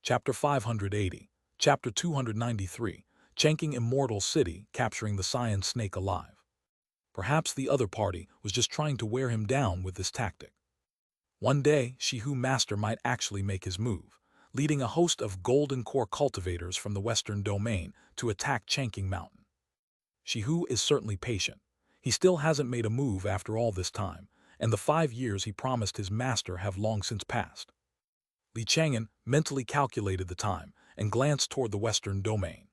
Chapter 580, Chapter 293, Chang'an Immortal City capturing the Cyan Snake alive. Perhaps the other party was just trying to wear him down with this tactic. One day, Shihu Master might actually make his move, leading a host of golden core cultivators from the western domain to attack Chang'an Mountain. Shihu is certainly patient. He still hasn't made a move after all this time, and the 5 years he promised his master have long since passed. Li Chang'an mentally calculated the time and glanced toward the western domain.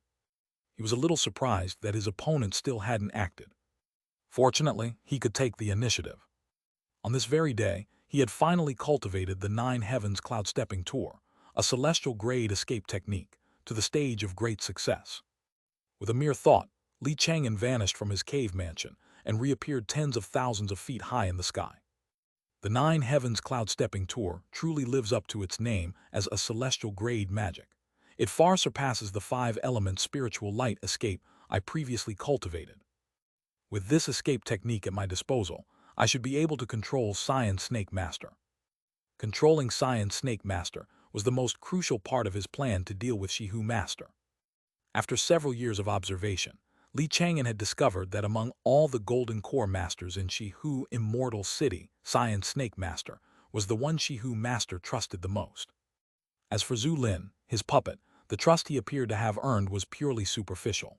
He was a little surprised that his opponent still hadn't acted. Fortunately, he could take the initiative. On this very day, he had finally cultivated the 9 Heavens Cloud Stepping Tour, a celestial grade escape technique, to the stage of great success. With a mere thought, Li Chang'an vanished from his cave mansion and reappeared tens of thousands of feet high in the sky. The 9 Heavens Cloud Stepping Tour truly lives up to its name as a celestial grade magic. It far surpasses the 5-element spiritual light escape I previously cultivated. With this escape technique at my disposal, I should be able to control Cyan Snake Master. Controlling Cyan Snake Master was the most crucial part of his plan to deal with Shihu Master. After several years of observation, Li Chang'an had discovered that among all the Golden Core Masters in Shihu Immortal City, Cyan Snake Master was the one Shihu Master trusted the most. As for Zhu Lin, his puppet, the trust he appeared to have earned was purely superficial.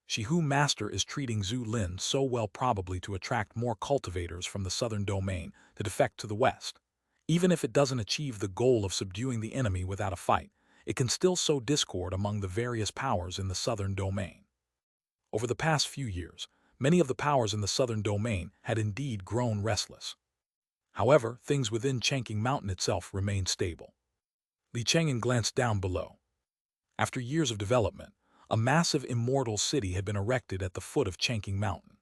Shihu Master is treating Zhu Lin so well probably to attract more cultivators from the southern domain to defect to the west. Even if it doesn't achieve the goal of subduing the enemy without a fight, it can still sow discord among the various powers in the southern domain. Over the past few years, many of the powers in the southern domain had indeed grown restless. However, things within Chang'an Mountain itself remained stable. Li Chang'an glanced down below. After years of development, a massive immortal city had been erected at the foot of Chang'an Mountain.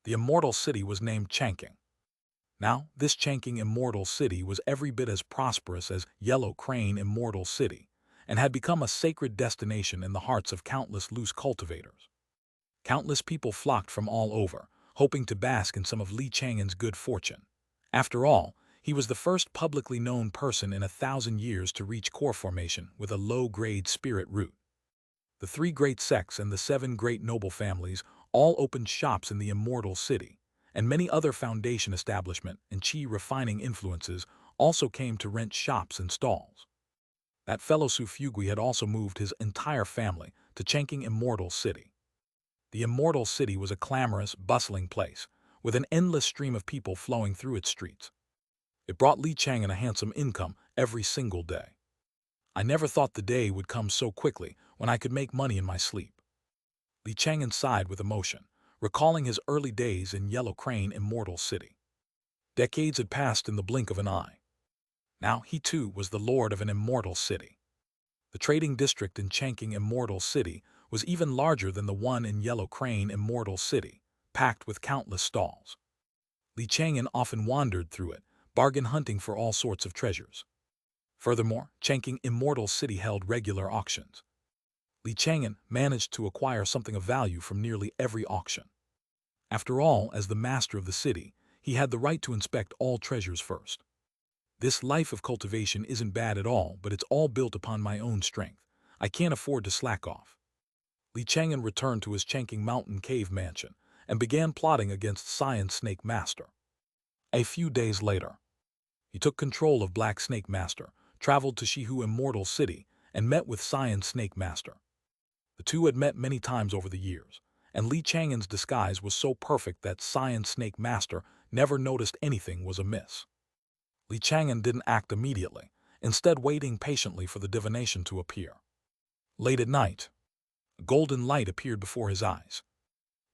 The immortal city was named Chang'an. Now, this Chang'an Immortal City was every bit as prosperous as Yellow Crane Immortal City, and had become a sacred destination in the hearts of countless loose cultivators. Countless people flocked from all over, hoping to bask in some of Li Chang'an's good fortune. After all, he was the first publicly known person in 1,000 years to reach core formation with a low-grade spirit root. The 3 great sects and the 7 great noble families all opened shops in the Immortal City, and many other foundation establishment and qi refining influences also came to rent shops and stalls. That fellow Su Fugui had also moved his entire family to Chang'an Immortal City. The Immortal City was a clamorous, bustling place, with an endless stream of people flowing through its streets. It brought Li Chang'an a handsome income every single day. I never thought the day would come so quickly when I could make money in my sleep. Li Chang'an sighed with emotion, recalling his early days in Yellow Crane Immortal City. Decades had passed in the blink of an eye. Now he too was the lord of an immortal city. The trading district in Chang'an Immortal City was even larger than the one in Yellow Crane Immortal City, packed with countless stalls. Li Chang'an often wandered through it, bargain hunting for all sorts of treasures. Furthermore, Chang'an Immortal City held regular auctions. Li Chang'an managed to acquire something of value from nearly every auction. After all, as the master of the city, he had the right to inspect all treasures first. This life of cultivation isn't bad at all, but it's all built upon my own strength. I can't afford to slack off. Li Chang'an returned to his Chang'an Mountain cave mansion and began plotting against Cyan Snake Master. A few days later, he took control of Black Snake Master, traveled to Shihu Immortal City, and met with Cyan Snake Master. The two had met many times over the years, and Li Chang'an's disguise was so perfect that Cyan Snake Master never noticed anything was amiss. Li Chang'an didn't act immediately, instead waiting patiently for the divination to appear. Late at night, a golden light appeared before his eyes.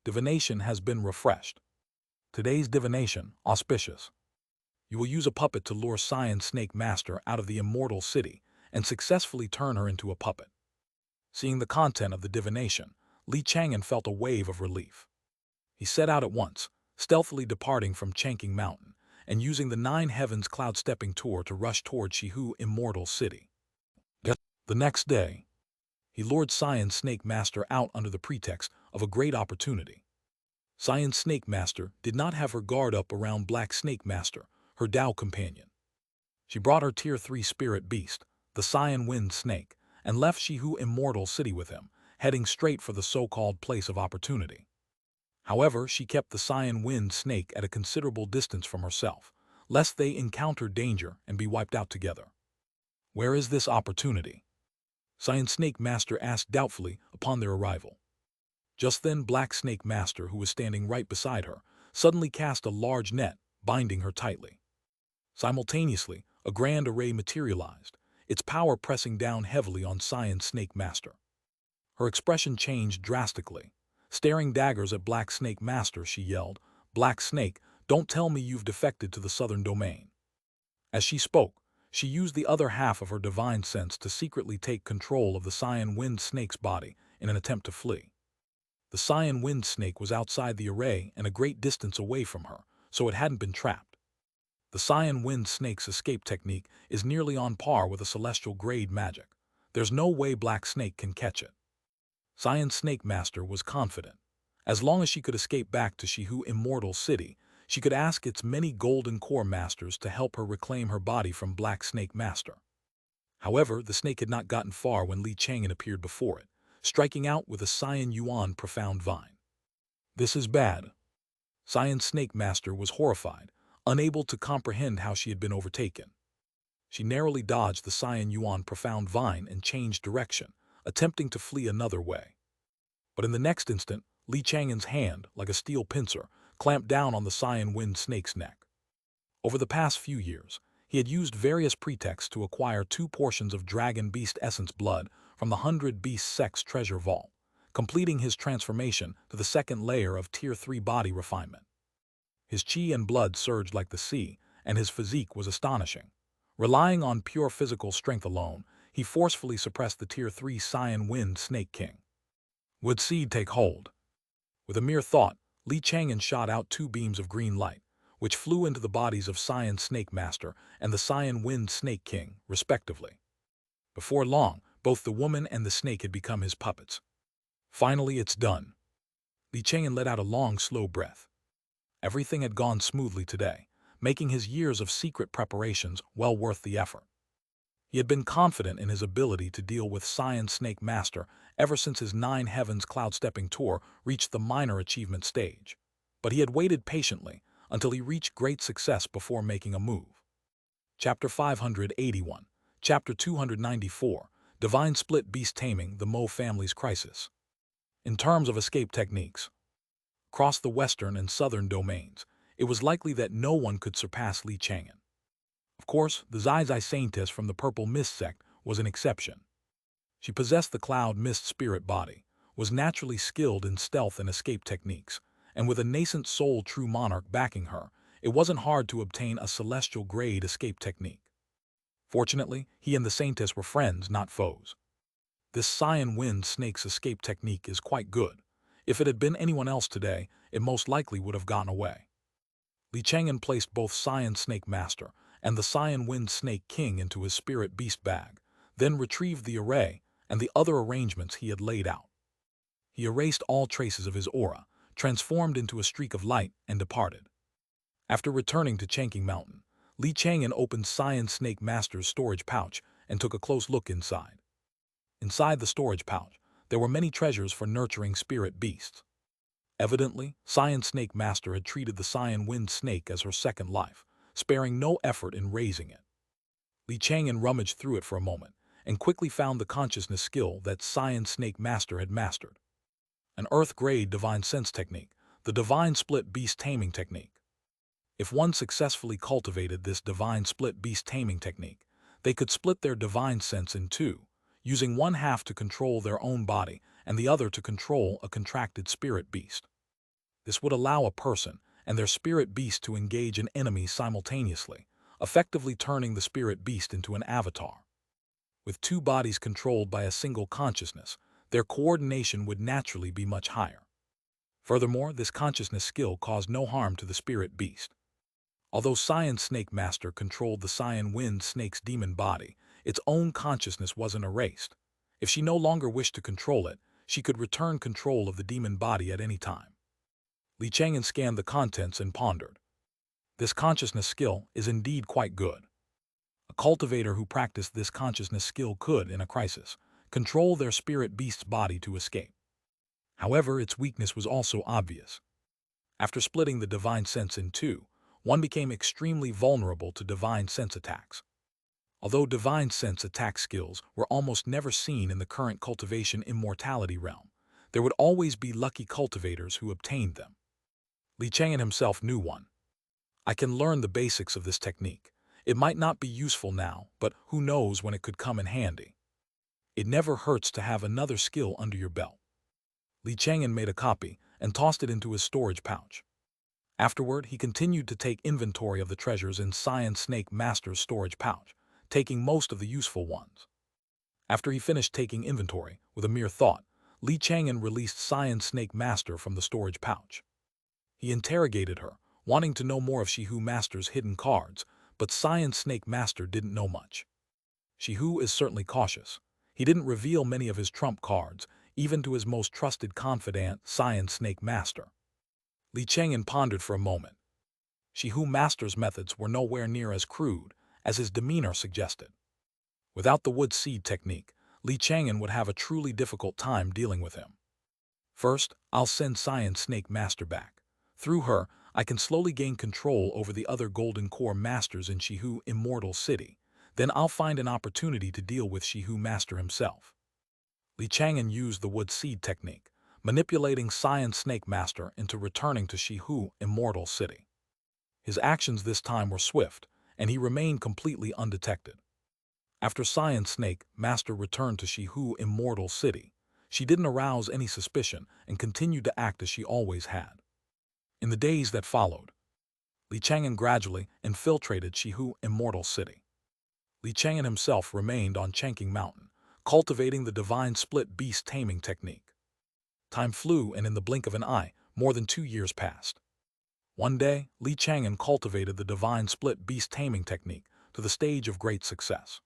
Divination has been refreshed. Today's divination, Auspicious. You will use a puppet to lure Cyan Snake Master out of the Immortal City and successfully turn her into a puppet. Seeing the content of the divination, Li Chang'an felt a wave of relief. He set out at once, stealthily departing from Chang'an Mountain and using the 9 Heavens Cloud Stepping Tour to rush toward Shihu Immortal City. The next day, he lured Cyan Snake Master out under the pretext of a great opportunity. Cyan Snake Master did not have her guard up around Black Snake Master, her Tao companion. She brought her Tier 3 spirit beast, the Cyan Wind Snake, and left Shihu Immortal City with him, heading straight for the so-called place of opportunity. However, she kept the Cyan Wind Snake at a considerable distance from herself, lest they encounter danger and be wiped out together. Where is this opportunity? Cyan Snake Master asked doubtfully upon their arrival. Just then Black Snake Master, who was standing right beside her, suddenly cast a large net, binding her tightly. Simultaneously, a grand array materialized, its power pressing down heavily on Cyan Snake Master. Her expression changed drastically. Staring daggers at Black Snake Master, she yelled, "Black Snake, don't tell me you've defected to the southern domain." As she spoke, she used the other half of her divine sense to secretly take control of the Cyan Wind Snake's body in an attempt to flee. The Cyan Wind Snake was outside the array and a great distance away from her, so it hadn't been trapped. The Cyan Wind Snake's escape technique is nearly on par with a celestial grade magic. There's no way Black Snake can catch it. Cyan Snake Master was confident. As long as she could escape back to Shihu Immortal City, she could ask its many golden core masters to help her reclaim her body from Black Snake Master. However, the snake had not gotten far when Chang'an appeared before it, striking out with a Cyan Yuan profound vine. This is bad. Cyan Snake Master was horrified, unable to comprehend how she had been overtaken. She narrowly dodged the Cyan Yuan profound vine and changed direction, attempting to flee another way. But in the next instant, Chang'an's hand, like a steel pincer, clamped down on the Cyan Wind Snake's neck. Over the past few years, he had used various pretexts to acquire 2 portions of Dragon Beast Essence blood from the 100 Beast Sect's treasure vault, completing his transformation to the second layer of Tier 3 body refinement. His chi and blood surged like the sea, and his physique was astonishing. Relying on pure physical strength alone, he forcefully suppressed the Tier 3 Cyan Wind Snake King. Would seed take hold? With a mere thought, Chang'an shot out 2 beams of green light, which flew into the bodies of Cyan Snake Master and the Cyan Wind Snake King, respectively. Before long, both the woman and the snake had become his puppets. Finally, it's done. Chang'an let out a long, slow breath. Everything had gone smoothly today, making his years of secret preparations well worth the effort. He had been confident in his ability to deal with Cyan Snake Master ever since his 9 Heavens cloud-stepping tour reached the minor achievement stage. But he had waited patiently until he reached great success before making a move. Chapter 581, Chapter 294, Divine Split Beast Taming the Mo Family's Crisis. In terms of escape techniques, across the western and southern domains, it was likely that no one could surpass Chang'an. Of course, the Zai Saintess from the Purple Mist sect was an exception. She possessed the Cloud Mist spirit body, was naturally skilled in stealth and escape techniques, and with a nascent soul true monarch backing her, it wasn't hard to obtain a celestial grade escape technique. Fortunately, he and the Saintess were friends, not foes. This Cyan Wind Snake's escape technique is quite good. If it had been anyone else today, it most likely would have gotten away. Chang'an placed both Cyan Snake Master and the Cyan Wind Snake King into his spirit beast bag, then retrieved the array and the other arrangements he had laid out. He erased all traces of his aura, transformed into a streak of light, and departed. After returning to Chang'an Mountain, Chang'an opened Cyan Snake Master's storage pouch and took a close look inside. Inside the storage pouch, there were many treasures for nurturing spirit beasts. Evidently, Cyan Snake Master had treated the Cyan Wind Snake as her second life, sparing no effort in raising it. Chang'an rummaged through it for a moment and quickly found the consciousness skill that Cyan Snake Master had mastered. An Earth-grade divine sense technique, the Divine Split Beast Taming Technique. If one successfully cultivated this Divine Split Beast Taming Technique, they could split their divine sense in 2, using one half to control their own body and the other to control a contracted spirit beast. This would allow a person and their spirit beast to engage an enemy simultaneously, effectively turning the spirit beast into an avatar. With 2 bodies controlled by a single consciousness, their coordination would naturally be much higher. Furthermore, this consciousness skill caused no harm to the spirit beast. Although Cyan Snake Master controlled the Cyan Wind Snake's demon body, its own consciousness wasn't erased. If she no longer wished to control it, she could return control of the demon body at any time. Chang'an scanned the contents and pondered. This consciousness skill is indeed quite good. A cultivator who practiced this consciousness skill could, in a crisis, control their spirit beast's body to escape. However, its weakness was also obvious. After splitting the divine sense in two, one became extremely vulnerable to divine sense attacks. Although divine sense attack skills were almost never seen in the current cultivation immortality realm, there would always be lucky cultivators who obtained them. Chang'an himself knew one. I can learn the basics of this technique. It might not be useful now, but who knows when it could come in handy. It never hurts to have another skill under your belt. Chang'an made a copy and tossed it into his storage pouch. Afterward, he continued to take inventory of the treasures in Snake Master's storage pouch, taking most of the useful ones. After he finished taking inventory, with a mere thought, Chang'an released Snake Master from the storage pouch. He interrogated her, wanting to know more of Shihu Master's hidden cards, but Snake Master didn't know much. Shihu is certainly cautious. He didn't reveal many of his trump cards, even to his most trusted confidant, Snake Master. Chang'an pondered for a moment. Shihu Master's methods were nowhere near as crude as his demeanor suggested. Without the wood seed technique, Chang'an would have a truly difficult time dealing with him. First, I'll send Snake Master back. Through her, I can slowly gain control over the other Golden Core Masters in Shihu Immortal City. Then I'll find an opportunity to deal with Shihu Master himself. Chang'an used the wood seed technique, manipulating Snake Master into returning to Shihu Immortal City. His actions this time were swift, and he remained completely undetected. After Snake Master returned to Shihu Immortal City, she didn't arouse any suspicion and continued to act as she always had. In the days that followed, Chang'an gradually infiltrated Shihu Immortal City. Chang'an himself remained on Chang'an Mountain, cultivating the divine split beast taming technique. Time flew, and in the blink of an eye, more than 2 years passed. One day, Chang'an cultivated the divine split beast taming technique to the stage of great success.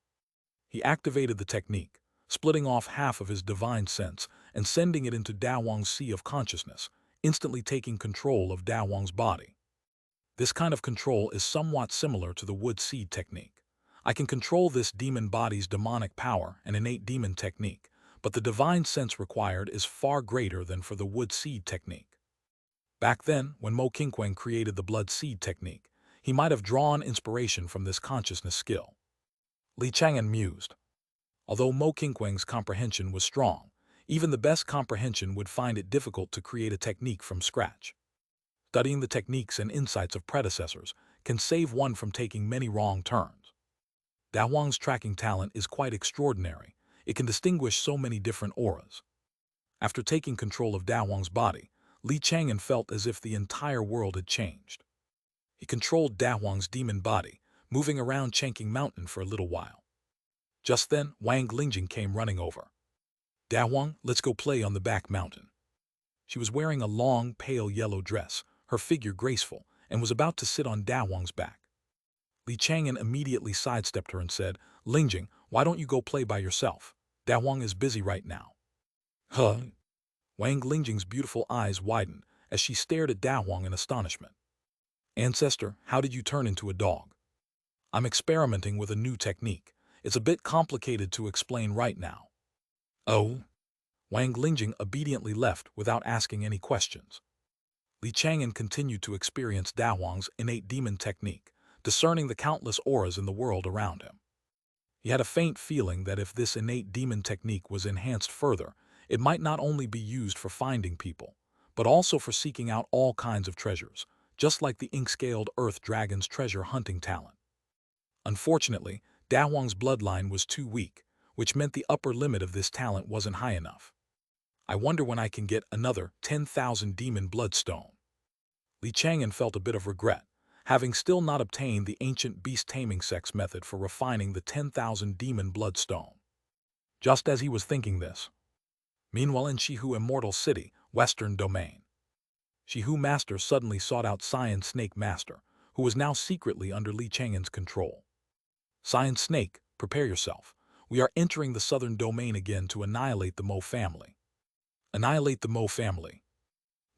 He activated the technique, splitting off half of his divine sense and sending it into Dawang's sea of consciousness, instantly taking control of Dawang's body. This kind of control is somewhat similar to the wood seed technique. I can control this demon body's demonic power and innate demon technique, but the divine sense required is far greater than for the wood seed technique. Back then, when Mo Qingquang created the blood seed technique, he might have drawn inspiration from this consciousness skill. Chang'an mused. Although Mo Qingquang's comprehension was strong, even the best comprehension would find it difficult to create a technique from scratch. Studying the techniques and insights of predecessors can save one from taking many wrong turns. Dawang's tracking talent is quite extraordinary. It can distinguish so many different auras. After taking control of Dawang's body, Chang'an felt as if the entire world had changed. He controlled Dawang's demon body, moving around Chang'an Mountain for a little while. Just then, Wang Lingjing came running over. "Dawang, let's go play on the back mountain." She was wearing a long, pale yellow dress, her figure graceful, and was about to sit on Dawang's back. Chang'an immediately sidestepped her and said, "Lingjing, why don't you go play by yourself? Dawang is busy right now." Huh? Wang Lingjing's beautiful eyes widened as she stared at Dawang in astonishment. "Ancestor, how did you turn into a dog?" "I'm experimenting with a new technique. It's a bit complicated to explain right now." "Oh?" Wang Lingjing obediently left without asking any questions. Chang'an continued to experience Dawang's innate demon technique, discerning the countless auras in the world around him. He had a faint feeling that if this innate demon technique was enhanced further, it might not only be used for finding people, but also for seeking out all kinds of treasures, just like the ink-scaled earth dragon's treasure hunting talent. Unfortunately, Dawang's bloodline was too weak, which meant the upper limit of this talent wasn't high enough. "I wonder when I can get another 10,000 demon bloodstone." Chang'an felt a bit of regret, having still not obtained the ancient beast-taming sect's method for refining the 10,000 demon bloodstone. Just as he was thinking this, meanwhile in Shihu Immortal City, Western Domain, Shihu Master suddenly sought out Snake Master, who was now secretly under Chang'an's control. "Snake, prepare yourself. We are entering the Southern Domain again to annihilate the Mo family." "Annihilate the Mo family?"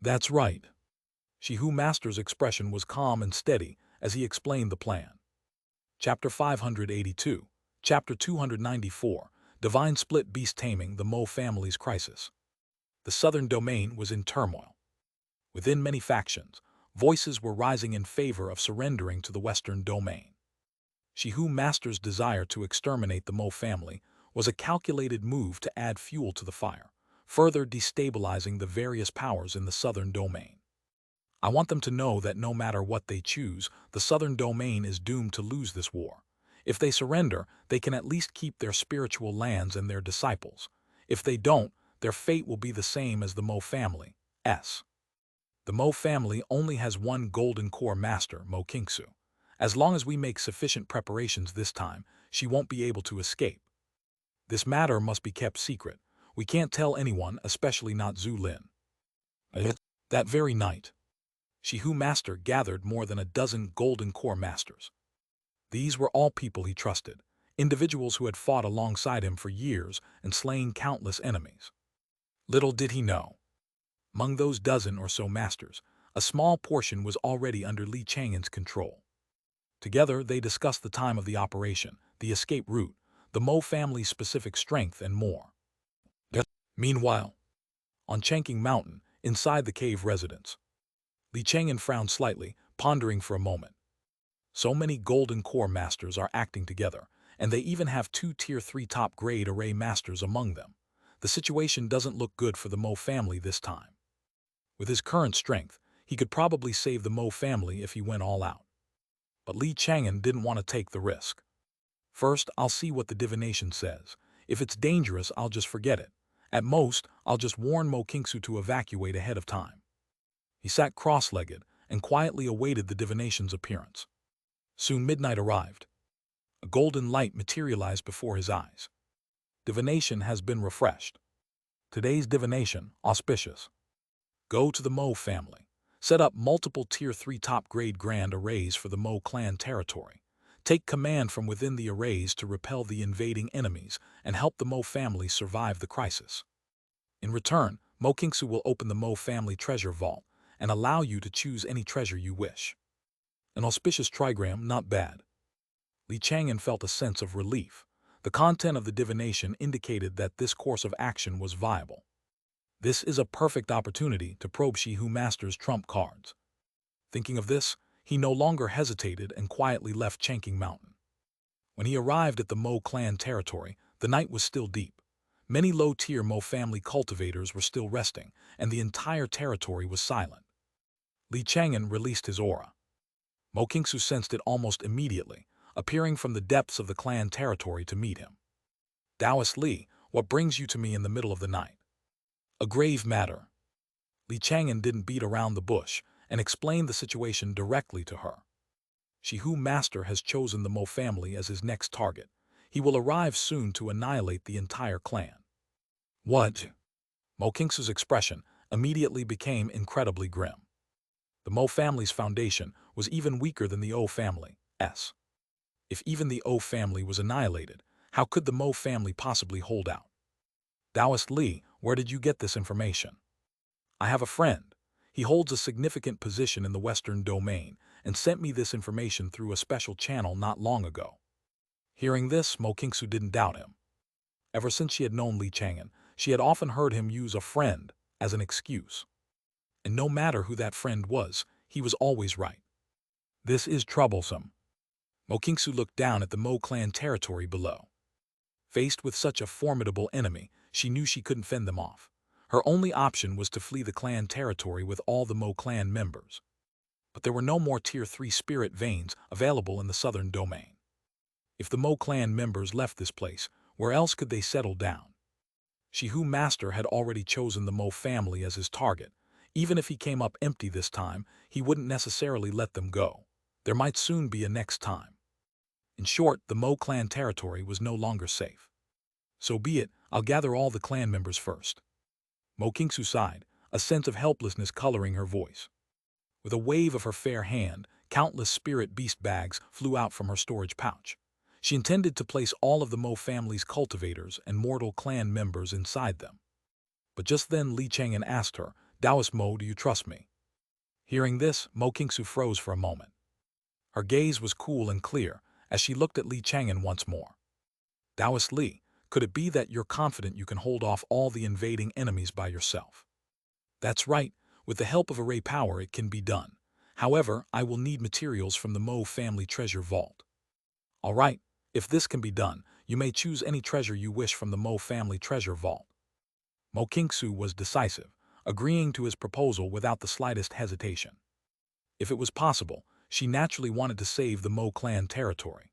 "That's right." Shihu Master's expression was calm and steady as he explained the plan. Chapter 582, Chapter 294, Divine Split Beast Taming the Mo Family's Crisis. The southern domain was in turmoil. Within many factions, voices were rising in favor of surrendering to the western domain. Xihu Master's desire to exterminate the Mo family was a calculated move to add fuel to the fire, further destabilizing the various powers in the southern domain. I want them to know that no matter what they choose, the southern domain is doomed to lose this war. If they surrender, they can at least keep their spiritual lands and their disciples. If they don't, their fate will be the same as the Mo family's. The Mo family only has one golden core master, Mo Kingsu. As long as we make sufficient preparations this time, she won't be able to escape. This matter must be kept secret. We can't tell anyone, especially not Zhu Lin. That very night, Xihu Master gathered more than a dozen golden core masters. These were all people he trusted, individuals who had fought alongside him for years and slain countless enemies. Little did he know, among those dozen or so masters, a small portion was already under Li Chang'an's control. Together, they discussed the time of the operation, the escape route, the Mo family's specific strength, and more. Meanwhile, on Chang'an Mountain, inside the cave residence, Li Chang'an frowned slightly, pondering for a moment. So many golden core masters are acting together, and they even have 2 Tier 3 top-grade array masters among them. The situation doesn't look good for the Mo family this time. With his current strength, he could probably save the Mo family if he went all out. But Li Chang'an didn't want to take the risk. First, I'll see what the divination says. If it's dangerous, I'll just forget it. At most, I'll just warn Mo Kingsu to evacuate ahead of time. He sat cross-legged and quietly awaited the divination's appearance. Soon midnight arrived. A golden light materialized before his eyes. Divination has been refreshed. Today's divination, Auspicious. Go to the Mo family. Set up multiple Tier 3 top-grade grand arrays for the Mo clan territory. Take command from within the arrays to repel the invading enemies and help the Mo family survive the crisis. In return, Mo Kingsu will open the Mo family treasure vault and allow you to choose any treasure you wish. An auspicious trigram, not bad. Li Chang'an felt a sense of relief. The content of the divination indicated that this course of action was viable. This is a perfect opportunity to probe Xihu Master's trump cards. Thinking of this, he no longer hesitated and quietly left Chang'an Mountain. When he arrived at the Mo clan territory, the night was still deep. Many low-tier Mo family cultivators were still resting, and the entire territory was silent. Li Chang'an released his aura. Mo Kingsu sensed it almost immediately, appearing from the depths of the clan territory to meet him. Taoist Li, what brings you to me in the middle of the night? A grave matter. Li Chang'an didn't beat around the bush and explained the situation directly to her. Xihu Master has chosen the Mo family as his next target. He will arrive soon to annihilate the entire clan. What? Mo Kingsu's expression immediately became incredibly grim. The Mo family's foundation was even weaker than the O family's. If even the O family was annihilated, how could the Mo family possibly hold out? Taoist Li, where did you get this information? I have a friend. He holds a significant position in the Western domain and sent me this information through a special channel not long ago. Hearing this, Mo Kingsu didn't doubt him. Ever since she had known Li Chang'an, she had often heard him use a friend as an excuse. And no matter who that friend was, he was always right. This is troublesome. Mo Kingsu looked down at the Mo clan territory below. Faced with such a formidable enemy, she knew she couldn't fend them off. Her only option was to flee the clan territory with all the Mo clan members. But there were no more Tier 3 spirit veins available in the southern domain. If the Mo clan members left this place, where else could they settle down? Xihu Master had already chosen the Mo family as his target. Even if he came up empty this time, he wouldn't necessarily let them go. There might soon be a next time. In short, the Mo clan territory was no longer safe. So be it, I'll gather all the clan members first. Mo Kingsu sighed, a sense of helplessness coloring her voice. With a wave of her fair hand, countless spirit beast bags flew out from her storage pouch. She intended to place all of the Mo family's cultivators and mortal clan members inside them. But just then Li Chang'an asked her, Taoist Mo, do you trust me? Hearing this, Mo Kingsu froze for a moment. Her gaze was cool and clear, as she looked at Li Chang'an once more. Taoist Li, could it be that you're confident you can hold off all the invading enemies by yourself? That's right, with the help of array power it can be done. However, I will need materials from the Mo family treasure vault. All right, if this can be done, you may choose any treasure you wish from the Mo family treasure vault. Mo Qingsu was decisive, agreeing to his proposal without the slightest hesitation. If it was possible, she naturally wanted to save the Mo clan territory.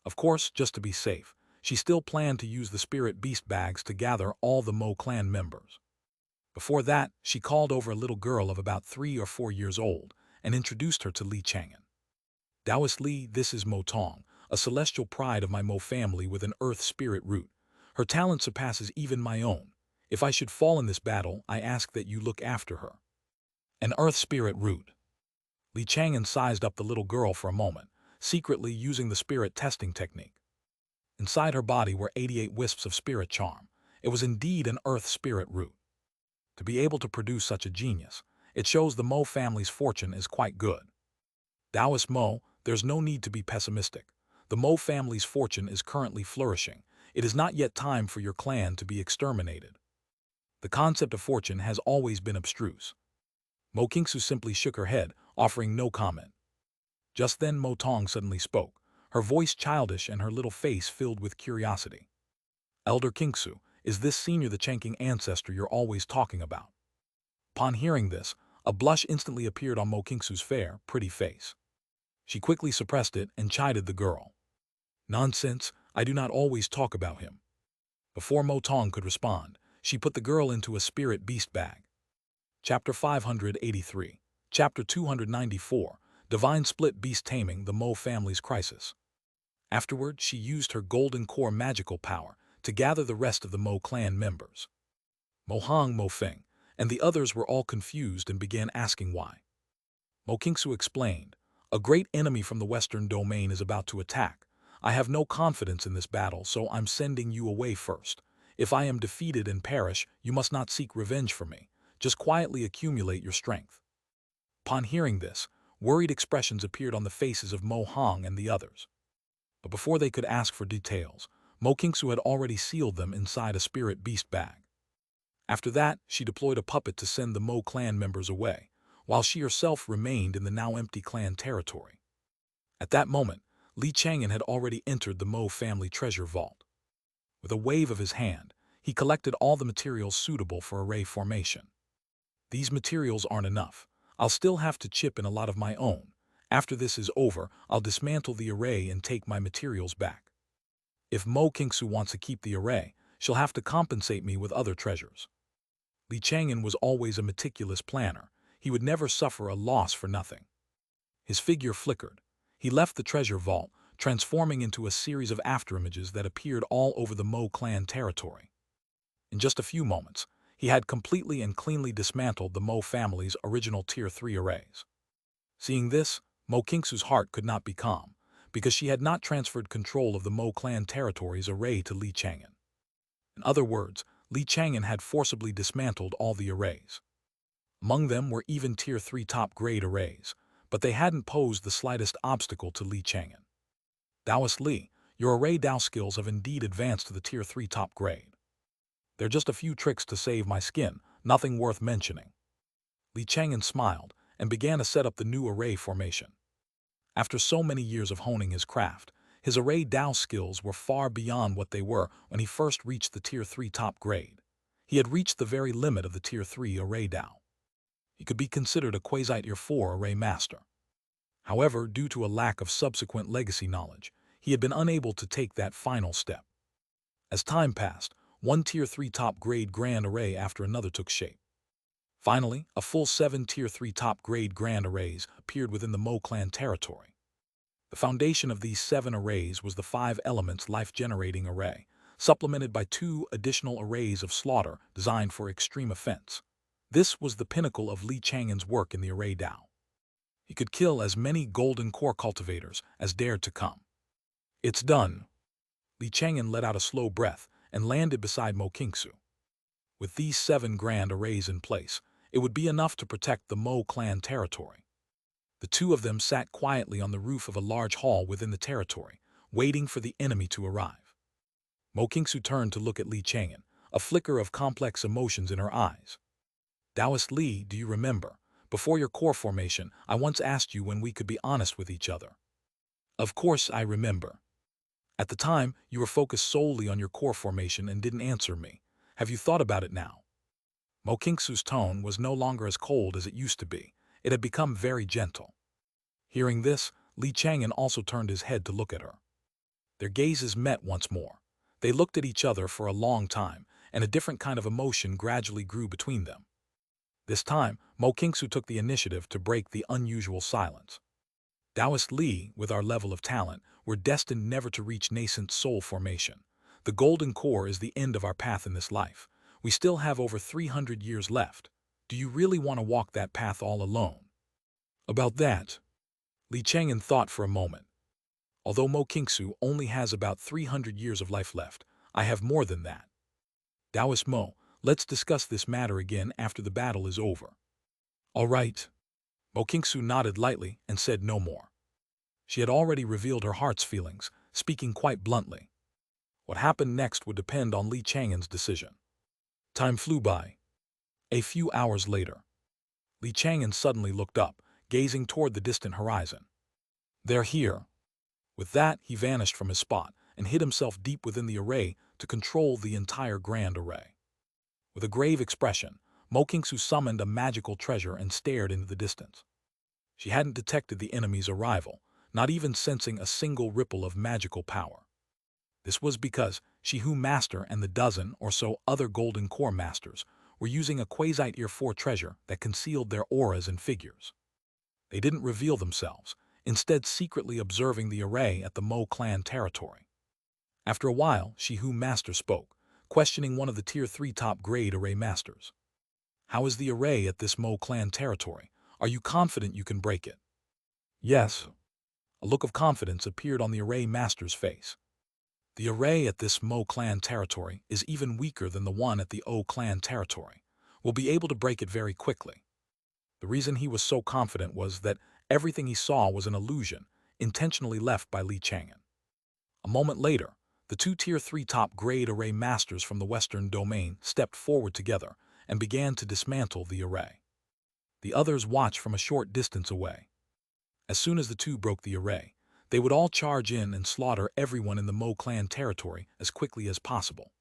Of course, just to be safe, she still planned to use the spirit beast bags to gather all the Mo clan members. Before that, she called over a little girl of about 3 or 4 years old and introduced her to Li Chang'an. Taoist Li, this is Mo Tong, a celestial pride of my Mo family with an earth spirit root. Her talent surpasses even my own. If I should fall in this battle, I ask that you look after her. An earth spirit root. Li Chang'an sized up the little girl for a moment, secretly using the spirit testing technique. Inside her body were 88 wisps of spirit charm. It was indeed an earth spirit root. To be able to produce such a genius, it shows the Mo family's fortune is quite good. Taoist Mo, there's no need to be pessimistic. The Mo family's fortune is currently flourishing. It is not yet time for your clan to be exterminated. The concept of fortune has always been abstruse. Mo Qingsu simply shook her head, offering no comment. Just then Mo Tong suddenly spoke, her voice childish and her little face filled with curiosity. Elder Qingsu, is this senior the Chang'an ancestor you're always talking about? Upon hearing this, a blush instantly appeared on Mo Qingsu's fair, pretty face. She quickly suppressed it and chided the girl. Nonsense, I do not always talk about him. Before Mo Tong could respond, she put the girl into a spirit beast bag. Chapter 583, Chapter 294, Divine Split Beast Taming the Mo Family's Crisis. Afterward, she used her golden core magical power to gather the rest of the Mo clan members. Mo Hong, Mo Feng, and the others were all confused and began asking why. Mo Qingsu explained, a great enemy from the western domain is about to attack. I have no confidence in this battle, so I'm sending you away first. If I am defeated and perish, you must not seek revenge for me. Just quietly accumulate your strength. Upon hearing this, worried expressions appeared on the faces of Mo Hong and the others. But before they could ask for details, Mo Qingsu had already sealed them inside a spirit beast bag. After that, she deployed a puppet to send the Mo clan members away, while she herself remained in the now empty clan territory. At that moment, Li Chang'an had already entered the Mo family treasure vault. With a wave of his hand, he collected all the materials suitable for array formation. These materials aren't enough. I'll still have to chip in a lot of my own. After this is over, I'll dismantle the array and take my materials back. If Mo Qingsu wants to keep the array, she'll have to compensate me with other treasures. Li Chang'an was always a meticulous planner. He would never suffer a loss for nothing. His figure flickered. He left the treasure vault, transforming into a series of afterimages that appeared all over the Mo clan territory. In just a few moments, he had completely and cleanly dismantled the Mo family's original Tier 3 arrays. Seeing this, Mo Qingsu's heart could not be calm, because she had not transferred control of the Mo clan territory's array to Li Chang'an. In other words, Li Chang'an had forcibly dismantled all the arrays. Among them were even Tier 3 top-grade arrays, but they hadn't posed the slightest obstacle to Li Chang'an. Taoist Li, your array Tao skills have indeed advanced to the Tier 3 top grade. They're just a few tricks to save my skin, nothing worth mentioning. Li Chang'an smiled and began to set up the new array formation. After so many years of honing his craft, his array Tao skills were far beyond what they were when he first reached the Tier 3 top grade. He had reached the very limit of the Tier 3 array Tao. He could be considered a quasi-Tier 4 array master. However, due to a lack of subsequent legacy knowledge, he had been unable to take that final step. As time passed, one Tier 3 top-grade grand array after another took shape. Finally, a full 7 Tier 3 top-grade grand arrays appeared within the Mo clan territory. The foundation of these 7 arrays was the 5 elements life-generating array, supplemented by 2 additional arrays of slaughter designed for extreme offense. This was the pinnacle of Li Chang'an's work in the array Tao. He could kill as many golden core cultivators as dared to come. It's done. Li Chang'an let out a slow breath and landed beside Mo Qingsu. With these 7 grand arrays in place, it would be enough to protect the Mo clan territory. The two of them sat quietly on the roof of a large hall within the territory, waiting for the enemy to arrive. Mo Qingsu turned to look at Li Chang'an, a flicker of complex emotions in her eyes. Taoist Li, do you remember? Before your core formation, I once asked you when we could be honest with each other. Of course I remember. At the time, you were focused solely on your core formation and didn't answer me. Have you thought about it now? Mo Qingsu's tone was no longer as cold as it used to be. It had become very gentle. Hearing this, Li Chang'an also turned his head to look at her. Their gazes met once more. They looked at each other for a long time, and a different kind of emotion gradually grew between them. This time, Mo Qingsu took the initiative to break the unusual silence. Taoist Li, with our level of talent, we're destined never to reach nascent soul formation. The golden core is the end of our path in this life. We still have over 300 years left. Do you really want to walk that path all alone? About that, Li Chang'an thought for a moment. Although Mo Qingsu only has about 300 years of life left, I have more than that. Taoist Mo, let's discuss this matter again after the battle is over. All right. Mo Qingsu nodded lightly and said no more. She had already revealed her heart's feelings, speaking quite bluntly. What happened next would depend on Li Chang'an's decision. Time flew by. A few hours later, Li Chang'an suddenly looked up, gazing toward the distant horizon. They're here. With that, he vanished from his spot and hid himself deep within the array to control the entire grand array. With a grave expression, Mo Qingsu summoned a magical treasure and stared into the distance. She hadn't detected the enemy's arrival, not even sensing a single ripple of magical power. This was because Shihu Master and the dozen or so other Golden Core Masters were using a Quasite 4 treasure that concealed their auras and figures. They didn't reveal themselves, instead secretly observing the array at the Mo clan territory. After a while, Shihu Master spoke, questioning one of the Tier 3 top-grade array masters. How is the array at this Mo clan territory? Are you confident you can break it? Yes. A look of confidence appeared on the array master's face. The array at this Mo clan territory is even weaker than the one at the O clan territory. We'll be able to break it very quickly. The reason he was so confident was that everything he saw was an illusion, intentionally left by Li Chang'an. A moment later, the two Tier 3 top-grade array masters from the Western domain stepped forward together and began to dismantle the array. The others watched from a short distance away. As soon as the two broke the array, they would all charge in and slaughter everyone in the Mo clan territory as quickly as possible.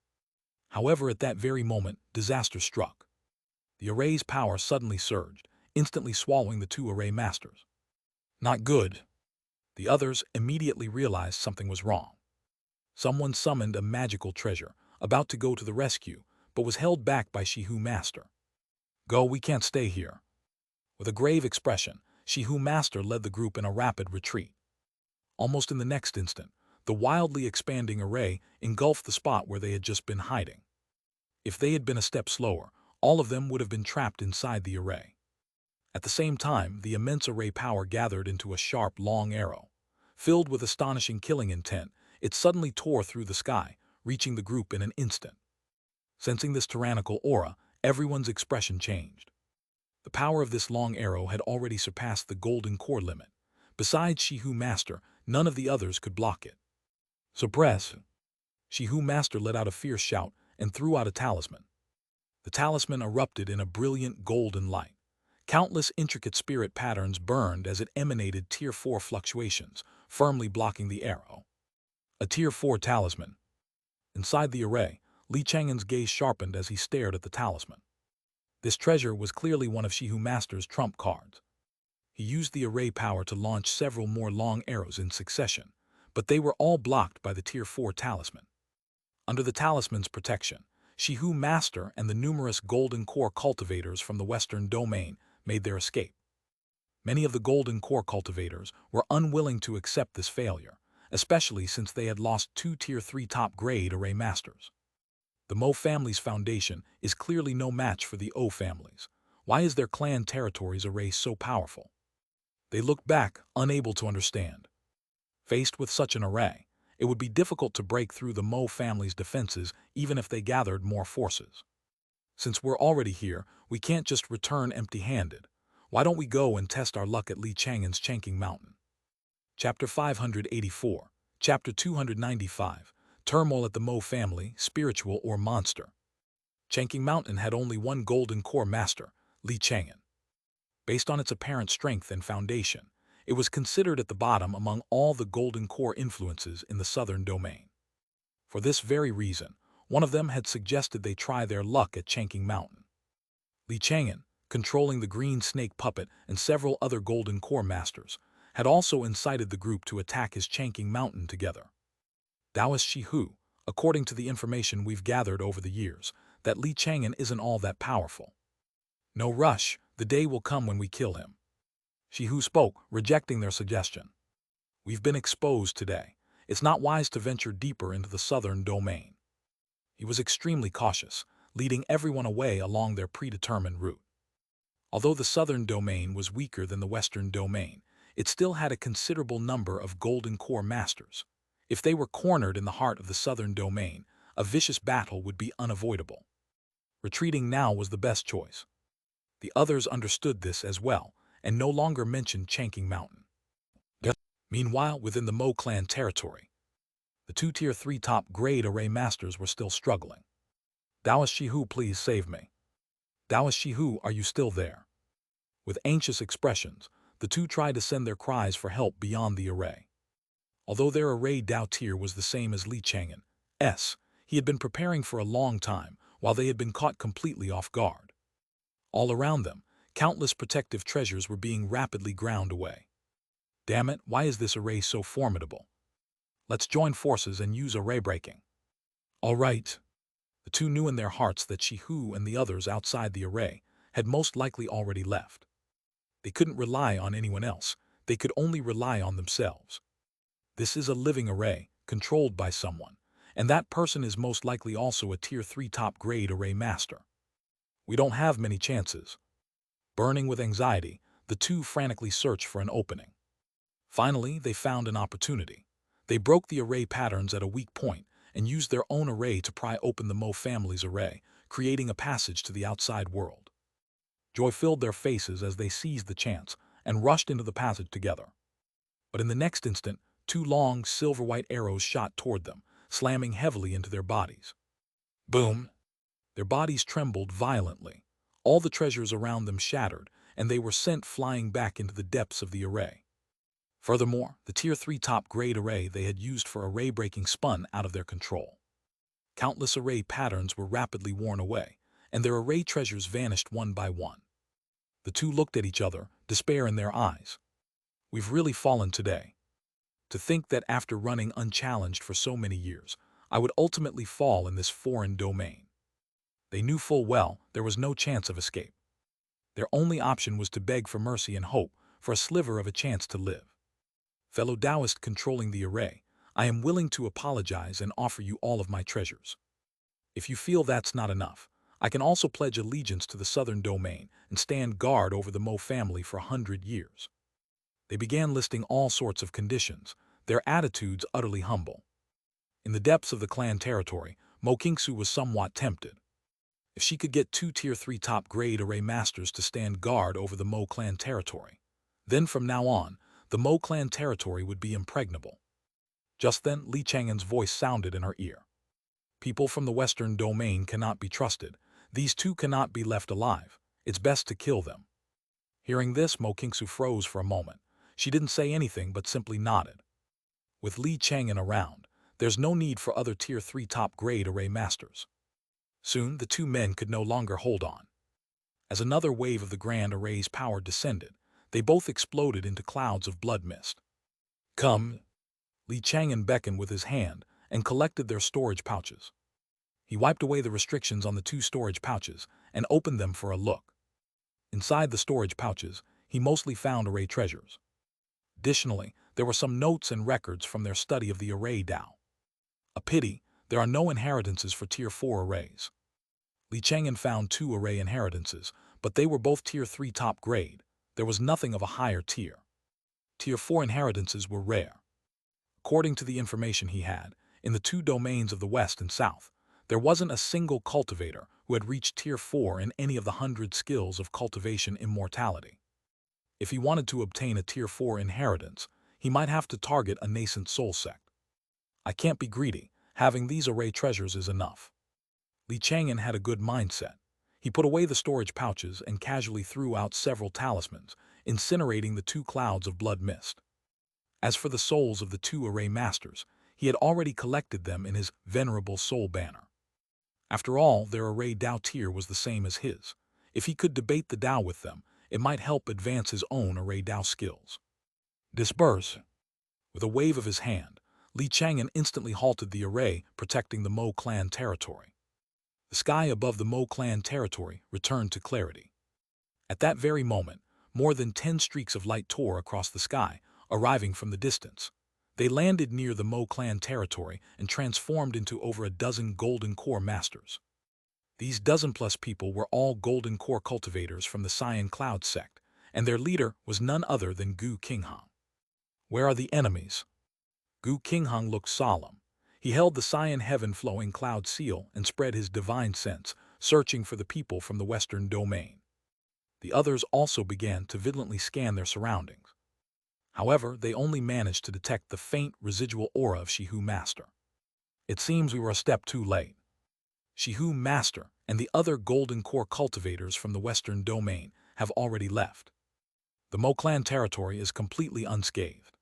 However, at that very moment, disaster struck. The array's power suddenly surged, instantly swallowing the two array masters. Not good. The others immediately realized something was wrong. Someone summoned a magical treasure, about to go to the rescue, but was held back by Shihu Master. Go, we can't stay here. With a grave expression, Shihu Master led the group in a rapid retreat. Almost in the next instant, the wildly expanding array engulfed the spot where they had just been hiding. If they had been a step slower, all of them would have been trapped inside the array. At the same time, the immense array power gathered into a sharp, long arrow. Filled with astonishing killing intent, it suddenly tore through the sky, reaching the group in an instant. Sensing this tyrannical aura, everyone's expression changed. The power of this long arrow had already surpassed the golden core limit. Besides Shihu Master, none of the others could block it. Suppress! Shihu Master let out a fierce shout and threw out a talisman. The talisman erupted in a brilliant golden light. Countless intricate spirit patterns burned as it emanated Tier 4 fluctuations, firmly blocking the arrow. A Tier 4 talisman. Inside the array, Li Chang'an's gaze sharpened as he stared at the talisman. This treasure was clearly one of Shihu Master's trump cards. He used the array power to launch several more long arrows in succession, but they were all blocked by the Tier 4 talisman. Under the talisman's protection, Shihu Master and the numerous Golden Core cultivators from the Western domain made their escape. Many of the Golden Core cultivators were unwilling to accept this failure, especially since they had lost two Tier 3 top-grade array masters. The Mo family's foundation is clearly no match for the O family's. Why is their clan territory's array so powerful? They looked back, unable to understand. Faced with such an array, it would be difficult to break through the Mo family's defenses even if they gathered more forces. Since we're already here, we can't just return empty-handed. Why don't we go and test our luck at Chang'an's Chang'an Mountain? Chapter 584, Chapter 295, Turmoil at the Mo family, spiritual or monster. Chang'an Mountain had only one golden core master, Chang'an. Based on its apparent strength and foundation, it was considered at the bottom among all the golden core influences in the southern domain. For this very reason, one of them had suggested they try their luck at Chang'an Mountain. Chang'an, controlling the green snake puppet and several other golden core masters, had also incited the group to attack his Chang'an Mountain together. Taoist Shihu, according to the information we've gathered over the years, that Chang'an isn't all that powerful. No rush, the day will come when we kill him. Shihu spoke, rejecting their suggestion. We've been exposed today. It's not wise to venture deeper into the southern domain. He was extremely cautious, leading everyone away along their predetermined route. Although the southern domain was weaker than the western domain, it still had a considerable number of golden core masters. If they were cornered in the heart of the southern domain, a vicious battle would be unavoidable. Retreating now was the best choice. The others understood this as well, and no longer mentioned Chang'an Mountain. Meanwhile, within the Mo clan territory, the two Tier 3 top-grade array masters were still struggling. Taoist Shihu, please save me. Taoist Shihu, are you still there? With anxious expressions, the two tried to send their cries for help beyond the array. Although their array Dao tier was the same as Chang'an's, he had been preparing for a long time, while they had been caught completely off guard. All around them, countless protective treasures were being rapidly ground away. Damn it, why is this array so formidable? Let's join forces and use array breaking. All right. The two knew in their hearts that Shihu and the others outside the array had most likely already left. They couldn't rely on anyone else, they could only rely on themselves. This is a living array, controlled by someone, and that person is most likely also a Tier 3 top-grade array master. We don't have many chances. Burning with anxiety, the two frantically searched for an opening. Finally, they found an opportunity. They broke the array patterns at a weak point and used their own array to pry open the Mo family's array, creating a passage to the outside world. Joy filled their faces as they seized the chance and rushed into the passage together. But in the next instant, two long, silver-white arrows shot toward them, slamming heavily into their bodies. Boom! Their bodies trembled violently. All the treasures around them shattered, and they were sent flying back into the depths of the array. Furthermore, the Tier 3 top-grade array they had used for array breaking spun out of their control. Countless array patterns were rapidly worn away, and their array treasures vanished one by one. The two looked at each other, despair in their eyes. We've really fallen today. To think that after running unchallenged for so many years, I would ultimately fall in this foreign domain. They knew full well there was no chance of escape. Their only option was to beg for mercy and hope for a sliver of a chance to live. Fellow Taoist controlling the array, I am willing to apologize and offer you all of my treasures. If you feel that's not enough, I can also pledge allegiance to the southern domain and stand guard over the Mo family for 100 years. They began listing all sorts of conditions, their attitudes utterly humble. In the depths of the clan territory, Mo Kingsu was somewhat tempted. If she could get two Tier 3 top-grade array masters to stand guard over the Mo clan territory, then from now on, the Mo clan territory would be impregnable. Just then, Chang'an's voice sounded in her ear. People from the western domain cannot be trusted. These two cannot be left alive. It's best to kill them. Hearing this, Mo Kingsu froze for a moment. She didn't say anything but simply nodded. With Chang'an around, there's no need for other Tier 3 top-grade array masters. Soon, the two men could no longer hold on. As another wave of the grand array's power descended, they both exploded into clouds of blood mist. Come! Chang'an beckoned with his hand and collected their storage pouches. He wiped away the restrictions on the two storage pouches and opened them for a look. Inside the storage pouches, he mostly found array treasures. Additionally, there were some notes and records from their study of the array Dao. A pity, there are no inheritances for Tier 4 arrays. Chang'an found two array inheritances, but they were both Tier 3 top grade. There was nothing of a higher tier. Tier 4 inheritances were rare. According to the information he had, in the two domains of the West and South, there wasn't a single cultivator who had reached Tier 4 in any of the 100 skills of cultivation immortality. If he wanted to obtain a Tier 4 inheritance, he might have to target a nascent soul sect. I can't be greedy. Having these array treasures is enough. Li Chang'an had a good mindset. He put away the storage pouches and casually threw out several talismans, incinerating the 2 clouds of blood mist. As for the souls of the 2 array masters, he had already collected them in his venerable soul banner. After all, their array Dao tier was the same as his. If he could debate the Dao with them, it might help advance his own array Dao skills. Disperse. With a wave of his hand, Li Chang'an instantly halted the array, protecting the Mo clan territory. The sky above the Mo clan territory returned to clarity. At that very moment, more than 10 streaks of light tore across the sky, arriving from the distance. They landed near the Mo clan territory and transformed into over a dozen golden core masters. These dozen-plus people were all golden core cultivators from the Cyan Cloud sect, and their leader was none other than Gu Qinghang. Where are the enemies? Gu Qinghang looked solemn. He held the Cyan heaven-flowing cloud seal and spread his divine sense, searching for the people from the western domain. The others also began to vigilantly scan their surroundings. However, they only managed to detect the faint residual aura of Shihu Master. It seems we were a step too late. Shihu Master and the other golden core cultivators from the western domain have already left. The Mo clan territory is completely unscathed.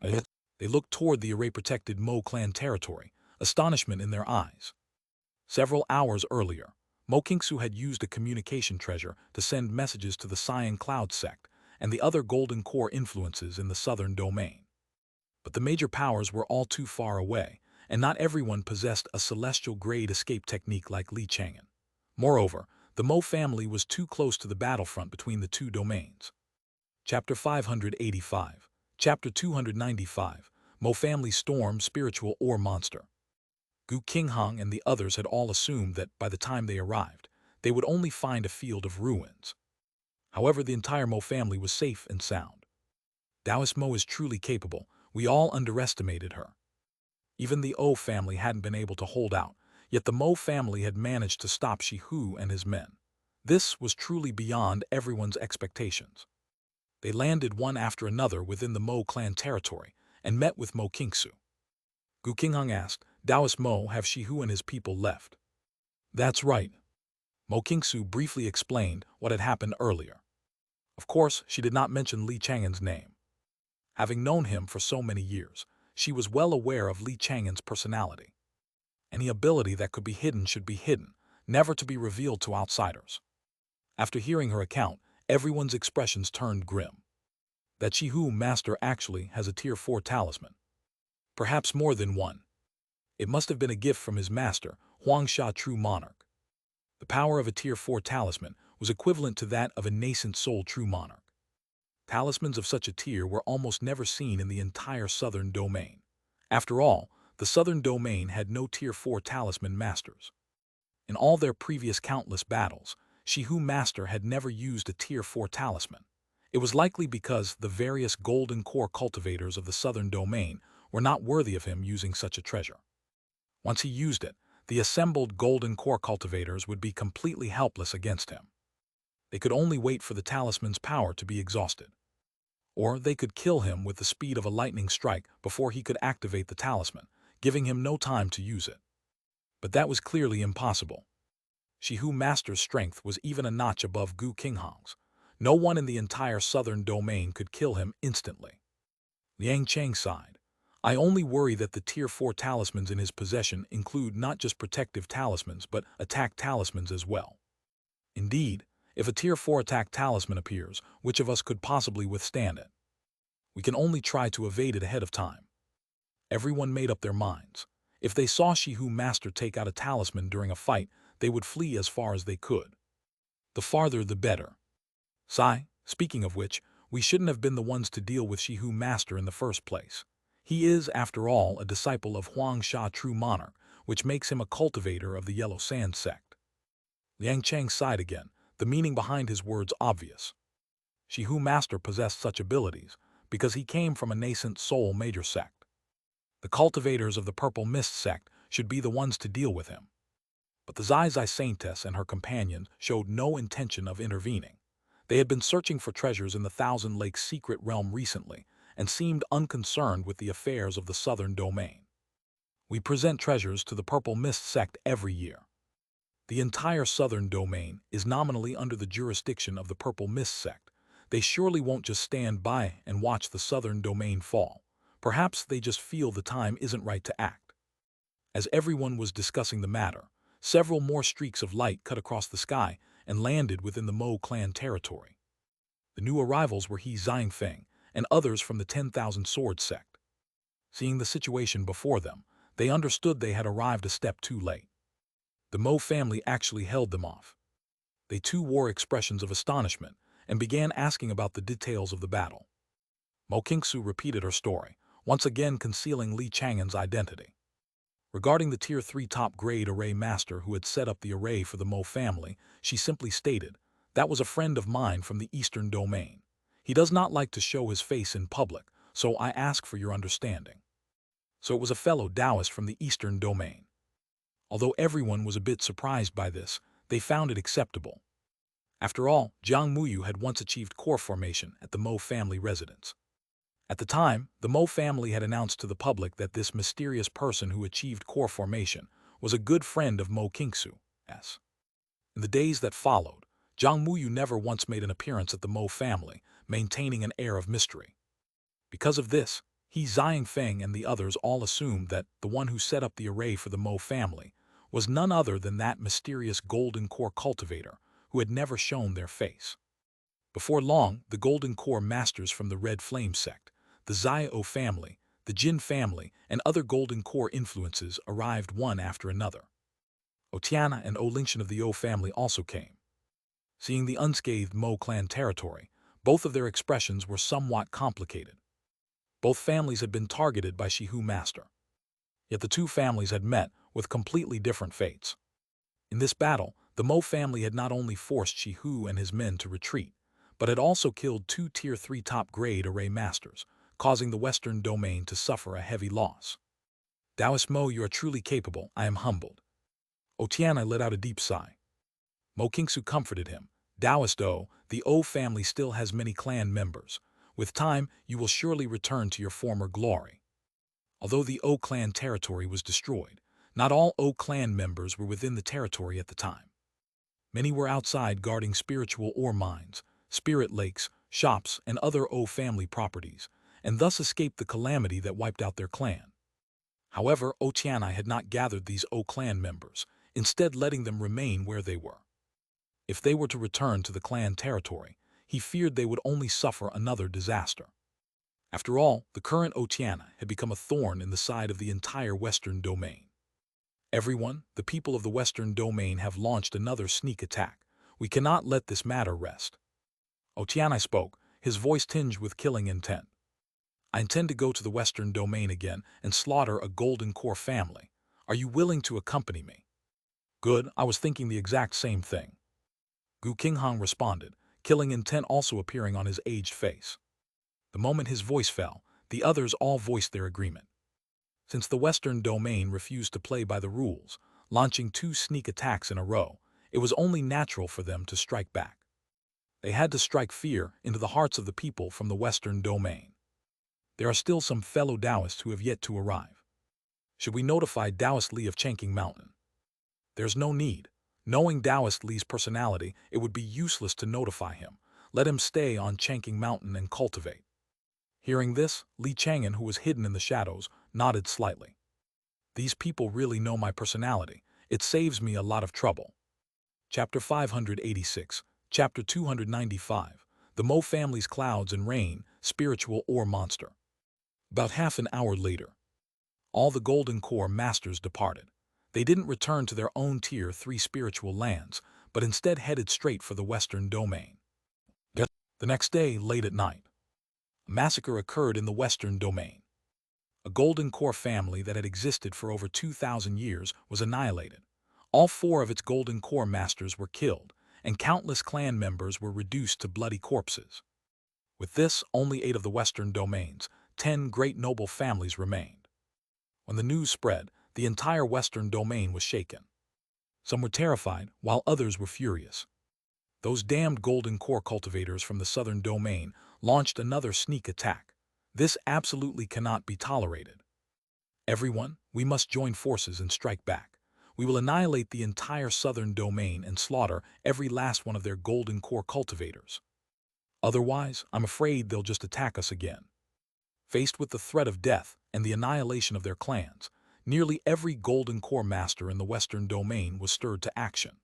They looked toward the array-protected Mo clan territory, astonishment in their eyes. Several hours earlier, Mo Qingsu had used a communication treasure to send messages to the Cyan Cloud sect and the other golden core influences in the southern domain. But the major powers were all too far away, and not everyone possessed a celestial-grade escape technique like Li Chang'an. Moreover, the Mo family was too close to the battlefront between the 2 domains. Chapter 585. Chapter 295. Mo family storm spiritual ore monster. Gu Qinghang and the others had all assumed that by the time they arrived, they would only find a field of ruins. However, the entire Mo family was safe and sound. Taoist Mo is truly capable. We all underestimated her. Even the O family hadn't been able to hold out, yet the Mo family had managed to stop Shihu and his men. This was truly beyond everyone's expectations. They landed one after another within the Mo clan territory and met with Mo Qingsu. Gu Qinghang asked, Taoist Mo, have Shihu and his people left? That's right. Mo Qingsu briefly explained what had happened earlier. Of course, she did not mention Li Chang'an's name. Having known him for so many years, she was well aware of Li Chang'an's personality. Any ability that could be hidden should be hidden, never to be revealed to outsiders. After hearing her account, everyone's expressions turned grim. That Shihu Master actually has a Tier 4 talisman. Perhaps more than one. It must have been a gift from his master, Xianxia True Monarch. The power of a Tier 4 talisman was equivalent to that of a nascent soul True Monarch. Talismans of such a tier were almost never seen in the entire southern domain. After all, the southern domain had no Tier 4 talisman masters. In all their previous countless battles, Shihu Master had never used a Tier 4 talisman. It was likely because the various golden core cultivators of the southern domain were not worthy of him using such a treasure. Once he used it, the assembled golden core cultivators would be completely helpless against him. They could only wait for the talisman's power to be exhausted. Or they could kill him with the speed of a lightning strike before he could activate the talisman, giving him no time to use it. But that was clearly impossible. Shihu Master's strength was even a notch above Gu Qinghang's. No one in the entire southern domain could kill him instantly. Liang Cheng sighed. I only worry that the Tier 4 talismans in his possession include not just protective talismans but attack talismans as well. Indeed, if a Tier 4 attack talisman appears, which of us could possibly withstand it? We can only try to evade it ahead of time. Everyone made up their minds. If they saw Shihu Master take out a talisman during a fight, they would flee as far as they could. The farther the better. Speaking of which, we shouldn't have been the ones to deal with Shihu Master in the first place. He is, after all, a disciple of Xianxia True Monarch, which makes him a cultivator of the Yellow Sand sect. Liang Cheng sighed again, the meaning behind his words obvious. Shihu Master possessed such abilities because he came from a nascent soul major sect. The cultivators of the Purple Mist sect should be the ones to deal with him. But the Zai Saintess and her companions showed no intention of intervening. They had been searching for treasures in the Thousand Lakes secret realm recently and seemed unconcerned with the affairs of the southern domain. We present treasures to the Purple Mist sect every year. The entire southern domain is nominally under the jurisdiction of the Purple Mist sect. They surely won't just stand by and watch the southern domain fall. Perhaps they just feel the time isn't right to act. As everyone was discussing the matter, several more streaks of light cut across the sky and landed within the Mo clan territory. The new arrivals were He Xianxia and others from the 10,000 Sword sect. Seeing the situation before them, they understood they had arrived a step too late. The Mo family actually held them off. They too wore expressions of astonishment and began asking about the details of the battle. Mo Qingsu repeated her story, once again concealing Li Chang'an's identity. Regarding the Tier 3 top-grade array master who had set up the array for the Mo family, she simply stated, "That was a friend of mine from the Eastern Domain. He does not like to show his face in public, so I ask for your understanding." So it was a fellow Taoist from the Eastern Domain. Although everyone was a bit surprised by this, they found it acceptable. After all, Jiang Muyu had once achieved core formation at the Mo family residence. At the time, the Mo family had announced to the public that this mysterious person who achieved core formation was a good friend of Mo Qingsu's. In the days that followed, Jiang Muyu never once made an appearance at the Mo family, maintaining an air of mystery. Because of this, He Xianxia and the others all assumed that the one who set up the array for the Mo family was none other than that mysterious golden core cultivator who had never shown their face. Before long, the golden core masters from the Red Flame sect, the Xiao family, the Jin family, and other golden core influences arrived one after another. Otiana and Olingshan of the O family also came. Seeing the unscathed Mo clan territory, both of their expressions were somewhat complicated. Both families had been targeted by Shihu Master. Yet the two families had met with completely different fates. In this battle, the Mo family had not only forced Shihu and his men to retreat, but had also killed two Tier 3 top-grade array masters, causing the Western Domain to suffer a heavy loss. "Taoist Mo, you are truly capable. I am humbled." Otiana let out a deep sigh. Mo Qingsu comforted him. "Taoist O, the O family still has many clan members. With time, you will surely return to your former glory." Although the O clan territory was destroyed, not all O clan members were within the territory at the time. Many were outside guarding spiritual ore mines, spirit lakes, shops, and other O family properties, and thus escaped the calamity that wiped out their clan. However, Otiana had not gathered these O clan members, instead letting them remain where they were. If they were to return to the clan territory, he feared they would only suffer another disaster. After all, the current Otiana had become a thorn in the side of the entire Western Domain. "Everyone, the people of the Western Domain have launched another sneak attack. We cannot let this matter rest." Otiana spoke, his voice tinged with killing intent. "I intend to go to the Western Domain again and slaughter a Golden Core family. Are you willing to accompany me?" "Good, I was thinking the exact same thing." Gu Qinghang responded, killing intent also appearing on his aged face. The moment his voice fell, the others all voiced their agreement. Since the Western Domain refused to play by the rules, launching two sneak attacks in a row, it was only natural for them to strike back. They had to strike fear into the hearts of the people from the Western Domain. There are still some fellow Taoists who have yet to arrive. Should we notify Taoist Li of Chang'an Mountain? There's no need. Knowing Taoist Li's personality, it would be useless to notify him. Let him stay on Chang'an Mountain and cultivate. Hearing this, Li Chang'an, who was hidden in the shadows, nodded slightly. "These people really know my personality. It saves me a lot of trouble." Chapter 586, Chapter 295, The Mo Family's Clouds and Rain, Spiritual Ore Monster. About half an hour later, all the Golden Core Masters departed. They didn't return to their own Tier 3 spiritual lands, but instead headed straight for the Western Domain. The next day, late at night, a massacre occurred in the Western Domain. A Golden Core family that had existed for over 2,000 years was annihilated. All four of its Golden Core Masters were killed, and countless clan members were reduced to bloody corpses. With this, only 8 of the Western Domain's 10 great noble families remained. When the news spread, the entire Western Domain was shaken. Some were terrified, while others were furious. Those damned golden core cultivators from the southern domain launched another sneak attack. This absolutely cannot be tolerated. Everyone, we must join forces and strike back. We will annihilate the entire southern domain and slaughter every last one of their golden core cultivators. Otherwise, I'm afraid they'll just attack us again. Faced with the threat of death and the annihilation of their clans, nearly every golden core master in the western domain was stirred to action.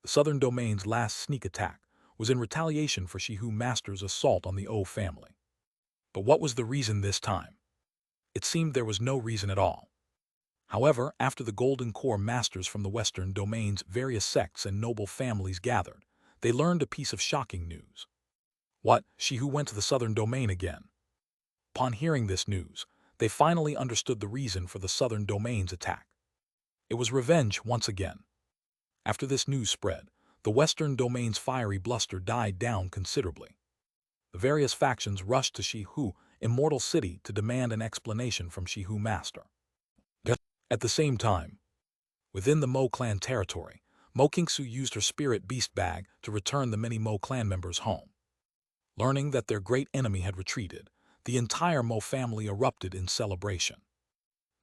The southern domain's last sneak attack was in retaliation for Shihu Master's assault on the O family. But what was the reason this time? It seemed there was no reason at all. However, after the golden core masters from the western domain's various sects and noble families gathered, they learned a piece of shocking news. What? Shihu went to the southern domain again. Upon hearing this news, they finally understood the reason for the southern domain's attack. It was revenge once again. After this news spread, the western domain's fiery bluster died down considerably. The various factions rushed to Shihu, Immortal City, to demand an explanation from Shihu Master. At the same time, within the Mo clan territory, Mo Kingsu used her spirit beast bag to return the many Mo clan members home. Learning that their great enemy had retreated, the entire Mo family erupted in celebration.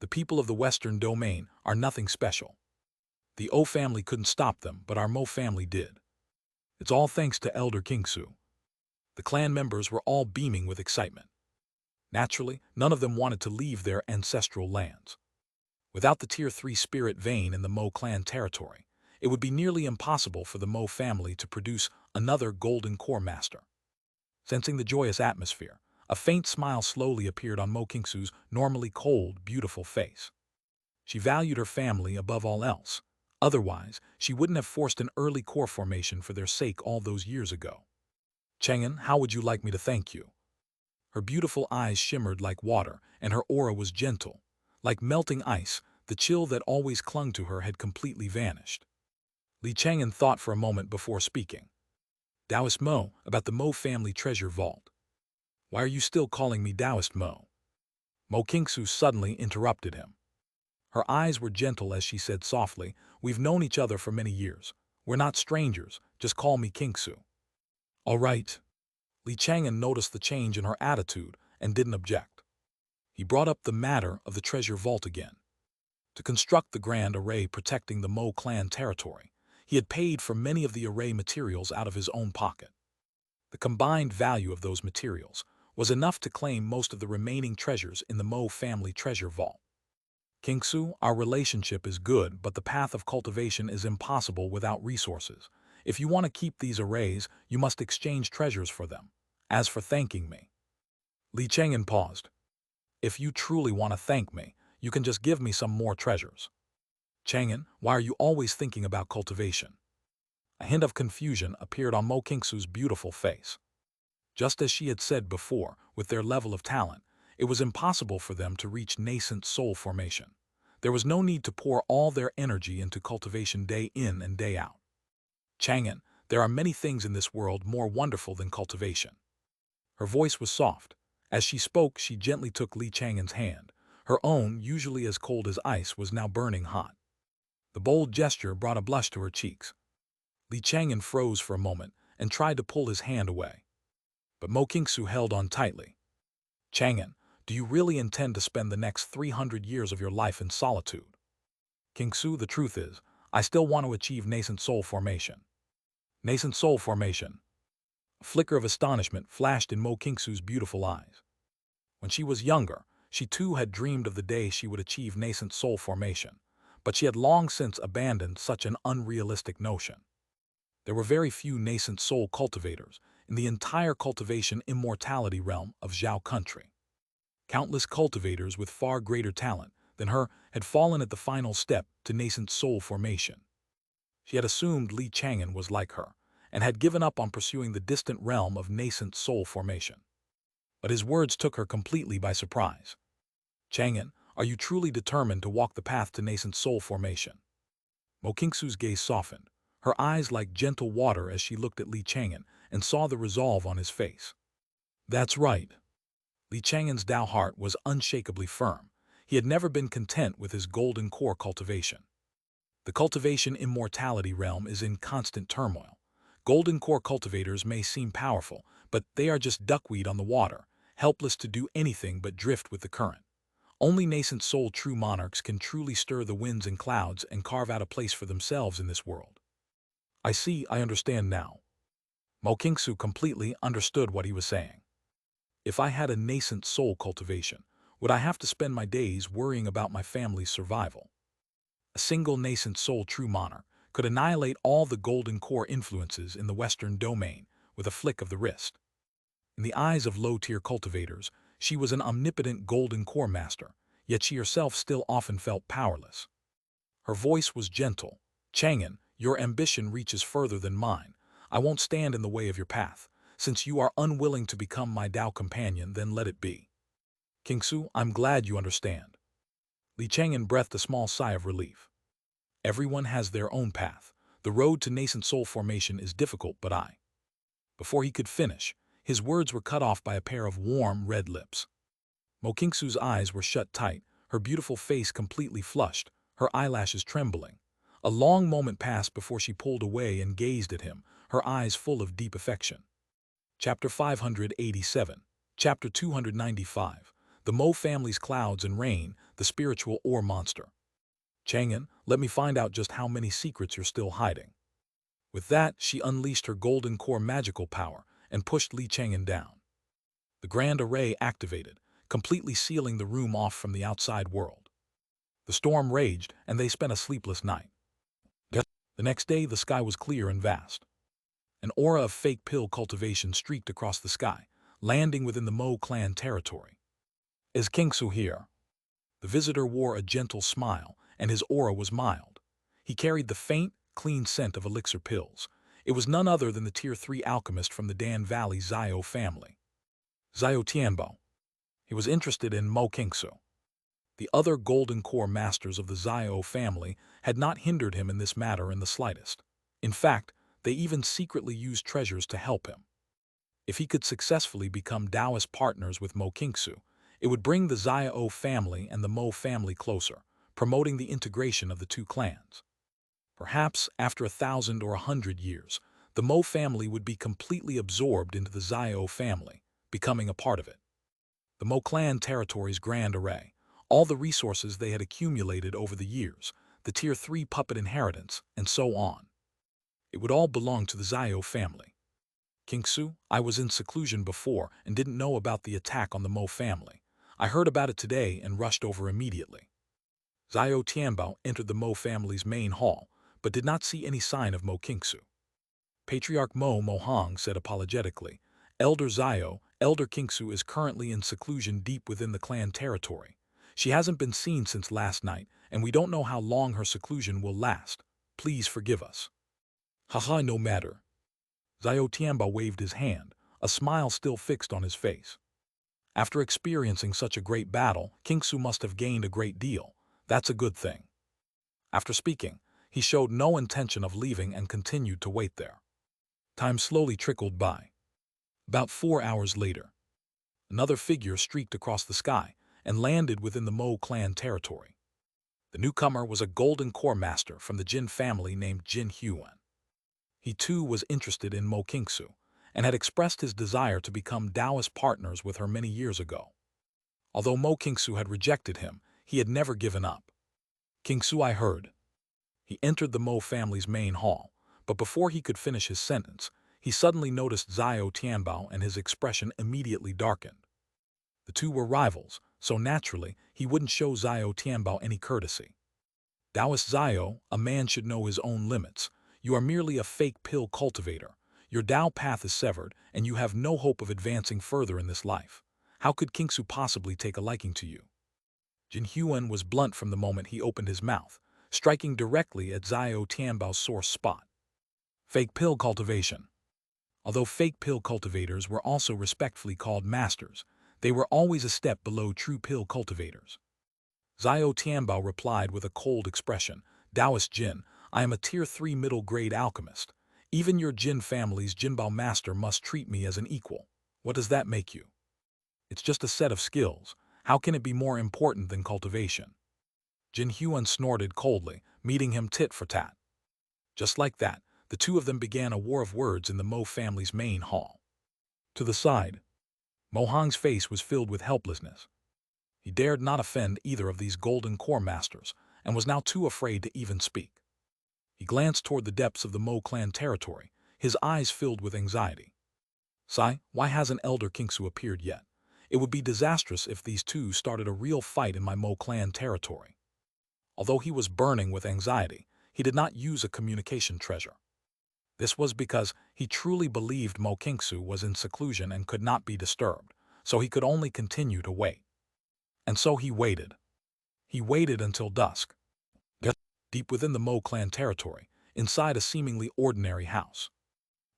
The people of the western domain are nothing special. The O family couldn't stop them, but our Mo family did. It's all thanks to Elder Kingsu. The clan members were all beaming with excitement. Naturally, none of them wanted to leave their ancestral lands. Without the Tier 3 spirit vein in the Mo clan territory, it would be nearly impossible for the Mo family to produce another golden core master. Sensing the joyous atmosphere, a faint smile slowly appeared on Mo Kingsu's normally cold, beautiful face. She valued her family above all else. Otherwise, she wouldn't have forced an early core formation for their sake all those years ago. Chang'an, how would you like me to thank you? Her beautiful eyes shimmered like water, and her aura was gentle. Like melting ice, the chill that always clung to her had completely vanished. Li Chang'an thought for a moment before speaking. Taoist Mo, about the Mo family treasure vault. Why are you still calling me Taoist Mo? Mo Kingsu suddenly interrupted him. Her eyes were gentle as she said softly, we've known each other for many years. We're not strangers, just call me Kingsu. All right. Li Chang'an noticed the change in her attitude and didn't object. He brought up the matter of the treasure vault again. To construct the grand array protecting the Mo clan territory, he had paid for many of the array materials out of his own pocket. The combined value of those materials was enough to claim most of the remaining treasures in the Mo family treasure vault. Kingsu, our relationship is good, but the path of cultivation is impossible without resources. If you want to keep these arrays, you must exchange treasures for them. As for thanking me. Li Chang'an paused. If you truly want to thank me, you can just give me some more treasures. Chang'an, why are you always thinking about cultivation? A hint of confusion appeared on Mo Kingsu's beautiful face. Just as she had said before, with their level of talent, it was impossible for them to reach nascent soul formation. There was no need to pour all their energy into cultivation day in and day out. Chang'an, there are many things in this world more wonderful than cultivation. Her voice was soft. As she spoke, she gently took Li Chang'an's hand. Her own, usually as cold as ice, was now burning hot. The bold gesture brought a blush to her cheeks. Li Chang'an froze for a moment and tried to pull his hand away. But Mo Kingsu held on tightly. Chang'an, do you really intend to spend the next 300 years of your life in solitude? Kingsu, the truth is, I still want to achieve nascent soul formation. Nascent soul formation. A flicker of astonishment flashed in Mo Kingsu's beautiful eyes. When she was younger, she too had dreamed of the day she would achieve nascent soul formation, but she had long since abandoned such an unrealistic notion. There were very few nascent soul cultivators in the entire cultivation immortality realm of Zhao country. Countless cultivators with far greater talent than her had fallen at the final step to nascent soul formation. She had assumed Li Chang'an was like her, and had given up on pursuing the distant realm of nascent soul formation. But his words took her completely by surprise. Chang'an, are you truly determined to walk the path to nascent soul formation? Mo Kingsu's gaze softened, her eyes like gentle water as she looked at Li Chang'an and saw the resolve on his face. That's right. Li Chang'an's Tao heart was unshakably firm. He had never been content with his golden core cultivation. The cultivation immortality realm is in constant turmoil. Golden core cultivators may seem powerful, but they are just duckweed on the water, helpless to do anything but drift with the current. Only nascent soul true monarchs can truly stir the winds and clouds and carve out a place for themselves in this world. I understand now. Mo Kingsu completely understood what he was saying. If I had a nascent soul cultivation, would I have to spend my days worrying about my family's survival? A single nascent soul true monarch could annihilate all the golden core influences in the Western domain with a flick of the wrist. In the eyes of low-tier cultivators, she was an omnipotent golden core master, yet she herself still often felt powerless. Her voice was gentle. Chang'an, your ambition reaches further than mine. I won't stand in the way of your path. Since you are unwilling to become my Tao companion, then let it be. Kingsu, I'm glad you understand. Li Chang'an breathed a small sigh of relief. Everyone has their own path. The road to nascent soul formation is difficult, but Before he could finish, his words were cut off by a pair of warm, red lips. Mo Kingsu's eyes were shut tight, her beautiful face completely flushed, her eyelashes trembling. A long moment passed before she pulled away and gazed at him, her eyes full of deep affection. Chapter 587. Chapter 295. The Mo family's clouds and rain, the spiritual ore monster. Chang'an, let me find out just how many secrets you're still hiding. With that, she unleashed her golden core magical power and pushed Li Chang'an down. The grand array activated, completely sealing the room off from the outside world. The storm raged, and they spent a sleepless night. The next day, the sky was clear and vast. An aura of fake pill cultivation streaked across the sky, landing within the Mo clan territory. Is Kingsu here? The visitor wore a gentle smile, and his aura was mild. He carried the faint, clean scent of elixir pills. It was none other than the Tier 3 alchemist from the Dan Valley Xiao family. Xiao Tianbo. He was interested in Mo Kingsu. The other golden core masters of the Xiao family had not hindered him in this matter in the slightest. In fact, they even secretly used treasures to help him. If he could successfully become Taoist partners with Mo Kingsu, it would bring the Xiao family and the Mo family closer, promoting the integration of the two clans. Perhaps, after 1,000 or 100 years, the Mo family would be completely absorbed into the Xiao family, becoming a part of it. The Mo clan territory's grand array, all the resources they had accumulated over the years, the Tier 3 puppet inheritance, and so on. It would all belong to the Xiao family. Kingsu, I was in seclusion before and didn't know about the attack on the Mo family. I heard about it today and rushed over immediately. Xiao Tianbao entered the Mo family's main hall, but did not see any sign of Mo Kingsu. Patriarch Mo Mohang said apologetically, Elder Xiao, Elder Kingsu is currently in seclusion deep within the clan territory. She hasn't been seen since last night, and we don't know how long her seclusion will last. Please forgive us. Haha, no matter. Xiao Tianbao waved his hand, a smile still fixed on his face. After experiencing such a great battle, Kingsu must have gained a great deal. That's a good thing. After speaking, he showed no intention of leaving and continued to wait there. Time slowly trickled by. About 4 hours later, another figure streaked across the sky and landed within the Mo clan territory. The newcomer was a golden core master from the Jin family named Jin Huan. He too was interested in Mo Kingsu and had expressed his desire to become Taoist partners with her many years ago. Although Mo Kingsu had rejected him, he had never given up. Kingsu, I heard. He entered the Mo family's main hall, but before he could finish his sentence, he suddenly noticed Xiao Tianbao and his expression immediately darkened. The two were rivals, so naturally he wouldn't show Xiao Tianbao any courtesy. Taoist Xiao, a man should know his own limits. You are merely a fake pill cultivator. Your Tao path is severed, and you have no hope of advancing further in this life. How could Kingsu possibly take a liking to you? Jin Huan was blunt from the moment he opened his mouth, striking directly at Xiao Tianbao's sore spot. Fake pill cultivation. Although fake pill cultivators were also respectfully called masters, they were always a step below true pill cultivators. Xiao Tianbao replied with a cold expression, Taoist Jin, I am a Tier 3 middle-grade alchemist. Even your Jin family's Jinbao master must treat me as an equal. What does that make you? It's just a set of skills. How can it be more important than cultivation? Jin Huan snorted coldly, meeting him tit for tat. Just like that, The two of them began a war of words in the Mo family's main hall. To the side, Mo Hong's face was filled with helplessness. He dared not offend either of these golden core masters, and was now too afraid to even speak. He glanced toward the depths of the Mo clan territory, his eyes filled with anxiety. Sai, why hasn't Elder Kingsu appeared yet? It would be disastrous if these two started a real fight in my Mo clan territory. Although he was burning with anxiety, he did not use a communication treasure. This was because he truly believed Mo Kingsu was in seclusion and could not be disturbed, so he could only continue to wait. And so he waited. He waited until dusk. Deep within the Mo clan territory, inside a seemingly ordinary house.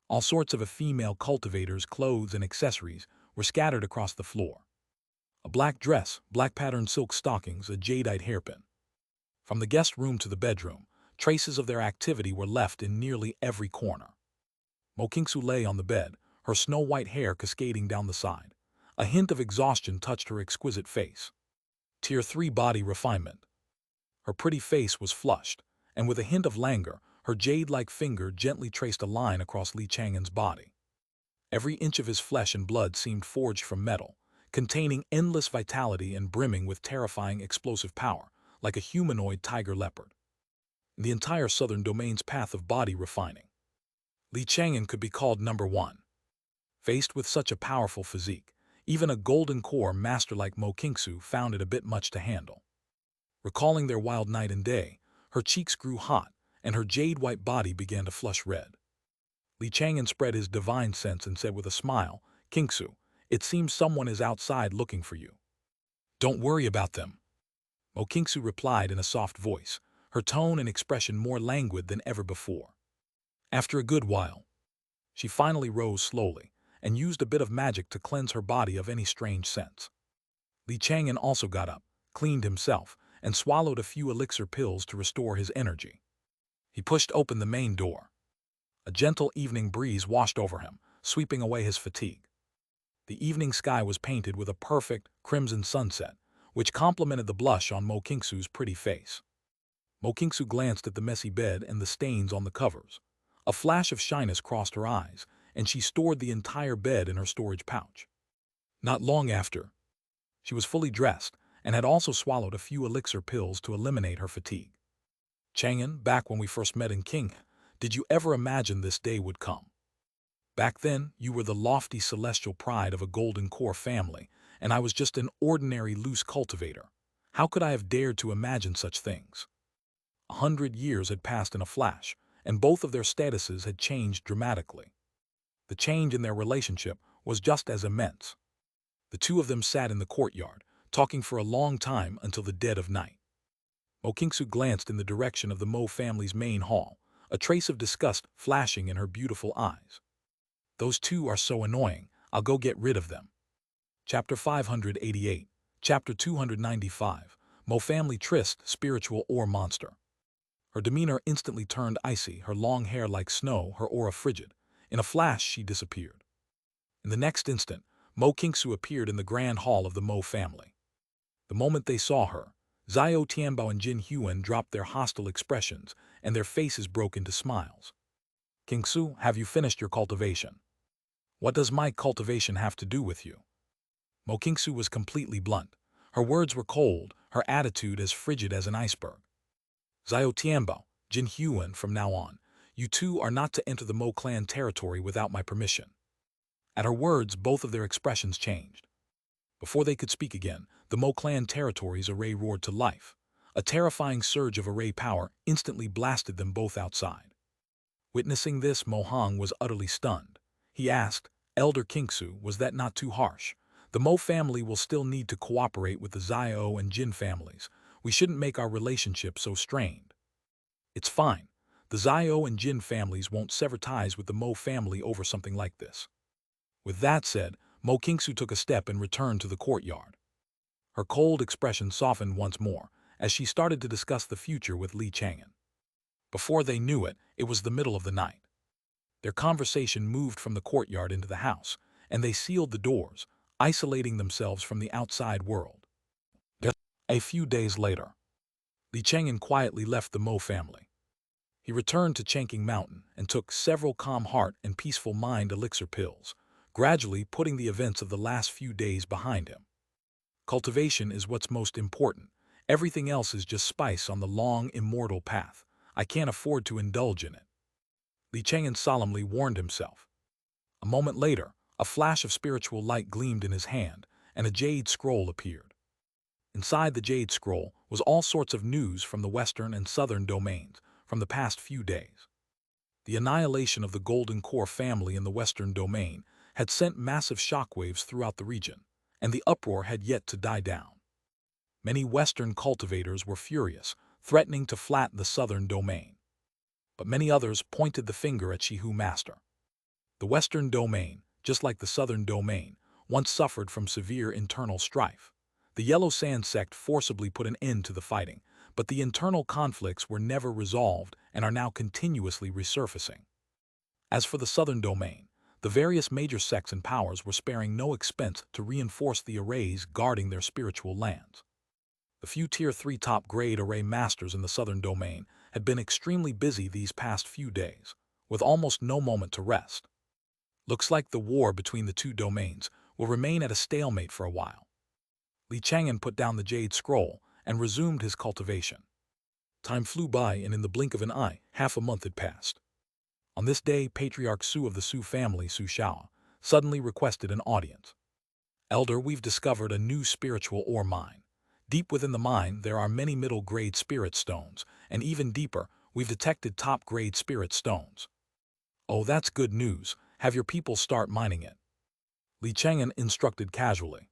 All sorts of female cultivators' clothes and accessories were scattered across the floor. A black dress, black patterned silk stockings, a jadeite hairpin. From the guest room to the bedroom, traces of their activity were left in nearly every corner. Mo Kingsu lay on the bed, her snow-white hair cascading down the side. A hint of exhaustion touched her exquisite face. Tier 3 body refinement. Her pretty face was flushed, and with a hint of languor, her jade-like finger gently traced a line across Li Chang'an's body. Every inch of his flesh and blood seemed forged from metal, containing endless vitality and brimming with terrifying explosive power, like a humanoid tiger leopard. The entire southern domain's path of body refining. Li Chang'an could be called number one. Faced with such a powerful physique, even a golden core master like Mo Kingsu found it a bit much to handle. Recalling their wild night and day, her cheeks grew hot, and her jade-white body began to flush red. Li Chang'an spread his divine sense and said with a smile, "Kingsu, it seems someone is outside looking for you." "Don't worry about them," Mo Kingsu replied in a soft voice, her tone and expression more languid than ever before. After a good while, she finally rose slowly and used a bit of magic to cleanse her body of any strange scents. Li Chang'an also got up, cleaned himself, and swallowed a few elixir pills to restore his energy. He pushed open the main door. A gentle evening breeze washed over him, sweeping away his fatigue. The evening sky was painted with a perfect crimson sunset, which complemented the blush on Mo Kingsu's pretty face. Mo Kingsu glanced at the messy bed and the stains on the covers. A flash of shyness crossed her eyes, and she stored the entire bed in her storage pouch. Not long after, she was fully dressed and had also swallowed a few elixir pills to eliminate her fatigue. "Chang'an, back when we first met in King, did you ever imagine this day would come? Back then, you were the lofty celestial pride of a golden core family, and I was just an ordinary loose cultivator. How could I have dared to imagine such things?" 100 years had passed in a flash, and both of their statuses had changed dramatically. The change in their relationship was just as immense. The two of them sat in the courtyard, talking for a long time until the dead of night. Mo Kingsu glanced in the direction of the Mo family's main hall, a trace of disgust flashing in her beautiful eyes. "Those two are so annoying, I'll go get rid of them." Chapter 588, Chapter 295, Mo Family Tryst, Spiritual Ore Monster. Her demeanor instantly turned icy, her long hair like snow, her aura frigid. In a flash, she disappeared. In the next instant, Mo Kingsu appeared in the grand hall of the Mo family. The moment they saw her, Xiao Tianbao and Jin Huan dropped their hostile expressions, and their faces broke into smiles. "Kingsu, have you finished your cultivation?" "What does my cultivation have to do with you?" Mo Kingsu was completely blunt. Her words were cold, her attitude as frigid as an iceberg. "Xiao Tianbao, Jin Huan, from now on, you two are not to enter the Mo clan territory without my permission." At her words, both of their expressions changed. Before they could speak again, the Mo clan territory's array roared to life. A terrifying surge of array power instantly blasted them both outside. Witnessing this, Mo Hong was utterly stunned. He asked, "Elder Kingsu, was that not too harsh? The Mo family will still need to cooperate with the Xiao and Jin families. We shouldn't make our relationship so strained." "It's fine. The Xiao and Jin families won't sever ties with the Mo family over something like this." With that said, Mo Kingsu took a step and returned to the courtyard. Her cold expression softened once more as she started to discuss the future with Li Chang'an. Before they knew it, it was the middle of the night. Their conversation moved from the courtyard into the house, and they sealed the doors, isolating themselves from the outside world. A few days later, Li Chang'an quietly left the Mo family. He returned to Chang'an Mountain and took several calm heart and peaceful mind elixir pills, gradually putting the events of the last few days behind him. Cultivation is what's most important. Everything else is just spice on the long, immortal path. I can't afford to indulge in it. Chang'an solemnly warned himself. A moment later, a flash of spiritual light gleamed in his hand, and a jade scroll appeared. Inside the jade scroll was all sorts of news from the western and southern domains from the past few days. The annihilation of the Golden Core family in the western domain had sent massive shockwaves throughout the region, and the uproar had yet to die down. Many western cultivators were furious, threatening to flatten the southern domain. But many others pointed the finger at Shihu Master. The western domain, just like the southern domain, once suffered from severe internal strife. The Yellow Sand sect forcibly put an end to the fighting, but the internal conflicts were never resolved and are now continuously resurfacing. As for the southern domain, the various major sects and powers were sparing no expense to reinforce the arrays guarding their spiritual lands. The few Tier 3 top-grade array masters in the southern domain had been extremely busy these past few days, with almost no moment to rest. Looks like the war between the two domains will remain at a stalemate for a while. Chang'an put down the jade scroll and resumed his cultivation. Time flew by, and in the blink of an eye, half a month had passed. On this day, Patriarch Su of the Su family, Xianxia, suddenly requested an audience. Elder, we've discovered a new spiritual ore mine. Deep within the mine, there are many middle-grade spirit stones, and even deeper, we've detected top-grade spirit stones. Oh, that's good news. Have your people start mining it. Chang'an instructed casually.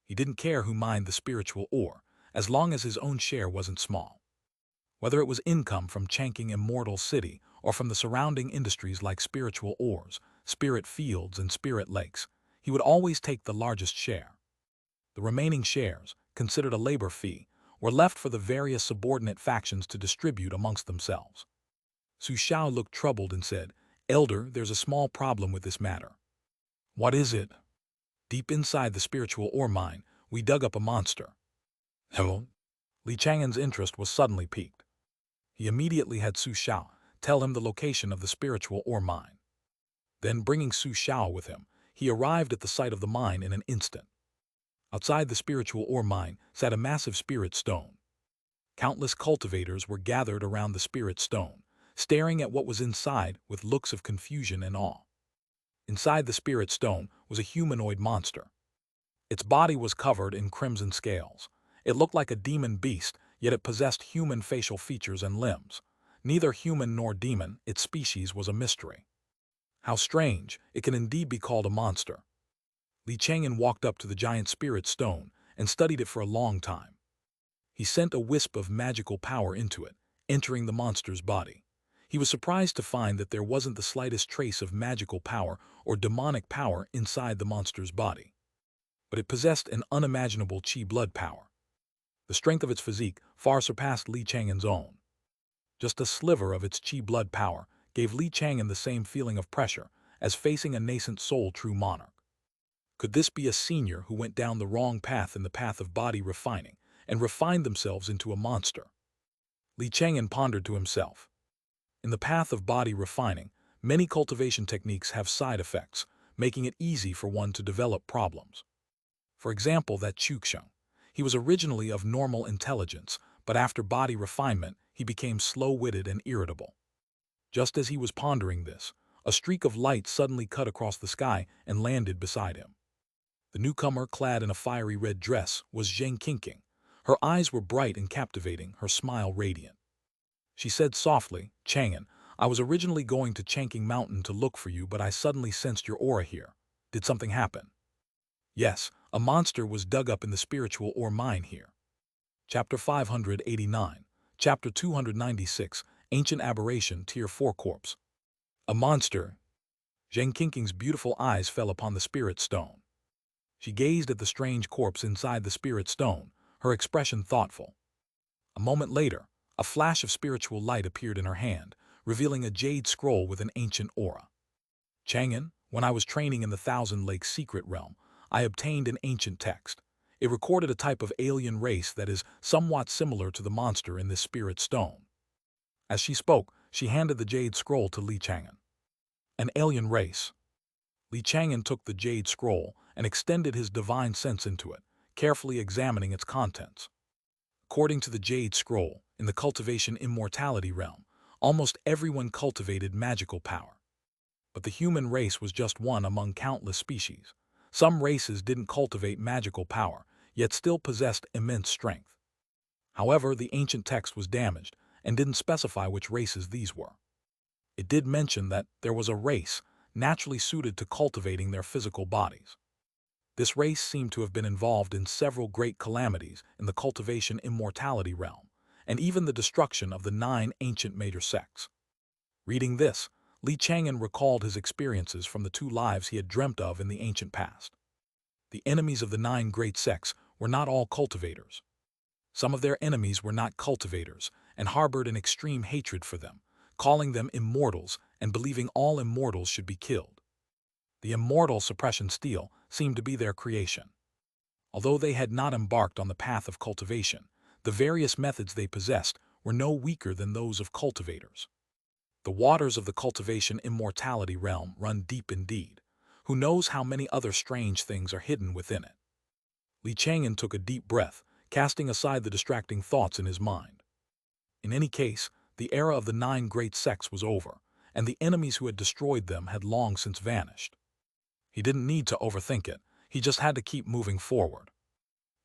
He didn't care who mined the spiritual ore, as long as his own share wasn't small. Whether it was income from Chang'an Immortal City or from the surrounding industries like spiritual ores, spirit fields, and spirit lakes, he would always take the largest share. The remaining shares, considered a labor fee, were left for the various subordinate factions to distribute amongst themselves. Su Xiao looked troubled and said, "Elder, there's a small problem with this matter." "What is it?" "Deep inside the spiritual ore mine, we dug up a monster." "Hello?" Chang'an's interest was suddenly piqued. He immediately had Su Xiao tell him the location of the spiritual ore mine. Then, bringing Su Xiao with him, he arrived at the site of the mine in an instant. Outside the spiritual ore mine sat a massive spirit stone. Countless cultivators were gathered around the spirit stone, staring at what was inside with looks of confusion and awe. Inside the spirit stone was a humanoid monster. Its body was covered in crimson scales. It looked like a demon beast, yet it possessed human facial features and limbs. Neither human nor demon, its species was a mystery. How strange, it can indeed be called a monster. Chang'an walked up to the giant spirit stone and studied it for a long time. He sent a wisp of magical power into it, entering the monster's body. He was surprised to find that there wasn't the slightest trace of magical power or demonic power inside the monster's body. But it possessed an unimaginable chi blood power. The strength of its physique far surpassed Chang'an's own. Just a sliver of its chi blood power gave Chang'an the same feeling of pressure as facing a nascent soul true monarch. Could this be a senior who went down the wrong path in the path of body refining and refined themselves into a monster? Chang'an pondered to himself. In the path of body refining, many cultivation techniques have side effects, making it easy for one to develop problems. For example, that Chang'an. He was originally of normal intelligence, but after body refinement, he became slow-witted and irritable. Just as he was pondering this, a streak of light suddenly cut across the sky and landed beside him. The newcomer, clad in a fiery red dress, was Xianxia. Her eyes were bright and captivating, her smile radiant. She said softly, "Chang'an, I was originally going to Chang'an Mountain to look for you, but I suddenly sensed your aura here. Did something happen?" "Yes, a monster was dug up in the spiritual ore mine here." Chapter 589, Chapter 296, Ancient Aberration, Tier 4 Corpse. A monster. Xianxia's beautiful eyes fell upon the spirit stone. She gazed at the strange corpse inside the spirit stone, her expression thoughtful. A moment later, a flash of spiritual light appeared in her hand, revealing a jade scroll with an ancient aura. "Chang'an, when I was training in the Thousand Lakes secret realm, I obtained an ancient text. It recorded a type of alien race that is somewhat similar to the monster in this spirit stone." As she spoke, She handed the Jade scroll to Chang'an. An alien race. Chang'an took the Jade scroll and extended his divine sense into it, carefully examining its contents. According to the Jade scroll, in the cultivation immortality realm, almost everyone cultivated magical power. But the human race was just one among countless species. Some races didn't cultivate magical power, yet still possessed immense strength. However, the ancient text was damaged and didn't specify which races these were. It did mention that there was a race naturally suited to cultivating their physical bodies. This race seemed to have been involved in several great calamities in the cultivation immortality realm, and even the destruction of the 9 ancient major sects. Reading this, Chang'an recalled his experiences from the 2 lives he had dreamt of in the ancient past. The enemies of the 9 great sects were not all cultivators. Some of their enemies were not cultivators and harbored an extreme hatred for them, calling them immortals and believing all immortals should be killed. The immortal suppression steel seemed to be their creation. Although they had not embarked on the path of cultivation, the various methods they possessed were no weaker than those of cultivators. The waters of the cultivation immortality realm run deep indeed. Who knows how many other strange things are hidden within it? Chang'an took a deep breath, casting aside the distracting thoughts in his mind. In any case, the era of the 9 great sects was over, and the enemies who had destroyed them had long since vanished. He didn't need to overthink it, he just had to keep moving forward.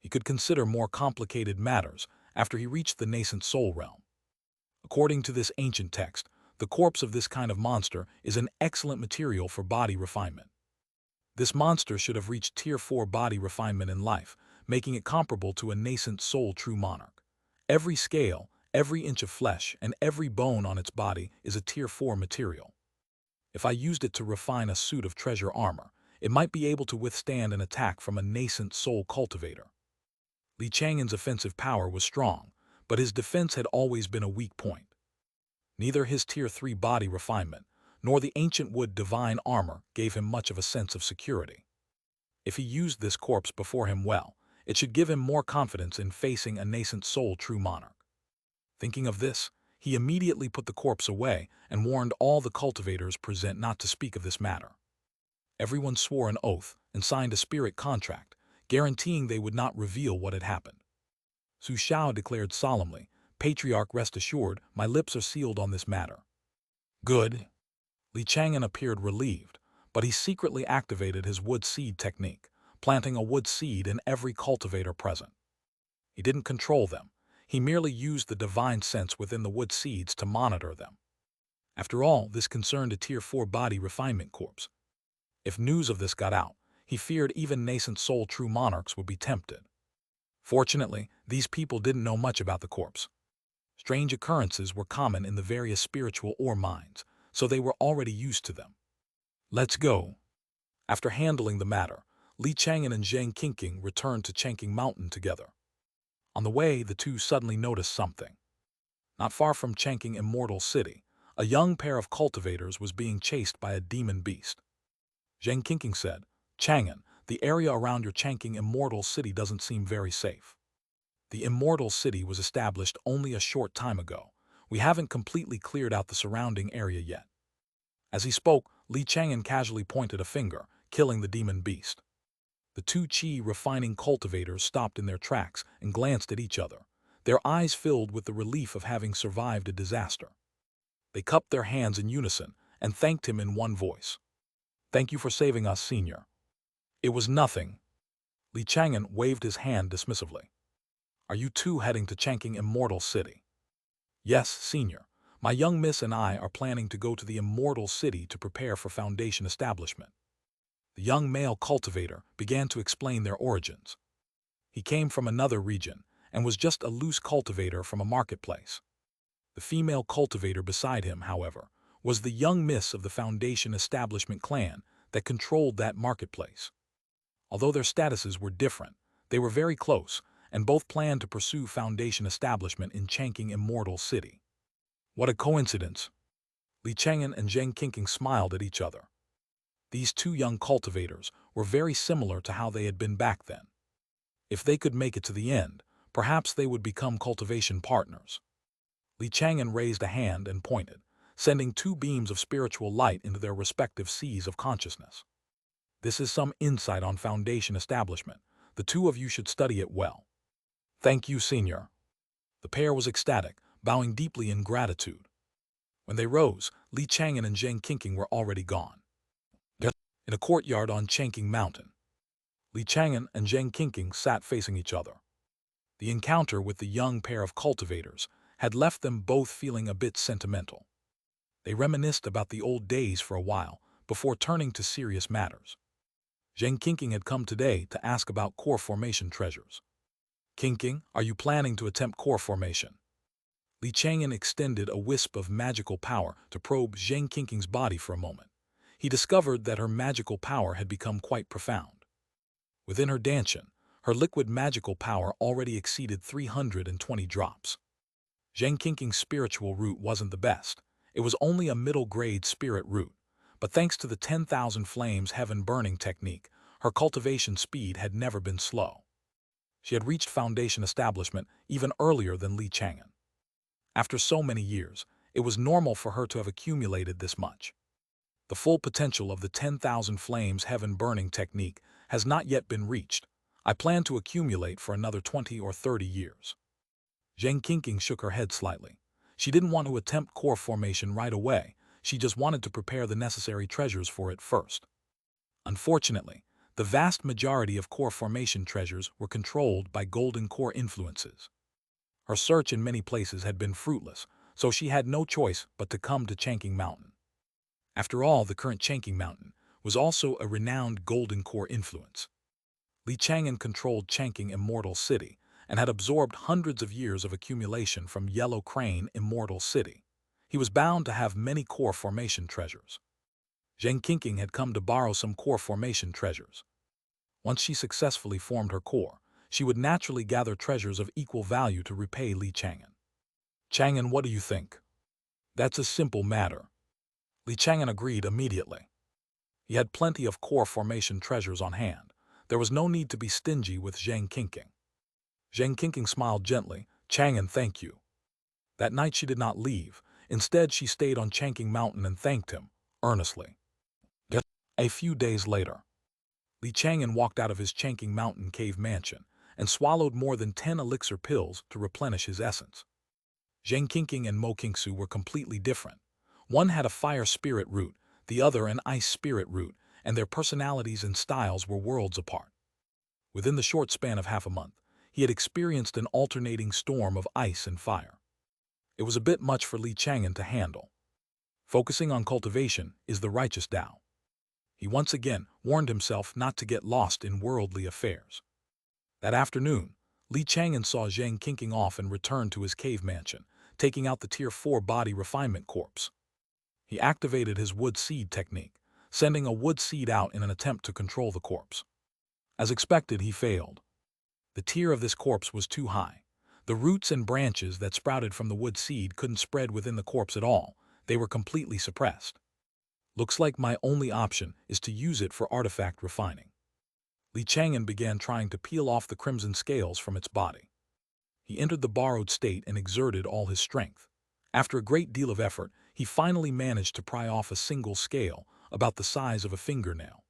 He could consider more complicated matters after he reached the nascent soul realm. According to this ancient text, the corpse of this kind of monster is an excellent material for body refinement. This monster should have reached Tier 4 body refinement in life, making it comparable to a nascent soul true monarch. Every scale, every inch of flesh, and every bone on its body is a Tier 4 material. If I used it to refine a suit of treasure armor, it might be able to withstand an attack from a nascent soul cultivator. Chang'an's offensive power was strong, but his defense had always been a weak point. Neither his Tier 3 body refinement nor the ancient wood divine armor gave him much of a sense of security. If he used this corpse before him well, it should give him more confidence in facing a nascent soul true monarch. Thinking of this, he immediately put the corpse away and warned all the cultivators present not to speak of this matter. Everyone swore an oath and signed a spirit contract, guaranteeing they would not reveal what had happened. Su Xiao declared solemnly, "Patriarch, rest assured, my lips are sealed on this matter." Good. Chang'an appeared relieved, but he secretly activated his wood seed technique, planting a wood seed in every cultivator present. He didn't control them, he merely used the divine sense within the wood seeds to monitor them. After all, this concerned a Tier 4 body refinement corpse. If news of this got out, he feared even nascent soul true monarchs would be tempted. Fortunately, these people didn't know much about the corpse. Strange occurrences were common in the various spiritual ore mines, so they were already used to them. Let's go. After handling the matter, Chang'an and Xianxia returned to Chang'an Mountain together. On the way, the two suddenly noticed something. Not far from Chang'an Immortal City, a young pair of cultivators was being chased by a demon beast. Xianxia said, "Chang'an, the area around your Chang'an Immortal City doesn't seem very safe. The Immortal City was established only a short time ago. We haven't completely cleared out the surrounding area yet." As he spoke, Chang'an casually pointed a finger, killing the demon beast. The 2 chi refining cultivators stopped in their tracks and glanced at each other, their eyes filled with the relief of having survived a disaster. They cupped their hands in unison and thanked him in one voice. "Thank you for saving us, Senior." "It was nothing." Chang'an waved his hand dismissively. "Are you two heading to Chang'an Immortal City?" "Yes, Senior. My young miss and I are planning to go to the Immortal City to prepare for Foundation establishment." The young male cultivator began to explain their origins. He came from another region and was just a loose cultivator from a marketplace. The female cultivator beside him, however, was the young miss of the Foundation establishment clan that controlled that marketplace. Although their statuses were different, they were very close, and both planned to pursue Foundation establishment in Chang'an Immortal City. What a coincidence! Chang'an and Xianxia smiled at each other. These 2 young cultivators were very similar to how they had been back then. If they could make it to the end, perhaps they would become cultivation partners. Chang'an raised a hand and pointed, sending two beams of spiritual light into their respective seas of consciousness. This is some insight on foundation establishment. The two of you should study it well. Thank you, Senior. The pair was ecstatic, bowing deeply in gratitude. When they rose, Li Chang'an and Zheng Qingqing were already gone. In a courtyard on Chang'an Mountain, Li Chang'an and Zheng Qingqing sat facing each other. The encounter with the young pair of cultivators had left them both feeling a bit sentimental. They reminisced about the old days for a while before turning to serious matters. Zheng Qingqing had come today to ask about core formation treasures. Qingqing, are you planning to attempt core formation? Li Chang'an extended a wisp of magical power to probe Zheng Qingqing's body for a moment. He discovered that her magical power had become quite profound. Within her dantian, her liquid magical power already exceeded 320 drops. Zheng Qingqing's spiritual root wasn't the best. It was only a middle-grade spirit root, but thanks to the 10,000 flames heaven burning technique, her cultivation speed had never been slow. She had reached foundation establishment even earlier than Li Chang'an. After so many years, it was normal for her to have accumulated this much. The full potential of the 10,000 flames heaven burning technique has not yet been reached. I plan to accumulate for another 20 or 30 years. Zheng Qingqing shook her head slightly. She didn't want to attempt core formation right away. She just wanted to prepare the necessary treasures for it first. Unfortunately, the vast majority of core formation treasures were controlled by golden core influences. Her search in many places had been fruitless, so she had no choice but to come to Chang'an Mountain. After all, the current Chang'an Mountain was also a renowned golden core influence. Li Chang'an controlled Chang'an Immortal City and had absorbed hundreds of years of accumulation from Yellow Crane Immortal City. He was bound to have many core formation treasures. Zheng Qingqing had come to borrow some core formation treasures. Once she successfully formed her core, she would naturally gather treasures of equal value to repay Li Chang'an. Chang'an, what do you think? That's a simple matter. Li Chang'an agreed immediately. He had plenty of core formation treasures on hand. There was no need to be stingy with Zheng Qingqing. Zheng Qingqing smiled gently. Chang'an, thank you. That night she did not leave. Instead, she stayed on Chang'an Mountain and thanked him, earnestly. A few days later, Li Chang'an walked out of his Chang'an Mountain cave mansion and swallowed more than 10 elixir pills to replenish his essence. Zheng Qingqing and Mo Qingsu were completely different. One had a fire spirit root, the other an ice spirit root, and their personalities and styles were worlds apart. Within the short span of half a month, he had experienced an alternating storm of ice and fire. It was a bit much for Li Chang'an to handle. Focusing on cultivation is the righteous Tao. He once again warned himself not to get lost in worldly affairs. That afternoon, Li Chang'an saw Zheng Qingqing off and returned to his cave mansion, taking out the Tier 4 body refinement corpse. He activated his wood seed technique, sending a wood seed out in an attempt to control the corpse. As expected, he failed. The tier of this corpse was too high. The roots and branches that sprouted from the wood seed couldn't spread within the corpse at all. They were completely suppressed. Looks like my only option is to use it for artifact refining. Li Chang'an began trying to peel off the crimson scales from its body. He entered the borrowed state and exerted all his strength. After a great deal of effort, he finally managed to pry off a single scale, about the size of a fingernail.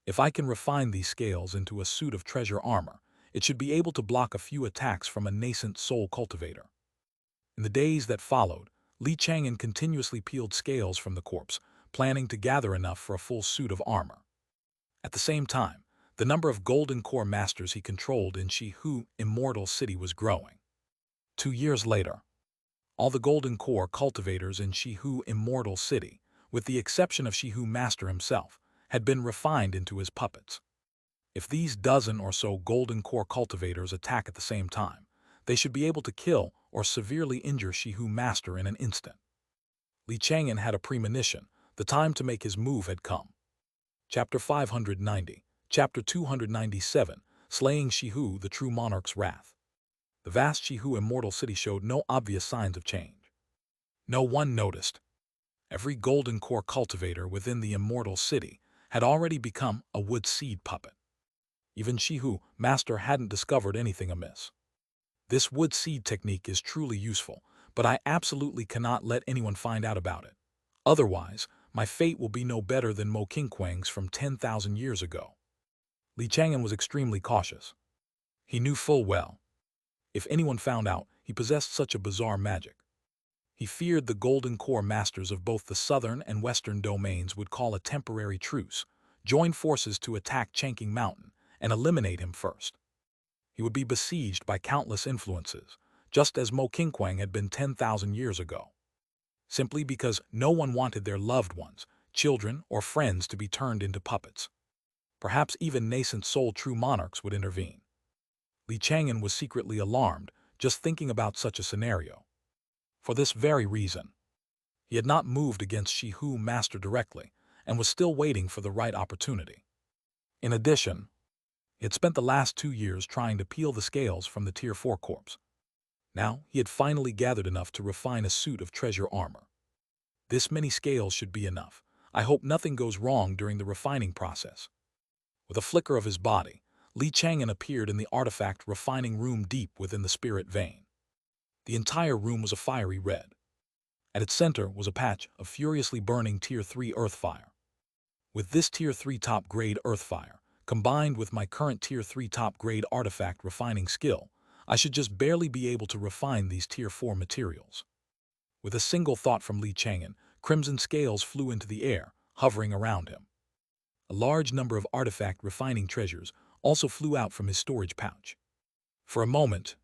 If I can refine these scales into a suit of treasure armor, it should be able to block a few attacks from a nascent soul cultivator. In the days that followed, Li Chang'an continuously peeled scales from the corpse, planning to gather enough for a full suit of armor. At the same time, the number of golden core masters he controlled in Shihu Immortal City was growing. 2 years later, all the golden core cultivators in Shihu Immortal City, with the exception of Shihu Master himself, had been refined into his puppets. If these dozen or so golden core cultivators attack at the same time, they should be able to kill or severely injure Shihu Master in an instant. Li Chang'an had a premonition. The time to make his move had come. Chapter 590, Chapter 297, Slaying Shihu, the True Monarch's Wrath. The vast Shihu Immortal City showed no obvious signs of change. No one noticed. Every golden core cultivator within the Immortal City had already become a wood seed puppet. Even Shihu Master hadn't discovered anything amiss. This wood seed technique is truly useful, but I absolutely cannot let anyone find out about it. Otherwise, my fate will be no better than Mo Qingquang's from 10,000 years ago. Li Chang'an was extremely cautious. He knew full well, if anyone found out he possessed such a bizarre magic, he feared the golden core masters of both the southern and western domains would call a temporary truce, join forces to attack Chang'an Mountain, and eliminate him first. He would be besieged by countless influences, just as Mo Qingquang had been 10,000 years ago, simply because no one wanted their loved ones, children, or friends to be turned into puppets. Perhaps even nascent soul true monarchs would intervene. Li Chang'an was secretly alarmed just thinking about such a scenario. For this very reason, he had not moved against Shihu Master directly and was still waiting for the right opportunity. In addition, he had spent the last 2 years trying to peel the scales from the Tier 4 corpse. Now he had finally gathered enough to refine a suit of treasure armor. This many scales should be enough. I hope nothing goes wrong during the refining process. With a flicker of his body, Li Chang'an appeared in the artifact refining room deep within the spirit vein. The entire room was a fiery red. At its center was a patch of furiously burning Tier 3 earth fire. With this Tier 3 top-grade earth fire, combined with my current Tier 3 top-grade artifact refining skill, I should just barely be able to refine these Tier 4 materials. With a single thought from Li Chang'an, crimson scales flew into the air, hovering around him. A large number of artifact refining treasures also flew out from his storage pouch. For a moment,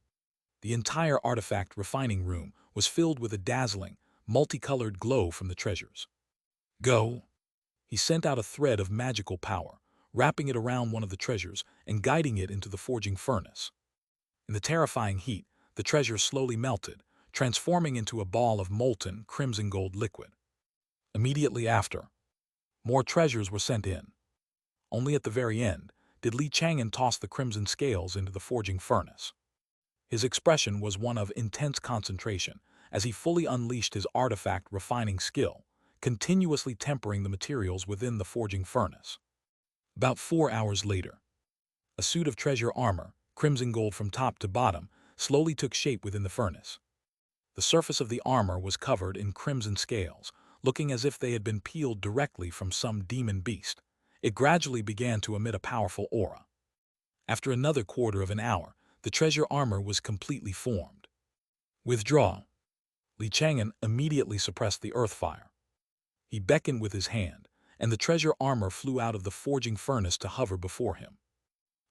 the entire artifact refining room was filled with a dazzling, multicolored glow from the treasures. Go! He sent out a thread of magical power, wrapping it around one of the treasures and guiding it into the forging furnace. In the terrifying heat, the treasure slowly melted, transforming into a ball of molten, crimson gold liquid. Immediately after, more treasures were sent in. Only at the very end did Li Chang'an toss the crimson scales into the forging furnace. His expression was one of intense concentration as he fully unleashed his artifact refining skill, continuously tempering the materials within the forging furnace. About 4 hours later, a suit of treasure armor, crimson gold from top to bottom, slowly took shape within the furnace. The surface of the armor was covered in crimson scales, looking as if they had been peeled directly from some demon beast. It gradually began to emit a powerful aura. After another quarter of an hour, the treasure armor was completely formed. Withdraw. Li Chang'an immediately suppressed the earth fire. He beckoned with his hand, and the treasure armor flew out of the forging furnace to hover before him.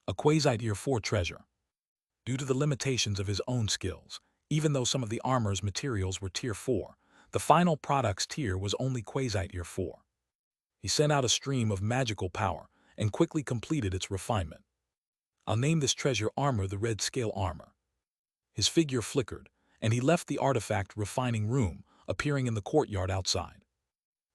A quasi-Tier 4 treasure. Due to the limitations of his own skills, even though some of the armor's materials were Tier 4, the final product's tier was only quasi-Tier 4. He sent out a stream of magical power and quickly completed its refinement. I'll name this treasure armor the Red Scale Armor. His figure flickered, and he left the artifact refining room, appearing in the courtyard outside.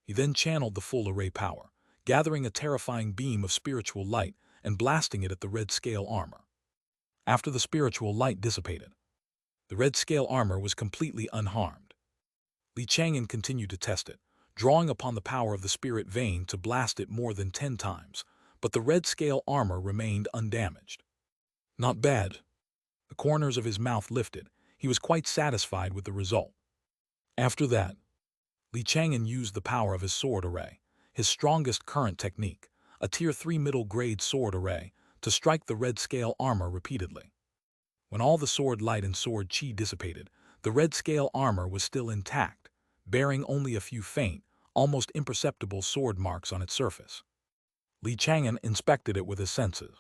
He then channeled the full array power, gathering a terrifying beam of spiritual light and blasting it at the Red Scale Armor. After the spiritual light dissipated, the Red Scale Armor was completely unharmed. Li Chang'an continued to test it, drawing upon the power of the spirit vein to blast it more than 10 times, but the Red Scale Armor remained undamaged. Not bad. The corners of his mouth lifted. He was quite satisfied with the result. After that, Li Chang'an used the power of his sword array, his strongest current technique, a Tier 3 middle-grade sword array, to strike the Red Scale Armor repeatedly. When all the sword light and sword chi dissipated, the Red Scale Armor was still intact, bearing only a few faint, almost imperceptible sword marks on its surface. Li Chang'an inspected it with his senses.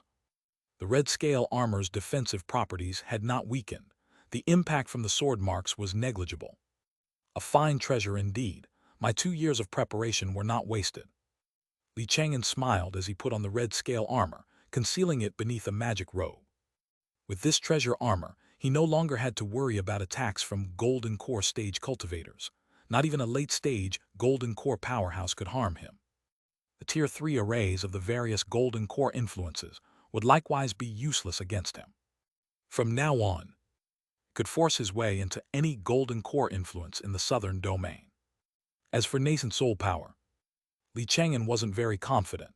The Red Scale Armor's defensive properties had not weakened. The impact from the sword marks was negligible. A fine treasure indeed. My 2 years of preparation were not wasted. Li Chang'an smiled as he put on the Red Scale Armor, concealing it beneath a magic robe. With this treasure armor, he no longer had to worry about attacks from Golden Core stage cultivators. Not even a late-stage Golden Core powerhouse could harm him. The Tier 3 arrays of the various Golden Core influences would likewise be useless against him. From now on, he could force his way into any Golden Core influence in the southern domain. As for nascent soul power, Li Chang'an wasn't very confident,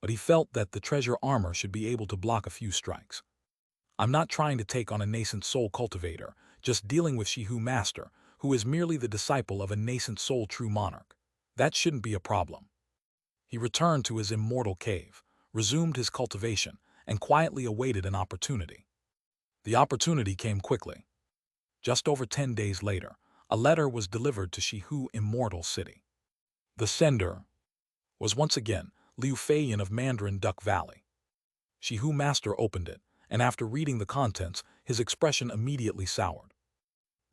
but he felt that the treasure armor should be able to block a few strikes. I'm not trying to take on a nascent soul cultivator just dealing with Shihu Master, who is merely the disciple of a nascent soul true monarch. That shouldn't be a problem. He returned to his immortal cave, resumed his cultivation, and quietly awaited an opportunity. The opportunity came quickly. Just over 10 days later, a letter was delivered to Shihu Immortal City. The sender was once again Liu Feiyan of Mandarin Duck Valley. Shihu Master opened it, and after reading the contents, his expression immediately soured.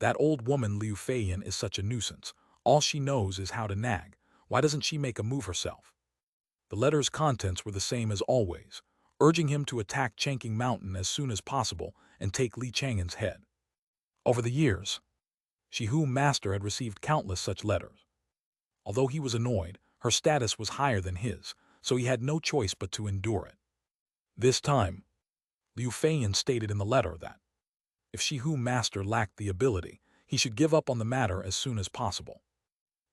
That old woman Liu Feiyan is such a nuisance. All she knows is how to nag. Why doesn't she make a move herself? The letter's contents were the same as always, urging him to attack Chang'an Mountain as soon as possible and take Li Chang'an's head. Over the years, Shihu Master had received countless such letters. Although he was annoyed, her status was higher than his, so he had no choice but to endure it. This time, Liu Feiyan stated in the letter that, if Shihu Master lacked the ability, he should give up on the matter as soon as possible.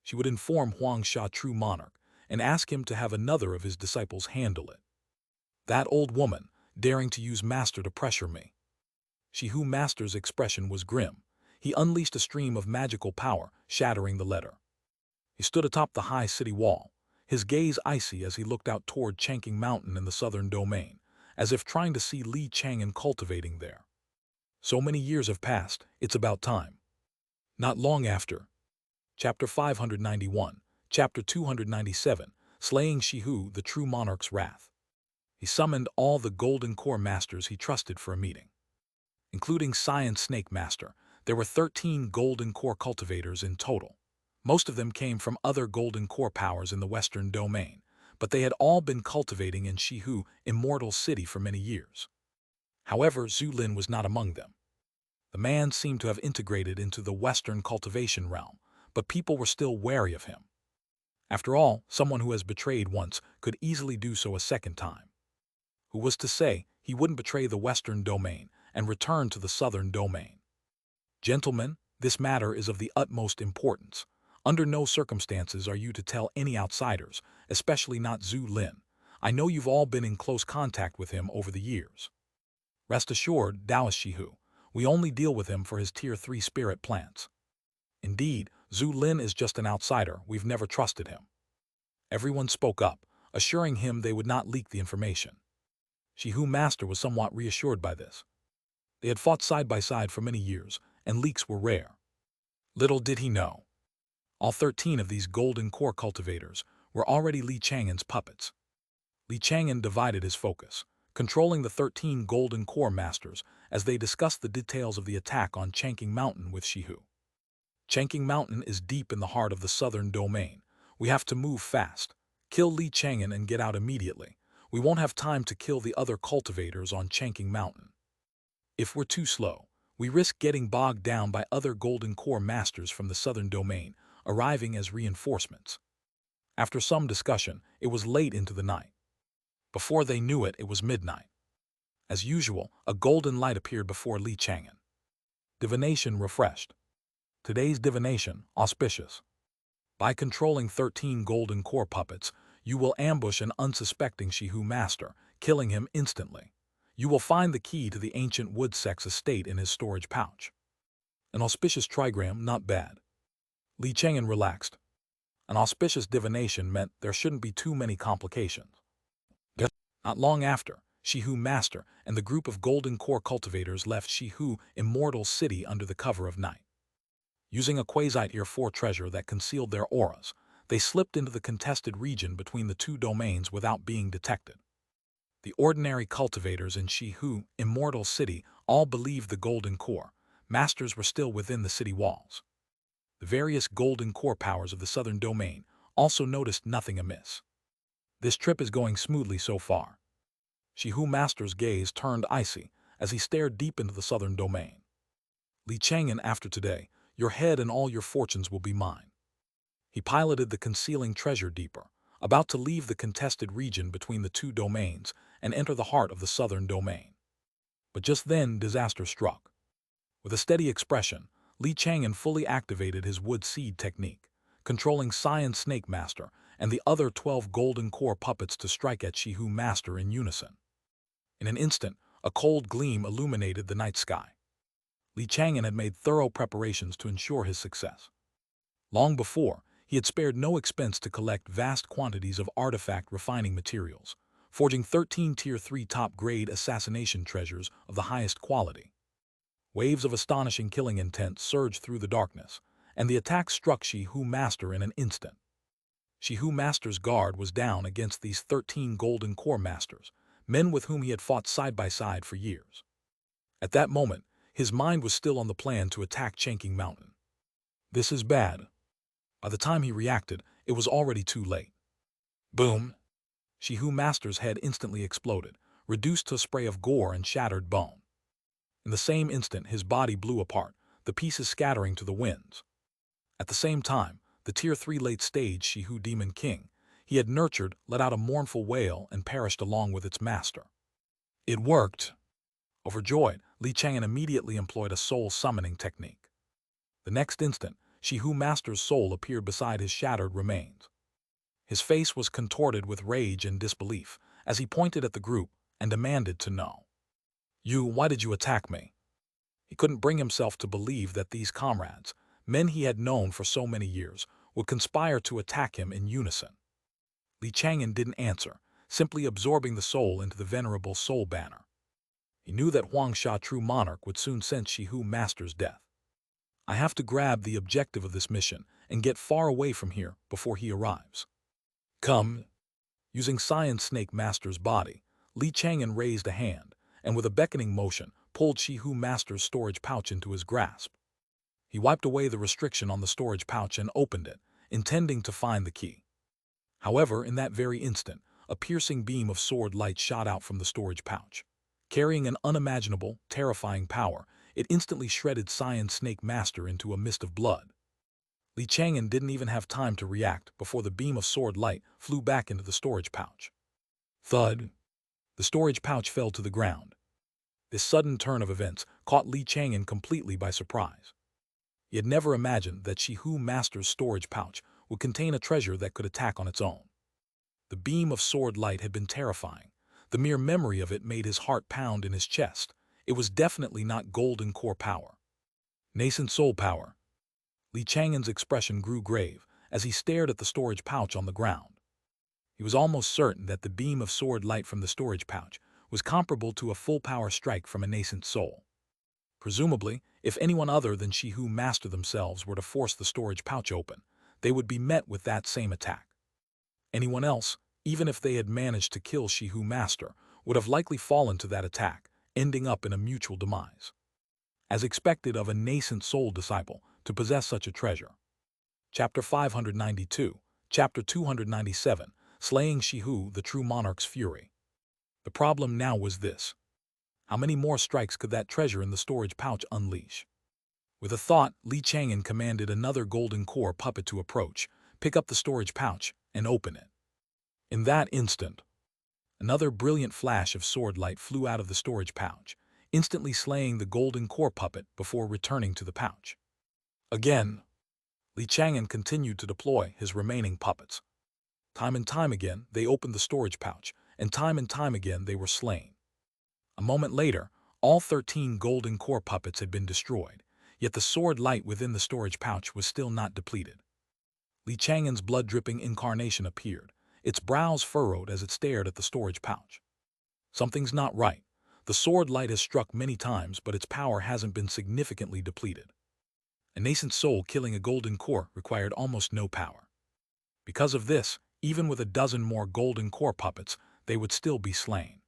She would inform Xianxia true monarch and ask him to have another of his disciples handle it. That old woman, daring to use Master to pressure me. Shihu Master's expression was grim. He unleashed a stream of magical power, shattering the letter. He stood atop the high city wall, his gaze icy as he looked out toward Chang'an Mountain in the southern domain, as if trying to see Li Chang'an cultivating there. So many years have passed, it's about time. Not long after, Chapter 591, Chapter 297, Slaying Shihu, the True Monarch's Wrath. He summoned all the Golden Core Masters he trusted for a meeting. Including Science Snake Master, there were 13 Golden Core cultivators in total. Most of them came from other Golden Core powers in the Western Domain, but they had all been cultivating in Shihu Immortal City for many years. However, Zhu Lin was not among them. The man seemed to have integrated into the Western cultivation realm, but people were still wary of him. After all, someone who has betrayed once could easily do so a second time. Who was to say he wouldn't betray the Western Domain and return to the Southern Domain? Gentlemen, this matter is of the utmost importance. Under no circumstances are you to tell any outsiders, especially not Zhu Lin. I know you've all been in close contact with him over the years. Rest assured, Taoist Shihu, we only deal with him for his Tier 3 spirit plants. Indeed, Zhu Lin is just an outsider, we've never trusted him. Everyone spoke up, assuring him they would not leak the information. Shihu Master was somewhat reassured by this. They had fought side by side for many years, and leaks were rare. Little did he know. All 13 of these Golden Core cultivators were already Li Chang'an's puppets. Li Chang'an divided his focus, controlling the 13 Golden Core Masters as they discussed the details of the attack on Chang'an Mountain with Shihu. Chang'an Mountain is deep in the heart of the Southern Domain. We have to move fast. Kill Li Chang'an and get out immediately. We won't have time to kill the other cultivators on Chang'an Mountain. If we're too slow, we risk getting bogged down by other Golden Core Masters from the Southern Domain, arriving as reinforcements. After some discussion, it was late into the night. Before they knew it, it was midnight. As usual, a golden light appeared before Li Chang'an. Divination refreshed. Today's divination, Auspicious. By controlling 13 Golden Core puppets, you will ambush an unsuspecting Shihu Master, killing him instantly. You will find the key to the ancient wood sect's estate in his storage pouch. An auspicious trigram, not bad. Li Chang'an relaxed. An auspicious divination meant there shouldn't be too many complications. Not long after, Shihu Master and the group of Golden Core cultivators left Shihu Immortal City under the cover of night. Using a Tier 4 treasure that concealed their auras, they slipped into the contested region between the two domains without being detected. The ordinary cultivators in Shihu Immortal City all believed the Golden Core Masters were still within the city walls. The various Golden Core powers of the Southern Domain also noticed nothing amiss. This trip is going smoothly so far. Shihu Master's gaze turned icy as he stared deep into the Southern Domain. Li Chang'an, after today, your head and all your fortunes will be mine. He piloted the concealing treasure deeper, about to leave the contested region between the two domains and enter the heart of the Southern Domain. But just then, disaster struck. With a steady expression, Li Chang'an fully activated his wood seed technique, controlling Science Snake Master and the other 12 Golden Core puppets to strike at Shihu Master in unison. In an instant, a cold gleam illuminated the night sky. Li Chang'an had made thorough preparations to ensure his success. Long before, he had spared no expense to collect vast quantities of artifact refining materials, forging 13 Tier 3 top-grade assassination treasures of the highest quality. Waves of astonishing killing intent surged through the darkness, and the attack struck Shi-Hu Master in an instant. Shi-Hu Master's guard was down against these 13 Golden Core Masters, men with whom he had fought side by side for years. At that moment, his mind was still on the plan to attack Chang'an Mountain. This is bad. By the time he reacted, it was already too late. Boom! Shi-Hu Master's head instantly exploded, reduced to a spray of gore and shattered bone. In the same instant, his body blew apart, the pieces scattering to the winds. At the same time, the Tier 3 late-stage Shi-Hu Demon King he had nurtured let out a mournful wail and perished along with its master. It worked! Overjoyed, Li Chang'an immediately employed a soul-summoning technique. The next instant, Shi-Hu Master's soul appeared beside his shattered remains. His face was contorted with rage and disbelief as he pointed at the group and demanded to know. Why did you attack me? He couldn't bring himself to believe that these comrades, men he had known for so many years, would conspire to attack him in unison. Li Chang'an didn't answer, simply absorbing the soul into the venerable soul banner. He knew that Xianxia True Monarch would soon sense Shi-Hu Master's death. I have to grab the objective of this mission and get far away from here before he arrives. Come. Using Science Snake Master's body, Li Chang'an raised a hand, and with a beckoning motion, pulled Shi-Hu Master's storage pouch into his grasp. He wiped away the restriction on the storage pouch and opened it, intending to find the key. However, in that very instant, a piercing beam of sword light shot out from the storage pouch. Carrying an unimaginable, terrifying power, it instantly shredded Science Snake Master into a mist of blood. Li Chang'an didn't even have time to react before the beam of sword light flew back into the storage pouch. Thud! The storage pouch fell to the ground. This sudden turn of events caught Li Chang'an completely by surprise. He had never imagined that Shi-Hu Master's storage pouch would contain a treasure that could attack on its own. The beam of sword light had been terrifying. The mere memory of it made his heart pound in his chest. It was definitely not golden core power. Nascent soul power. Li Chang'an's expression grew grave as he stared at the storage pouch on the ground. He was almost certain that the beam of sword light from the storage pouch was comparable to a full power strike from a nascent soul. Presumably, if anyone other than Shi-Hu Master themselves were to force the storage pouch open, they would be met with that same attack. Anyone else, even if they had managed to kill Shi-Hu Master, would have likely fallen to that attack, ending up in a mutual demise. As expected of a nascent soul disciple to possess such a treasure. Chapter 592, Chapter 297, Slaying Shi-Hu, the True Monarch's Fury. The problem now was this. How many more strikes could that treasure in the storage pouch unleash? With a thought, Li Chang'an commanded another golden core puppet to approach, pick up the storage pouch, and open it. In that instant, another brilliant flash of sword light flew out of the storage pouch, instantly slaying the golden core puppet before returning to the pouch. Again, Li Chang'an continued to deploy his remaining puppets. Time and time again, they opened the storage pouch, and time again they were slain. A moment later, all 13 golden core puppets had been destroyed, yet the sword light within the storage pouch was still not depleted. Li Chang'an's blood-dripping incarnation appeared, its brows furrowed as it stared at the storage pouch. Something's not right. The sword light has struck many times, but its power hasn't been significantly depleted. A nascent soul killing a golden core required almost no power. Because of this, even with a dozen more golden core puppets, they would still be slain.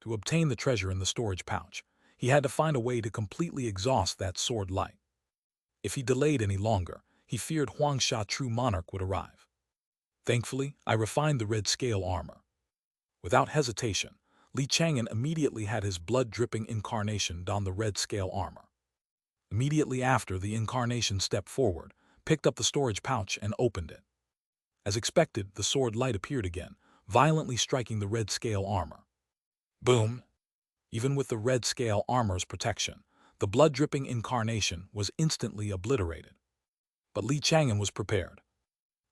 To obtain the treasure in the storage pouch, he had to find a way to completely exhaust that sword light. If he delayed any longer, he feared Xianxia True Monarch would arrive. Thankfully, I refined the red scale armor. Without hesitation, Li Chang'an immediately had his blood-dripping incarnation don the red scale armor. Immediately after, the incarnation stepped forward, picked up the storage pouch, and opened it. As expected, the sword light appeared again, violently striking the red scale armor. Boom! Even with the red scale armor's protection, the blood-dripping incarnation was instantly obliterated. But Li Chang'an was prepared.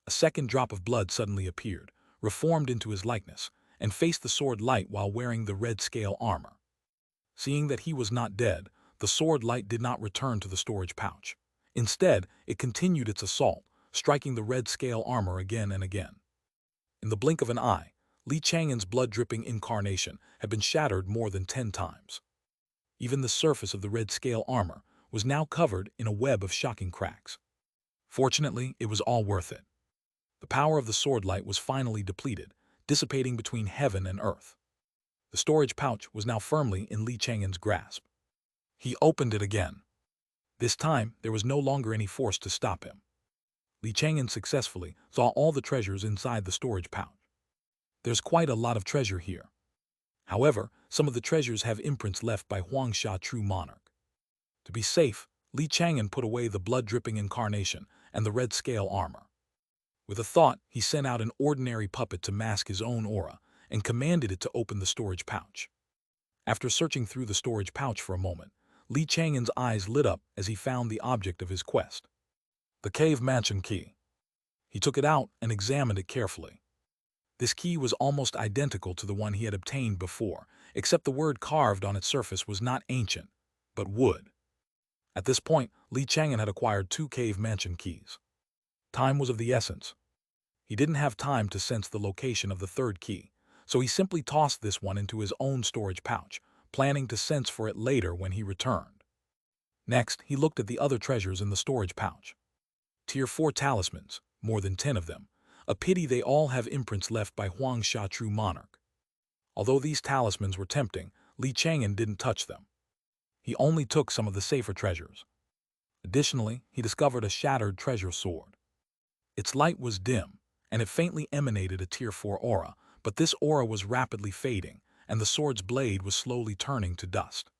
A second drop of blood suddenly appeared, reformed into his likeness, and faced the sword light while wearing the red scale armor. Seeing that he was not dead, the sword light did not return to the storage pouch. Instead, it continued its assault, striking the red scale armor again and again. In the blink of an eye, Li Chang'an's blood-dripping incarnation had been shattered more than 10 times. Even the surface of the red scale armor was now covered in a web of shocking cracks. Fortunately, it was all worth it. The power of the sword light was finally depleted, dissipating between heaven and earth. The storage pouch was now firmly in Li Chang'an's grasp. He opened it again. This time, there was no longer any force to stop him. Li Chang'an successfully saw all the treasures inside the storage pouch. There's quite a lot of treasure here. However, some of the treasures have imprints left by Xianxia true monarch. To be safe, Li Chang'an put away the blood-dripping incarnation and the red scale armor. With a thought, he sent out an ordinary puppet to mask his own aura and commanded it to open the storage pouch. After searching through the storage pouch for a moment, Li Chang'an's eyes lit up as he found the object of his quest. The cave mansion key. He took it out and examined it carefully. This key was almost identical to the one he had obtained before, except the word carved on its surface was not ancient, but wood. At this point, Li Chang'an had acquired 2 cave mansion keys. Time was of the essence. He didn't have time to sense the location of the 3rd key, so he simply tossed this one into his own storage pouch, planning to sense for it later when he returned. Next, he looked at the other treasures in the storage pouch. Tier 4 talismans, more than 10 of them. A pity they all have imprints left by Xianxia true monarch. Although these talismans were tempting, Li Chang'an didn't touch them. He only took some of the safer treasures. Additionally, he discovered a shattered treasure sword. Its light was dim, and it faintly emanated a Tier 4 aura, but this aura was rapidly fading, and the sword's blade was slowly turning to dust.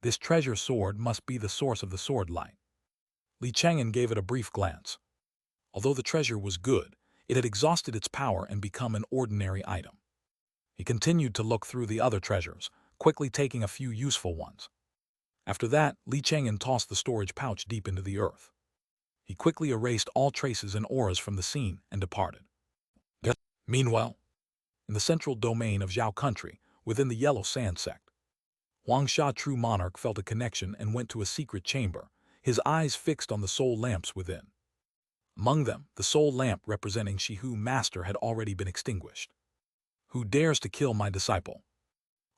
This treasure sword must be the source of the sword light. Li Chang'an gave it a brief glance. Although the treasure was good, it had exhausted its power and become an ordinary item. He continued to look through the other treasures, quickly taking a few useful ones. After that, Li Chang'an tossed the storage pouch deep into the earth. He quickly erased all traces and auras from the scene and departed. Meanwhile, in the central domain of Zhao country, within the Yellow Sand sect, Xianxia true monarch felt a connection and went to a secret chamber, his eyes fixed on the soul lamps within. Among them, the soul lamp representing Shihu Master had already been extinguished. Who dares to kill my disciple?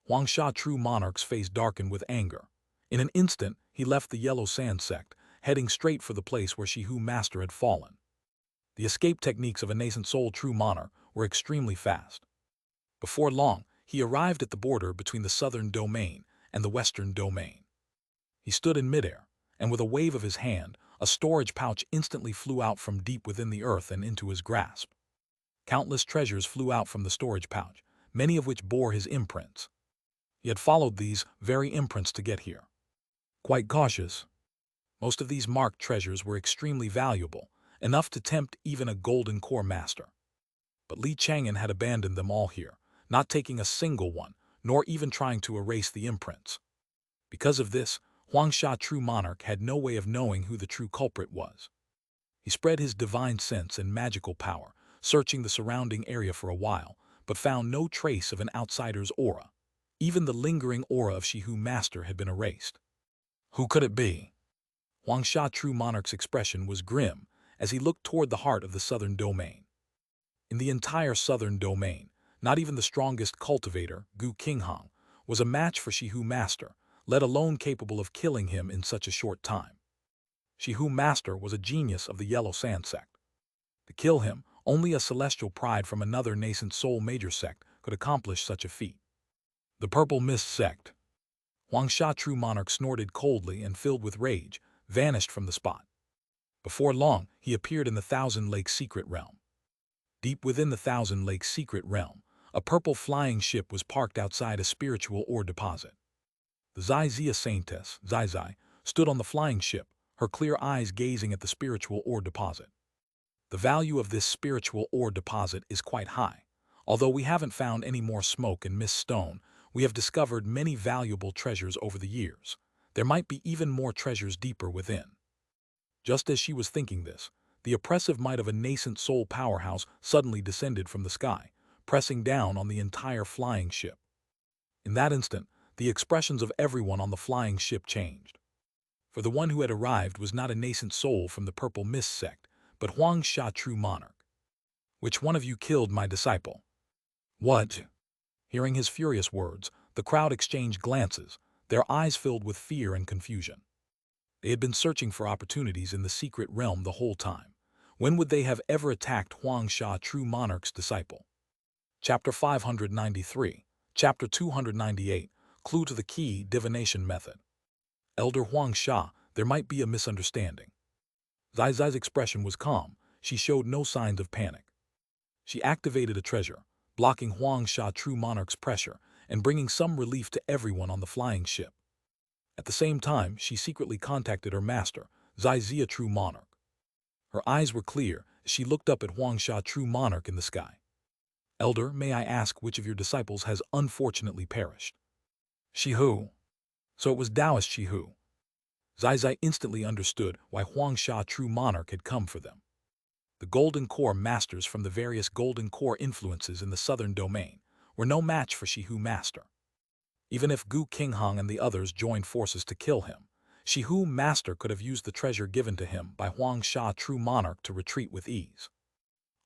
Xianxia true monarch's face darkened with anger. In an instant, he left the Yellow Sand sect, heading straight for the place where Shihu Master had fallen. The escape techniques of a nascent soul true monarch were extremely fast. Before long, he arrived at the border between the southern domain and the western domain. He stood in midair, and with a wave of his hand, a storage pouch instantly flew out from deep within the earth and into his grasp. Countless treasures flew out from the storage pouch, many of which bore his imprints. He had followed these very imprints to get here. Quite cautious. Most of these marked treasures were extremely valuable, enough to tempt even a golden core master. But Li Chang'an had abandoned them all here, not taking a single one, nor even trying to erase the imprints. Because of this, Xianxia true monarch had no way of knowing who the true culprit was. He spread his divine sense and magical power, searching the surrounding area for a while, but found no trace of an outsider's aura. Even the lingering aura of Shihu Master had been erased. Who could it be? Xianxia true monarch's expression was grim as he looked toward the heart of the southern domain. In the entire southern domain, not even the strongest cultivator, Gu Qinghang, was a match for Shihu Master, let alone capable of killing him in such a short time. Shihu Master was a genius of the Yellow Sand sect. To kill him, only a celestial pride from another nascent soul major sect could accomplish such a feat. The Purple Mist sect. Xianxia true monarch snorted coldly and, filled with rage, vanished from the spot. Before long, he appeared in the Thousand Lakes secret realm. Deep within the Thousand Lakes secret realm, a purple flying ship was parked outside a spiritual ore deposit. The Xianxia saintess, Zai, stood on the flying ship, her clear eyes gazing at the spiritual ore deposit. The value of this spiritual ore deposit is quite high. Although we haven't found any more smoke and mist stone, we have discovered many valuable treasures over the years. There might be even more treasures deeper within. Just as she was thinking this, the oppressive might of a nascent soul powerhouse suddenly descended from the sky, pressing down on the entire flying ship. In that instant, the expressions of everyone on the flying ship changed. For the one who had arrived was not a nascent soul from the Purple Mist sect, but Xianxia, true monarch. "Which one of you killed my disciple?" "What?" Hearing his furious words, the crowd exchanged glances, their eyes filled with fear and confusion. They had been searching for opportunities in the secret realm the whole time. When would they have ever attacked Xianxia, true monarch's disciple? Chapter 593, Chapter 298, Clue to the Key Divination Method. Elder Xianxia, there might be a misunderstanding. Zai's expression was calm. She showed no signs of panic. She activated a treasure, blocking Xianxia, true monarch's pressure and bringing some relief to everyone on the flying ship. At the same time, she secretly contacted her master, Xianxia, true monarch. Her eyes were clear as she looked up at Xianxia, true monarch, in the sky. "Elder, may I ask which of your disciples has unfortunately perished?" "Shihu." So it was Taoist Shihu. Zai instantly understood why Xianxia, true monarch, had come for them. The Golden Core masters from the various Golden Core influences in the southern domain were no match for Shihu master. Even if Gu Qinghang and the others joined forces to kill him, Shihu master could have used the treasure given to him by Xianxia, true monarch, to retreat with ease.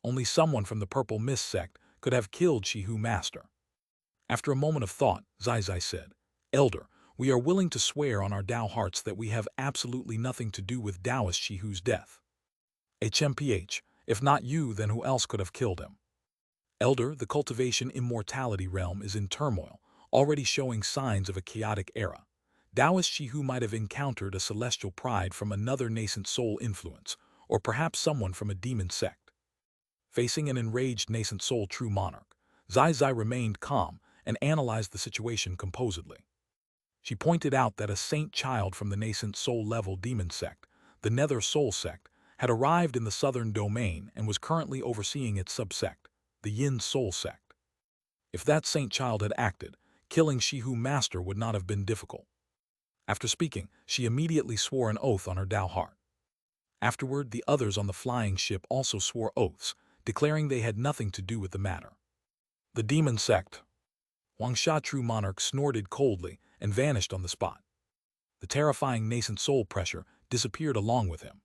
Only someone from the Purple Mist sect could have killed Shihu master. After a moment of thought, Zai said, "Elder, we are willing to swear on our Tao hearts that we have absolutely nothing to do with Taoist Shihu's death." "HMPH, if not you, then who else could have killed him?" "Elder, the cultivation immortality realm is in turmoil, already showing signs of a chaotic era. Taoist Shihu might have encountered a celestial pride from another nascent soul influence, or perhaps someone from a demon sect." Facing an enraged nascent soul true monarch, Zai remained calm and analyzed the situation composedly. She pointed out that a saint child from the nascent soul-level demon sect, the Nether Soul sect, had arrived in the southern domain and was currently overseeing its subsect, the Yin Soul sect. If that saint child had acted, killing Shihu master would not have been difficult. After speaking, she immediately swore an oath on her Tao heart. Afterward, the others on the flying ship also swore oaths, declaring they had nothing to do with the matter. "The demon sect." Xianxia, true monarch, snorted coldly and vanished on the spot. The terrifying nascent soul pressure disappeared along with him.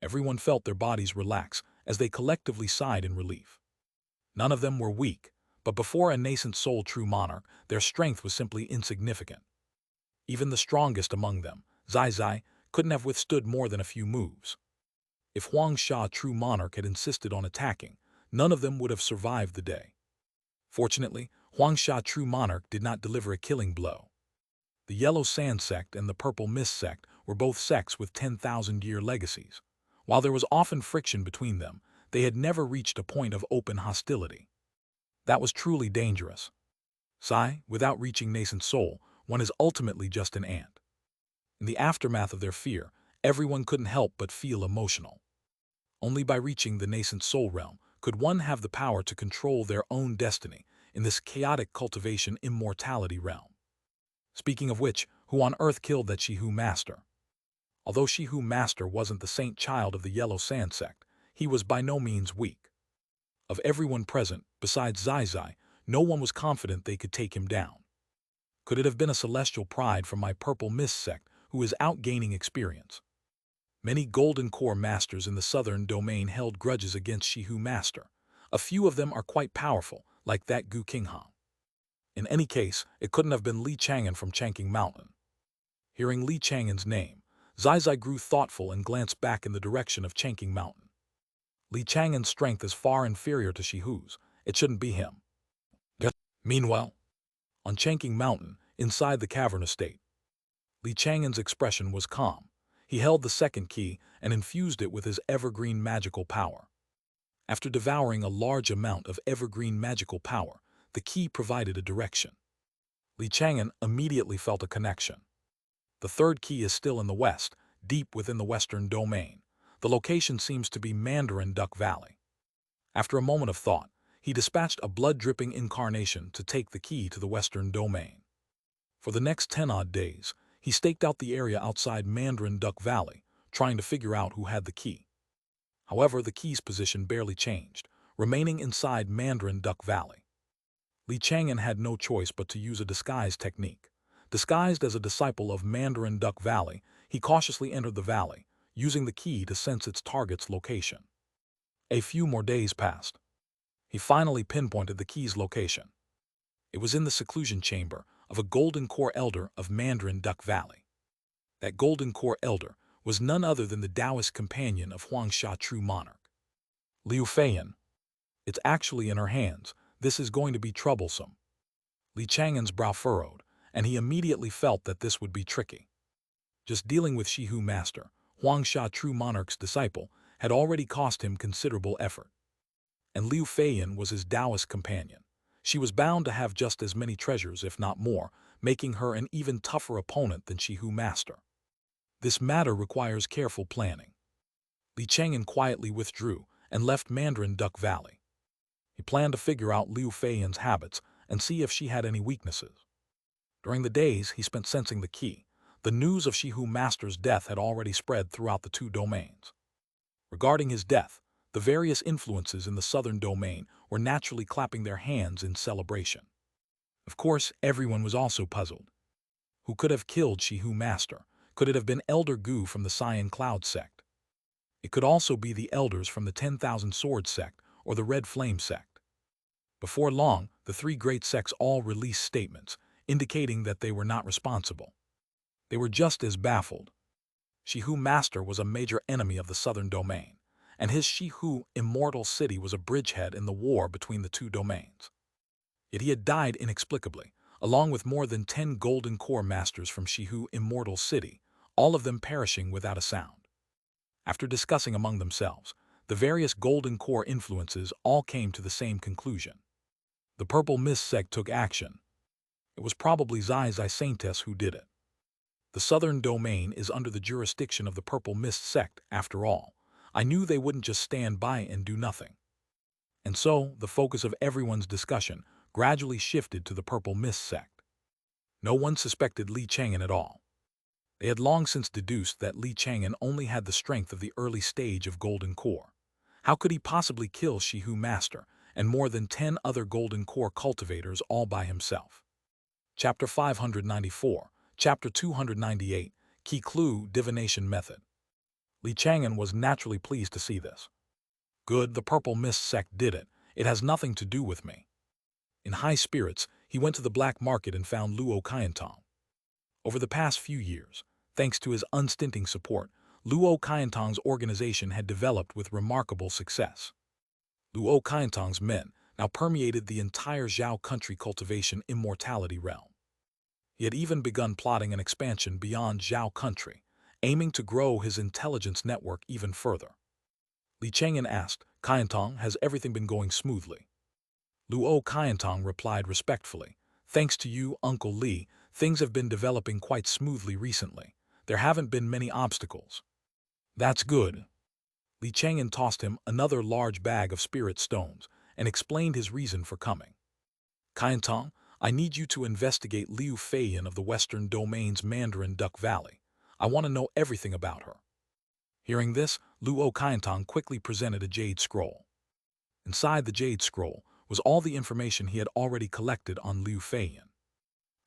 Everyone felt their bodies relax as they collectively sighed in relief. None of them were weak, but before a nascent soul true monarch, their strength was simply insignificant. Even the strongest among them, Zai, couldn't have withstood more than a few moves. If Xianxia, true monarch, had insisted on attacking, none of them would have survived the day. Fortunately, Xianxia, true monarch, did not deliver a killing blow. The Yellow Sand sect and the Purple Mist sect were both sects with 10,000-year legacies. While there was often friction between them, they had never reached a point of open hostility. That was truly dangerous. Without reaching nascent soul, one is ultimately just an ant. In the aftermath of their fear, everyone couldn't help but feel emotional. Only by reaching the nascent soul realm could one have the power to control their own destiny in this chaotic cultivation immortality realm. Speaking of which, who on earth killed that Shihu master? Although Shihu master wasn't the saint child of the Yellow Sand sect, he was by no means weak. Of everyone present, besides Zai, no one was confident they could take him down. Could it have been a celestial pride from my Purple Mist sect who is out gaining experience? Many Golden Core masters in the southern domain held grudges against Shihu master. A few of them are quite powerful, like that Gu Qinghang. In any case, it couldn't have been Li Chang'an from Chang'an Mountain. Hearing Li Chang'an's name, Zai grew thoughtful and glanced back in the direction of Chang'an Mountain. Li Chang'an's strength is far inferior to Shihu's. It shouldn't be him. Meanwhile, on Chang'an Mountain, inside the cavern estate, Li Chang'an's expression was calm. He held the second key and infused it with his evergreen magical power. After devouring a large amount of evergreen magical power, the key provided a direction. Li Chang'an immediately felt a connection. The third key is still in the west, deep within the western domain. The location seems to be Mandarin Duck Valley. After a moment of thought, he dispatched a blood-dripping incarnation to take the key to the western domain. For the next 10-odd days, he staked out the area outside Mandarin Duck Valley, trying to figure out who had the key. However, the key's position barely changed, remaining inside Mandarin Duck Valley. Li Chang'an had no choice but to use a disguise technique. Disguised as a disciple of Mandarin Duck Valley, he cautiously entered the valley, using the key to sense its target's location. A few more days passed. He finally pinpointed the key's location. It was in the seclusion chamber of a golden core elder of Mandarin Duck Valley. That golden core elder was none other than the Taoist companion of Xianxia, true monarch. Liu Feiyan. It's actually in her hands. This is going to be troublesome. Li Chang'an's brow furrowed, and he immediately felt that this would be tricky. Just dealing with Shihu Master, Huangsha true monarch's disciple, had already cost him considerable effort. And Liu Feiyan was his Taoist companion. She was bound to have just as many treasures, if not more, making her an even tougher opponent than Shihu Master. This matter requires careful planning. Li Chang'an quietly withdrew and left Mandarin Duck Valley. He planned to figure out Liu Feiyan's habits and see if she had any weaknesses. During the days he spent sensing the key, the news of Shihu Master's death had already spread throughout the two domains. Regarding his death, the various influences in the southern domain were naturally clapping their hands in celebration. Of course, everyone was also puzzled. Who could have killed Shihu Master? Could it have been Elder Gu from the Cyan Cloud sect? It could also be the elders from the 10,000 Sword sect or the Red Flame sect. Before long, the three great sects all released statements, indicating that they were not responsible. They were just as baffled. Shihu Master was a major enemy of the southern domain, and his Shihu immortal city was a bridgehead in the war between the two domains. Yet he had died inexplicably, along with more than 10 golden core masters from Shihu immortal city, all of them perishing without a sound. After discussing among themselves, the various golden core influences all came to the same conclusion. The Purple Mist sect took action. It was probably Zai Saintes who did it. The southern domain is under the jurisdiction of the Purple Mist sect, after all. I knew they wouldn't just stand by and do nothing. And so, the focus of everyone's discussion gradually shifted to the Purple Mist sect. No one suspected Li Chang'an at all. They had long since deduced that Li Chang'an only had the strength of the early stage of Golden Core. How could he possibly kill Shihu Master and more than 10 other Golden Core cultivators all by himself? Chapter 594, Chapter 298, Key Clue Divination Method. Li Chang'an was naturally pleased to see this. Good, the Purple Mist sect did it. It has nothing to do with me. In high spirits, he went to the black market and found Luo Qiantong. Over the past few years, thanks to his unstinting support, Luo Qiantong's organization had developed with remarkable success. Luo Qiantong's men now permeated the entire Zhao country cultivation immortality realm. He had even begun plotting an expansion beyond Zhao country, aiming to grow his intelligence network even further. Li Chang'an asked, "Qiantong, has everything been going smoothly?" Luo Qiantong replied respectfully, "Thanks to you, Uncle Li, things have been developing quite smoothly recently. There haven't been many obstacles." "That's good." Li Chang'an tossed him another large bag of spirit stones and explained his reason for coming. "Qiantong, I need you to investigate Liu Feiyan of the Western Domain's Mandarin Duck Valley. I want to know everything about her." Hearing this, Luo Qiantong quickly presented a jade scroll. Inside the jade scroll was all the information he had already collected on Liu Feiyan.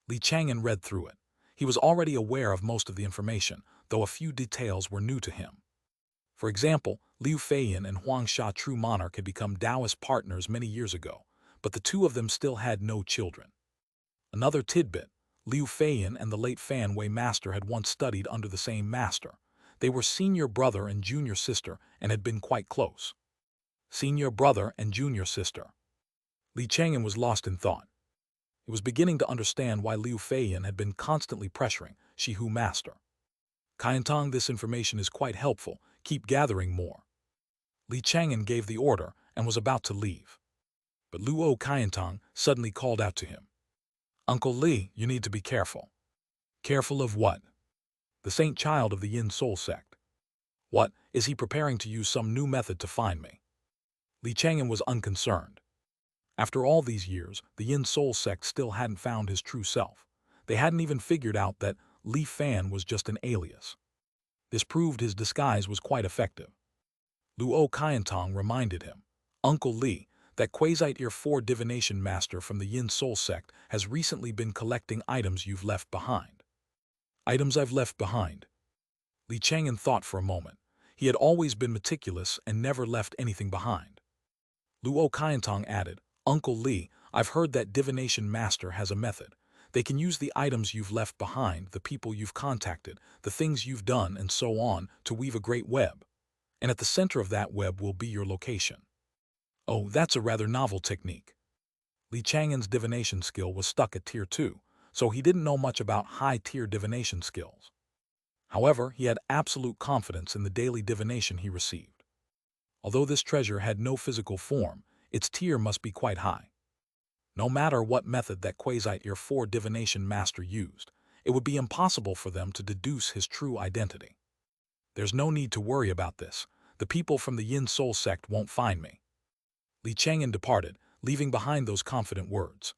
Li Chang'an read through it. He was already aware of most of the information, though a few details were new to him. For example, Liu Feiyan and Huangsha True Monarch had become Taoist partners many years ago, but the two of them still had no children. Another tidbit, Liu Feiyan and the late Fan Wei master had once studied under the same master. They were senior brother and junior sister and had been quite close. Senior brother and junior sister. Li Chang'an was lost in thought. He was beginning to understand why Liu Feiyan had been constantly pressuring Shihu Master. "Qiantong, this information is quite helpful. Keep gathering more." Li Chang'an gave the order and was about to leave. But Luo Qiantong suddenly called out to him, "Uncle Li, you need to be careful." "Careful of what?" "The saint child of the Yin Soul sect." "What, is he preparing to use some new method to find me?" Li Chang'an was unconcerned. After all these years, the Yin Soul sect still hadn't found his true self. They hadn't even figured out that Li Fan was just an alias. This proved his disguise was quite effective. Luo Qiantong reminded him, "Uncle Li, That Quasite 4 divination master from the Yin Soul sect has recently been collecting items you've left behind. Items I've left behind. Li Chang'an thought for a moment. He had always been meticulous and never left anything behind. Luo Qiantong added, Uncle Li, I've heard that divination master has a method. They can use the items you've left behind, the people you've contacted, the things you've done, and so on, to weave a great web. And at the center of that web will be your location. Oh, that's a rather novel technique. Li Chang'an's divination skill was stuck at Tier 2, so he didn't know much about high-tier divination skills. However, he had absolute confidence in the daily divination he received. Although this treasure had no physical form, its tier must be quite high. No matter what method that Quasite 4 divination master used, it would be impossible for them to deduce his true identity. There's no need to worry about this. The people from the Yin Soul sect won't find me. Li Chang'an departed, leaving behind those confident words.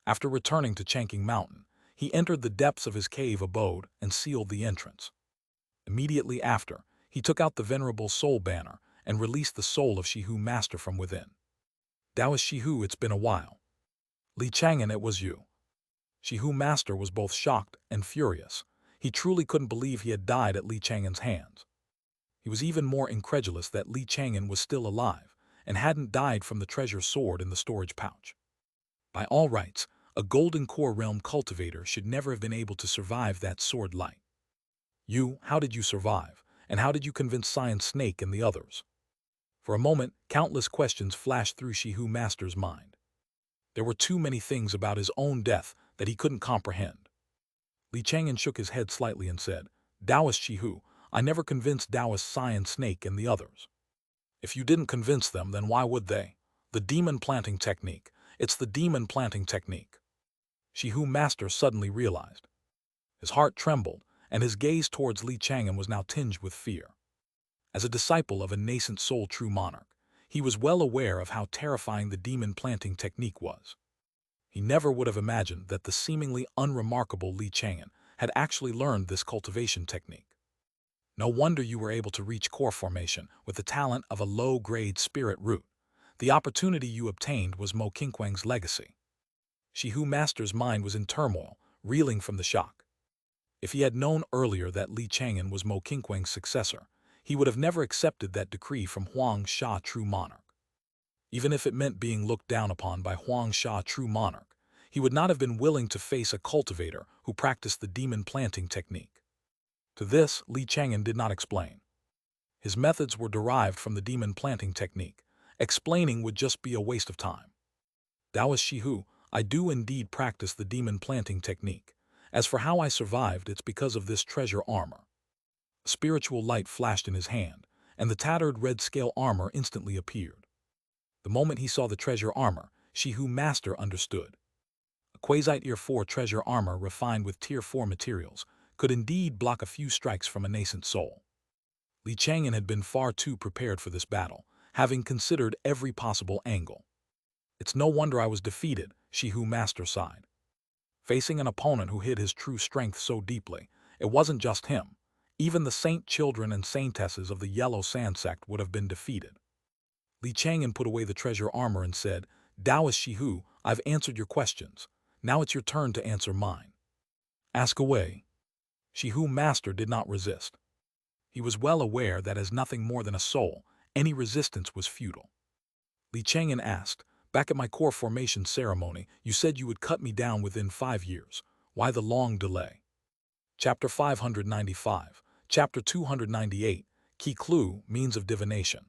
After returning to Chang'an Mountain, he entered the depths of his cave abode and sealed the entrance. Immediately after, he took out the venerable soul banner and released the soul of Shihu Master from within. Taoist Shihu, it's been a while. Li Chang'an, it was you. Shihu Master was both shocked and furious. He truly couldn't believe he had died at Li Chang'an's hands. He was even more incredulous that Li Chang'an was still alive and hadn't died from the treasure sword in the storage pouch. By all rights, a golden core realm cultivator should never have been able to survive that sword light. How did you survive, and how did you convince Science Snake and the others? For a moment, countless questions flashed through Shihu Master's mind. There were too many things about his own death that he couldn't comprehend. Li Chang'an shook his head slightly and said, Taoist Shihu, I never convinced Taoist Science Snake and the others. If you didn't convince them, then why would they? The demon planting technique. It's the demon planting technique. Shihu Master suddenly realized. His heart trembled, and his gaze towards Li Chang'an was now tinged with fear. As a disciple of a nascent soul true monarch, he was well aware of how terrifying the demon planting technique was. He never would have imagined that the seemingly unremarkable Li Chang'an had actually learned this cultivation technique. No wonder you were able to reach core formation with the talent of a low-grade spirit root. The opportunity you obtained was Mo Qingquang's legacy. Shihu Master's mind was in turmoil, reeling from the shock. If he had known earlier that Li Chang'an was Mo Qingquang's successor, he would have never accepted that decree from Huang Sha True Monarch. Even if it meant being looked down upon by Huang Sha True Monarch, he would not have been willing to face a cultivator who practiced the demon planting technique. To this, Li Chang'an did not explain. His methods were derived from the demon planting technique. Explaining would just be a waste of time. Taoist Shihu, I do indeed practice the demon planting technique. As for how I survived, it's because of this treasure armor. A spiritual light flashed in his hand, and the tattered red scale armor instantly appeared. The moment he saw the treasure armor, Shihu Master understood. A Quasite 4 treasure armor refined with Tier 4 materials could indeed block a few strikes from a nascent soul. Li Chang'an had been far too prepared for this battle, having considered every possible angle. It's no wonder I was defeated, Shihu Master sighed. Facing an opponent who hid his true strength so deeply, it wasn't just him. Even the saint children and saintesses of the Yellow Sand sect would have been defeated. Li Chang'an put away the treasure armor and said, Taoist Shihu, I've answered your questions. Now it's your turn to answer mine. Ask away. Shihu Master did not resist. He was well aware that as nothing more than a soul, any resistance was futile. Li Chang'an asked, back at my core formation ceremony, you said you would cut me down within 5 years. Why the long delay? Chapter 595, Chapter 298, Key Clue, Means of Divination.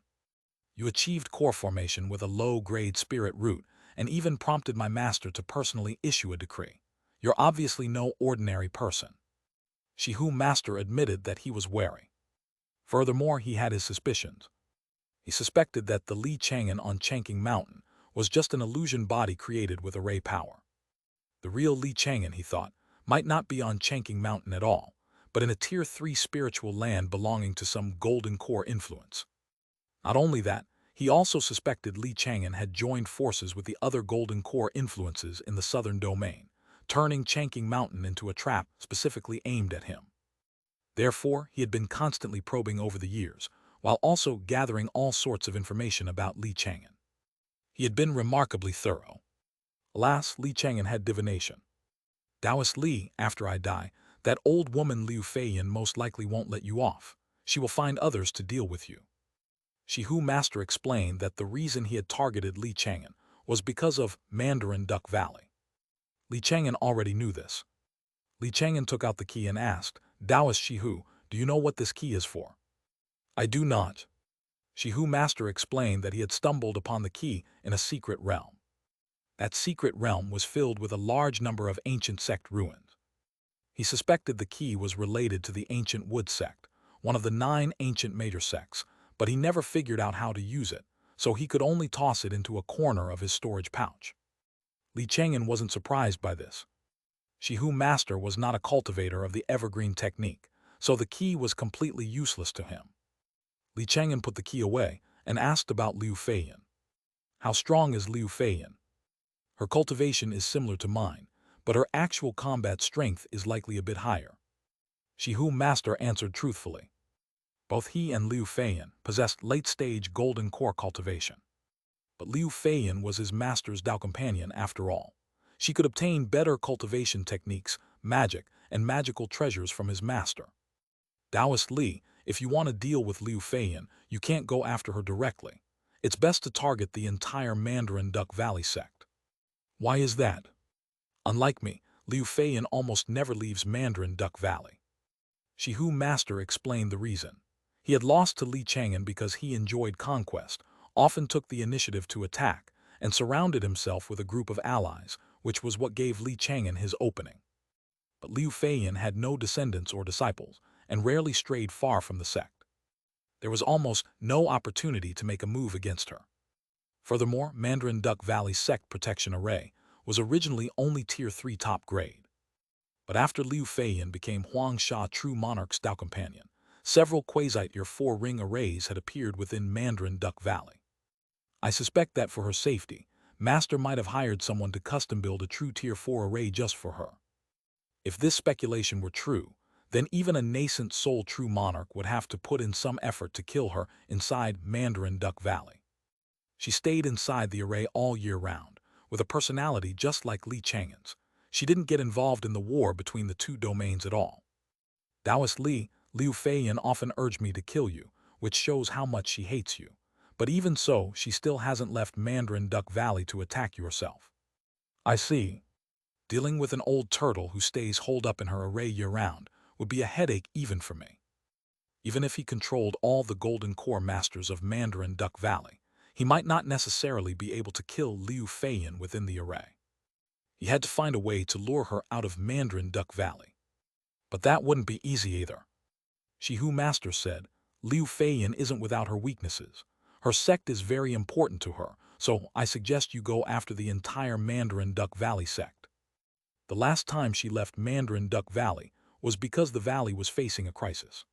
You achieved core formation with a low-grade spirit root and even prompted my master to personally issue a decree. You're obviously no ordinary person. Shihu Master admitted that he was wary. Furthermore, he had his suspicions. He suspected that the Li Chang'an on Chang'an Mountain was just an illusion body created with array power. The real Li Chang'an, he thought, might not be on Chang'an Mountain at all, but in a Tier 3 spiritual land belonging to some golden core influence. Not only that, he also suspected Li Chang'an had joined forces with the other golden core influences in the southern domain, turning Chang'an Mountain into a trap specifically aimed at him. Therefore, he had been constantly probing over the years, while also gathering all sorts of information about Li Chang'an. He had been remarkably thorough. Alas, Li Chang'an had divination. Taoist Li, after I die, that old woman Liu Feiyan most likely won't let you off. She will find others to deal with you. Shihu Master explained that the reason he had targeted Li Chang'an was because of Mandarin Duck Valley. Li Chang'an already knew this. Li Chang'an took out the key and asked, Taoist Shihu, do you know what this key is for? I do not. Shihu Master explained that he had stumbled upon the key in a secret realm. That secret realm was filled with a large number of ancient sect ruins. He suspected the key was related to the ancient wood sect, one of the 9 ancient major sects, but he never figured out how to use it, so he could only toss it into a corner of his storage pouch. Li Chang'an wasn't surprised by this. Shihu Master was not a cultivator of the evergreen technique, so the key was completely useless to him. Li Chang'an put the key away and asked about Liu Feiyan. How strong is Liu Feiyan? Her cultivation is similar to mine, but her actual combat strength is likely a bit higher. Shihu Master answered truthfully. Both he and Liu Feiyan possessed late-stage golden core cultivation. But Liu Feiyan was his master's Dao companion after all. She could obtain better cultivation techniques, magic, and magical treasures from his master. Taoist Li, if you want to deal with Liu Feiyan, you can't go after her directly. It's best to target the entire Mandarin Duck Valley sect. Why is that? Unlike me, Liu Feiyan almost never leaves Mandarin Duck Valley. Shihu Master explained the reason. He had lost to Li Chang'an because he enjoyed conquest, often took the initiative to attack, and surrounded himself with a group of allies, which was what gave Li Chang'an his opening. But Liu Feiyan had no descendants or disciples, and rarely strayed far from the sect. There was almost no opportunity to make a move against her. Furthermore, Mandarin Duck Valley Sect Protection Array was originally only Tier 3 top grade. But after Liu Feiyan became Xianxia True Monarch's Dao companion, several Quasi-Tier 4 ring arrays had appeared within Mandarin Duck Valley. I suspect that for her safety, Master might have hired someone to custom build a true Tier 4 array just for her. If this speculation were true, then even a nascent Soul True Monarch would have to put in some effort to kill her inside Mandarin Duck Valley. She stayed inside the array all year round, with a personality just like Li Chang'an's. She didn't get involved in the war between the two domains at all. Taoist Li, Liu Feiyan often urged me to kill you, which shows how much she hates you. But even so, she still hasn't left Mandarin Duck Valley to attack you herself. I see. Dealing with an old turtle who stays holed up in her array year-round would be a headache even for me. Even if he controlled all the golden core masters of Mandarin Duck Valley, he might not necessarily be able to kill Liu Feiyan within the array. He had to find a way to lure her out of Mandarin Duck Valley. But that wouldn't be easy either. Shihu Master said, Liu Feiyan isn't without her weaknesses. Her sect is very important to her, so I suggest you go after the entire Mandarin Duck Valley sect. The last time she left Mandarin Duck Valley was because the valley was facing a crisis.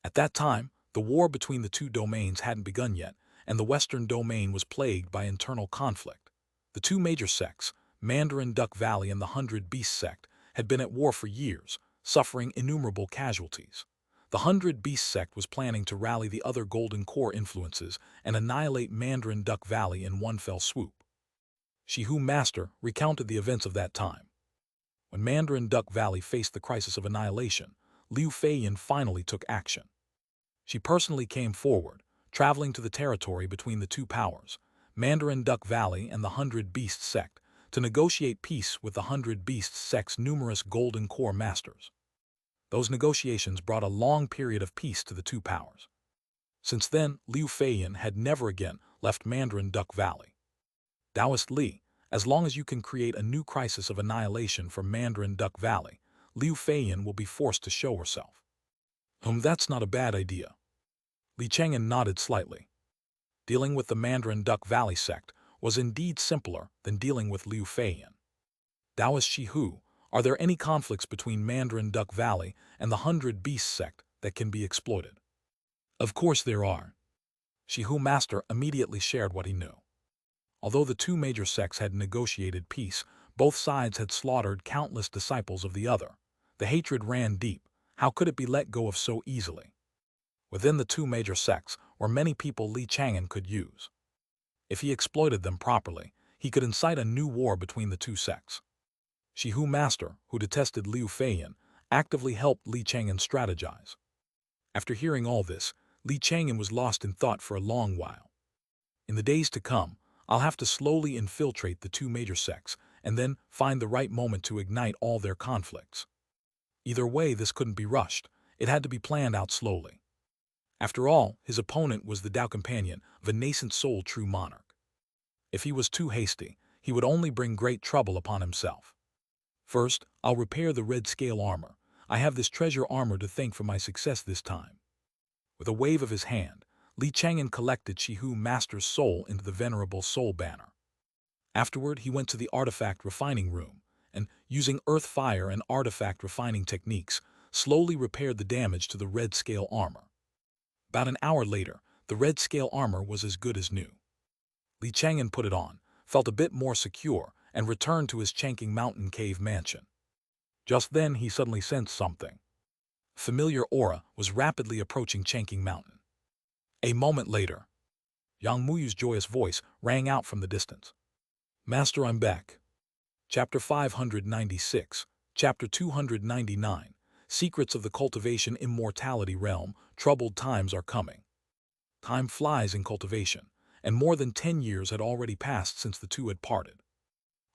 At that time, the war between the two domains hadn't begun yet, and the western domain was plagued by internal conflict. The two major sects, Mandarin Duck Valley and the 100 Beast sect, had been at war for years, suffering innumerable casualties. The 100 Beast sect was planning to rally the other Golden Core influences and annihilate Mandarin Duck Valley in one fell swoop. Shihu Master recounted the events of that time. When Mandarin Duck Valley faced the crisis of annihilation, Liu Feiyan finally took action. She personally came forward, traveling to the territory between the two powers, Mandarin Duck Valley and the 100 Beast sect, to negotiate peace with the 100 Beast sect's numerous Golden Core masters. Those negotiations brought a long period of peace to the two powers. Since then, Liu Feiyan had never again left Mandarin Duck Valley. Taoist Li, as long as you can create a new crisis of annihilation for Mandarin Duck Valley, Liu Feiyan will be forced to show herself. That's not a bad idea. Li Chang'an nodded slightly. Dealing with the Mandarin Duck Valley sect was indeed simpler than dealing with Liu Feiyan. Taoist Shihu, are there any conflicts between Mandarin Duck Valley and the 100 Beast sect that can be exploited? Of course there are. Shihu Master immediately shared what he knew. Although the two major sects had negotiated peace, both sides had slaughtered countless disciples of the other. The hatred ran deep. How could it be let go of so easily? Within the two major sects were many people Li Chang'an could use. If he exploited them properly, he could incite a new war between the two sects. Shihu Master, who detested Liu Feiyan, actively helped Li Chang'an strategize. After hearing all this, Li Chang'an was lost in thought for a long while. In the days to come, I'll have to slowly infiltrate the two major sects and then find the right moment to ignite all their conflicts. Either way, this couldn't be rushed. It had to be planned out slowly. After all, his opponent was the Tao companion of a nascent soul true monarch. If he was too hasty, he would only bring great trouble upon himself. First, I'll repair the red scale armor. I have this treasure armor to thank for my success this time. With a wave of his hand, Li Chang'an collected Shihu Master's soul into the venerable soul banner. Afterward, he went to the artifact refining room and, using earth fire and artifact refining techniques, slowly repaired the damage to the red scale armor. About an hour later, the red scale armor was as good as new. Li Chang'an put it on, felt a bit more secure, and returned to his Chang'an mountain cave mansion. Just then, he suddenly sensed something. A familiar aura was rapidly approaching Chang'an mountain. A moment later, Yang Muyu's joyous voice rang out from the distance. Master, I'm back. Chapter 596, Chapter 299, Secrets of the Cultivation Immortality Realm, Troubled Times Are Coming. Time flies in cultivation, and more than 10 years had already passed since the two had parted.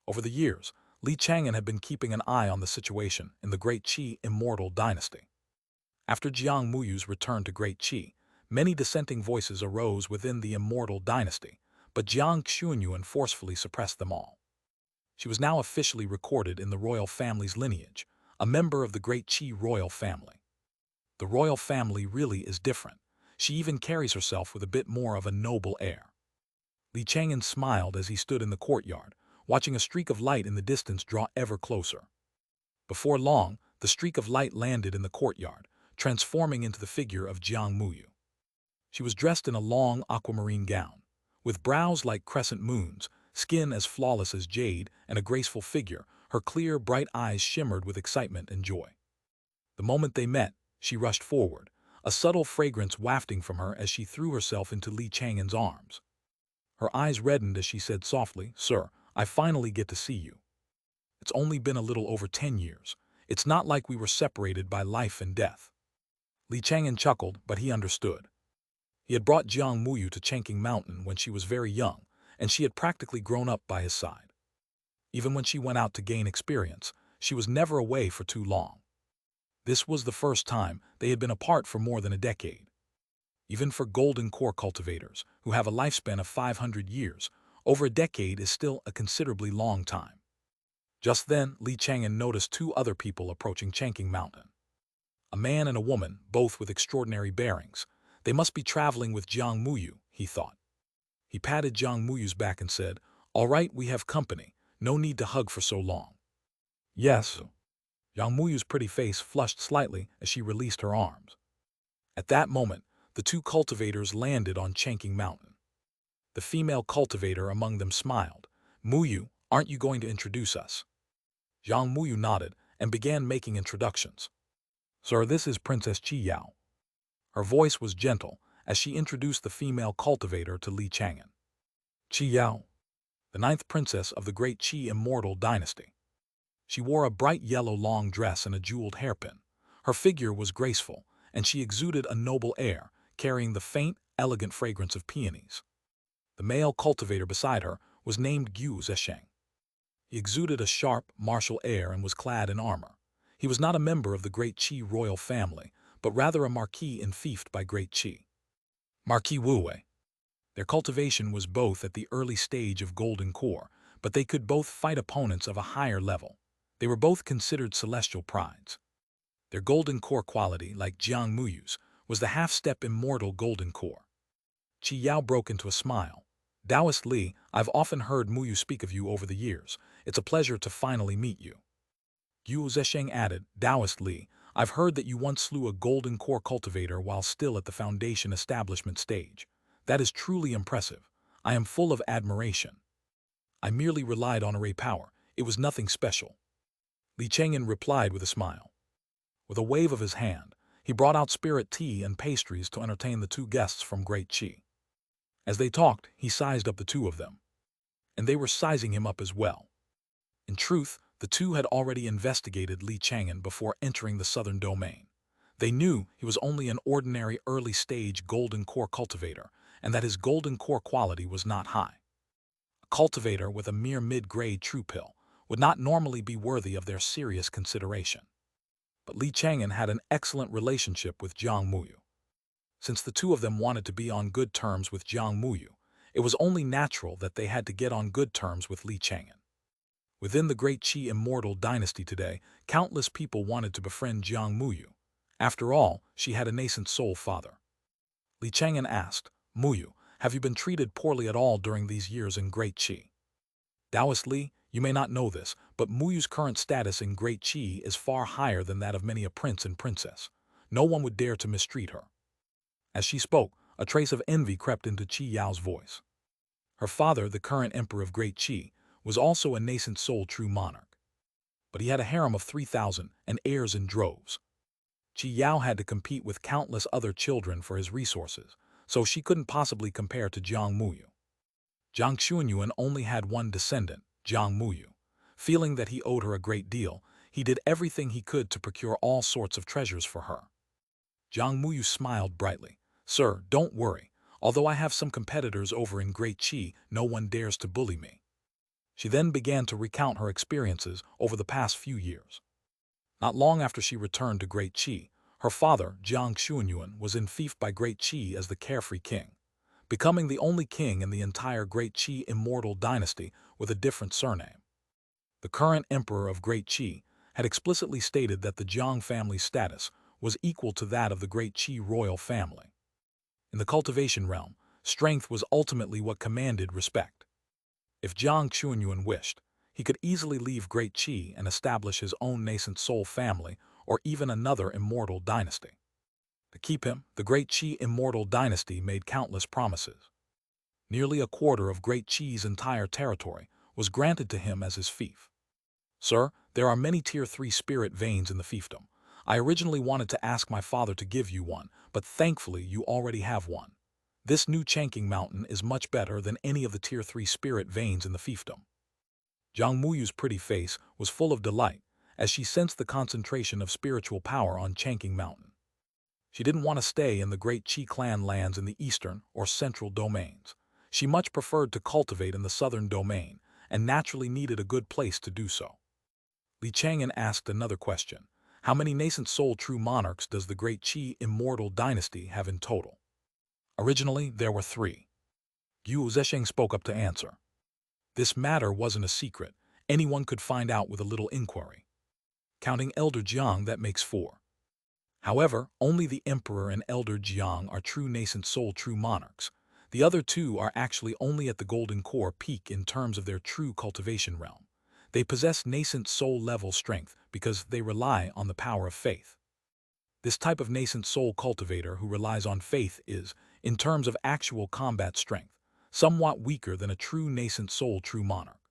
Over the years, Li Chang'an had been keeping an eye on the situation in the Great Qi immortal dynasty. After Jiang Muyu's return to Great Qi, many dissenting voices arose within the immortal dynasty, but Jiang Xuanyuan forcefully suppressed them all. She was now officially recorded in the royal family's lineage, a member of the Great Qi royal family. The royal family really is different. She even carries herself with a bit more of a noble air. Li Chang'an smiled as he stood in the courtyard, watching a streak of light in the distance draw ever closer. Before long, the streak of light landed in the courtyard, transforming into the figure of Jiang Muyu. She was dressed in a long aquamarine gown, with brows like crescent moons, skin as flawless as jade, and a graceful figure. Her clear, bright eyes shimmered with excitement and joy. The moment they met, she rushed forward, a subtle fragrance wafting from her as she threw herself into Li Chang'an's arms. Her eyes reddened as she said softly, "Sir, I finally get to see you. It's only been a little over 10 years. It's not like we were separated by life and death." Li Chang'an chuckled, but he understood. He had brought Jiang Muyu to Chang'an Mountain when she was very young, and she had practically grown up by his side. Even when she went out to gain experience, she was never away for too long. This was the first time they had been apart for more than a decade. Even for golden core cultivators, who have a lifespan of 500 years, over a decade is still a considerably long time. Just then, Li Chang'an noticed two other people approaching Chang'an Mountain. A man and a woman, both with extraordinary bearings. They must be traveling with Jiang Muyu, he thought. He patted Jiang Muyu's back and said, "All right, we have company. No need to hug for so long." "Yes." Jiang Muyu's pretty face flushed slightly as she released her arms. At that moment, the two cultivators landed on Chang'an Mountain. The female cultivator among them smiled. "Muyu, aren't you going to introduce us?" Jiang Muyu nodded and began making introductions. "Sir, this is Princess Qi Yao." Her voice was gentle as she introduced the female cultivator to Li Chang'an. "Qi Yao, the 9th princess of the Great Qi immortal dynasty." She wore a bright yellow long dress and a jeweled hairpin. Her figure was graceful, and she exuded a noble air, carrying the faint, elegant fragrance of peonies. The male cultivator beside her was named Gu Zesheng. He exuded a sharp, martial air and was clad in armor. He was not a member of the Great Qi royal family, but rather a marquis enfeoffed by Great Qi. Marquis Wuwei. Their cultivation was both at the early stage of golden core, but they could both fight opponents of a higher level. They were both considered celestial prides. Their golden core quality, like Jiang Muyu's, was the half-step immortal golden core. Qi Yao broke into a smile. "Taoist Li, I've often heard Muyu speak of you over the years. It's a pleasure to finally meet you." Gu Zesheng added, "Taoist Li, I've heard that you once slew a golden core cultivator while still at the foundation establishment stage. That is truly impressive. I am full of admiration." "I merely relied on array power. It was nothing special." Li Chang'an replied with a smile. With a wave of his hand, he brought out spirit tea and pastries to entertain the two guests from Great Qi. As they talked, he sized up the two of them, and they were sizing him up as well. In truth, the two had already investigated Li Chang'an before entering the southern domain. They knew he was only an ordinary early-stage golden core cultivator, and that his golden core quality was not high. A cultivator with a mere mid-grade true pill would not normally be worthy of their serious consideration. But Li Chang'an had an excellent relationship with Jiang Muyu. Since the two of them wanted to be on good terms with Jiang Muyu, it was only natural that they had to get on good terms with Li Chang'an. Within the great Qi immortal dynasty today, countless people wanted to befriend Jiang Muyu. After all, she had a nascent soul father. Li Chang'an asked, "Muyu, have you been treated poorly at all during these years in Great Qi?" Taoist Li, you may not know this, but Muyu's current status in Great Qi is far higher than that of many a prince and princess. No one would dare to mistreat her. As she spoke, a trace of envy crept into Qi Yao's voice. Her father, the current emperor of Great Qi, was also a nascent soul true monarch. But he had a harem of 3,000 and heirs in droves. Qi Yao had to compete with countless other children for his resources, so she couldn't possibly compare to Jiang Muyu. Jiang Xuanyuan only had one descendant, Jiang Muyu. Feeling that he owed her a great deal, he did everything he could to procure all sorts of treasures for her. Jiang Muyu smiled brightly. "Sir, don't worry. Although I have some competitors over in Great Qi, no one dares to bully me." She then began to recount her experiences over the past few years. Not long after she returned to Great Qi, her father, Jiang Xuanyuan, was enfeoffed by Great Qi as the carefree king, becoming the only king in the entire Great Qi immortal dynasty with a different surname. The current emperor of Great Qi had explicitly stated that the Jiang family's status was equal to that of the Great Qi royal family. In the cultivation realm, strength was ultimately what commanded respect. If Jiang Xuanyuan wished, he could easily leave Great Qi and establish his own nascent soul family or even another immortal dynasty. To keep him, the Great Qi immortal dynasty made countless promises. Nearly a quarter of Great Qi's entire territory was granted to him as his fief. "Sir, there are many Tier 3 spirit veins in the fiefdom. I originally wanted to ask my father to give you one, but thankfully you already have one. This new Chang'an mountain is much better than any of the Tier 3 spirit veins in the fiefdom." Jiang Muyu's pretty face was full of delight as she sensed the concentration of spiritual power on Chang'an mountain. She didn't want to stay in the great Qi clan lands in the eastern or central domains. She much preferred to cultivate in the southern domain and naturally needed a good place to do so. Li Chang'an asked another question. How many nascent soul true monarchs does the great Qi immortal dynasty have in total? Originally, there were 3. Yu Zesheng spoke up to answer. This matter wasn't a secret. Anyone could find out with a little inquiry. Counting Elder Jiang, that makes 4. However, only the Emperor and Elder Jiang are true nascent soul true monarchs. The other 2 are actually only at the Golden Core peak in terms of their true cultivation realm. They possess nascent soul level strength because they rely on the power of faith. This type of nascent soul cultivator who relies on faith is, in terms of actual combat strength, somewhat weaker than a true nascent soul true monarch.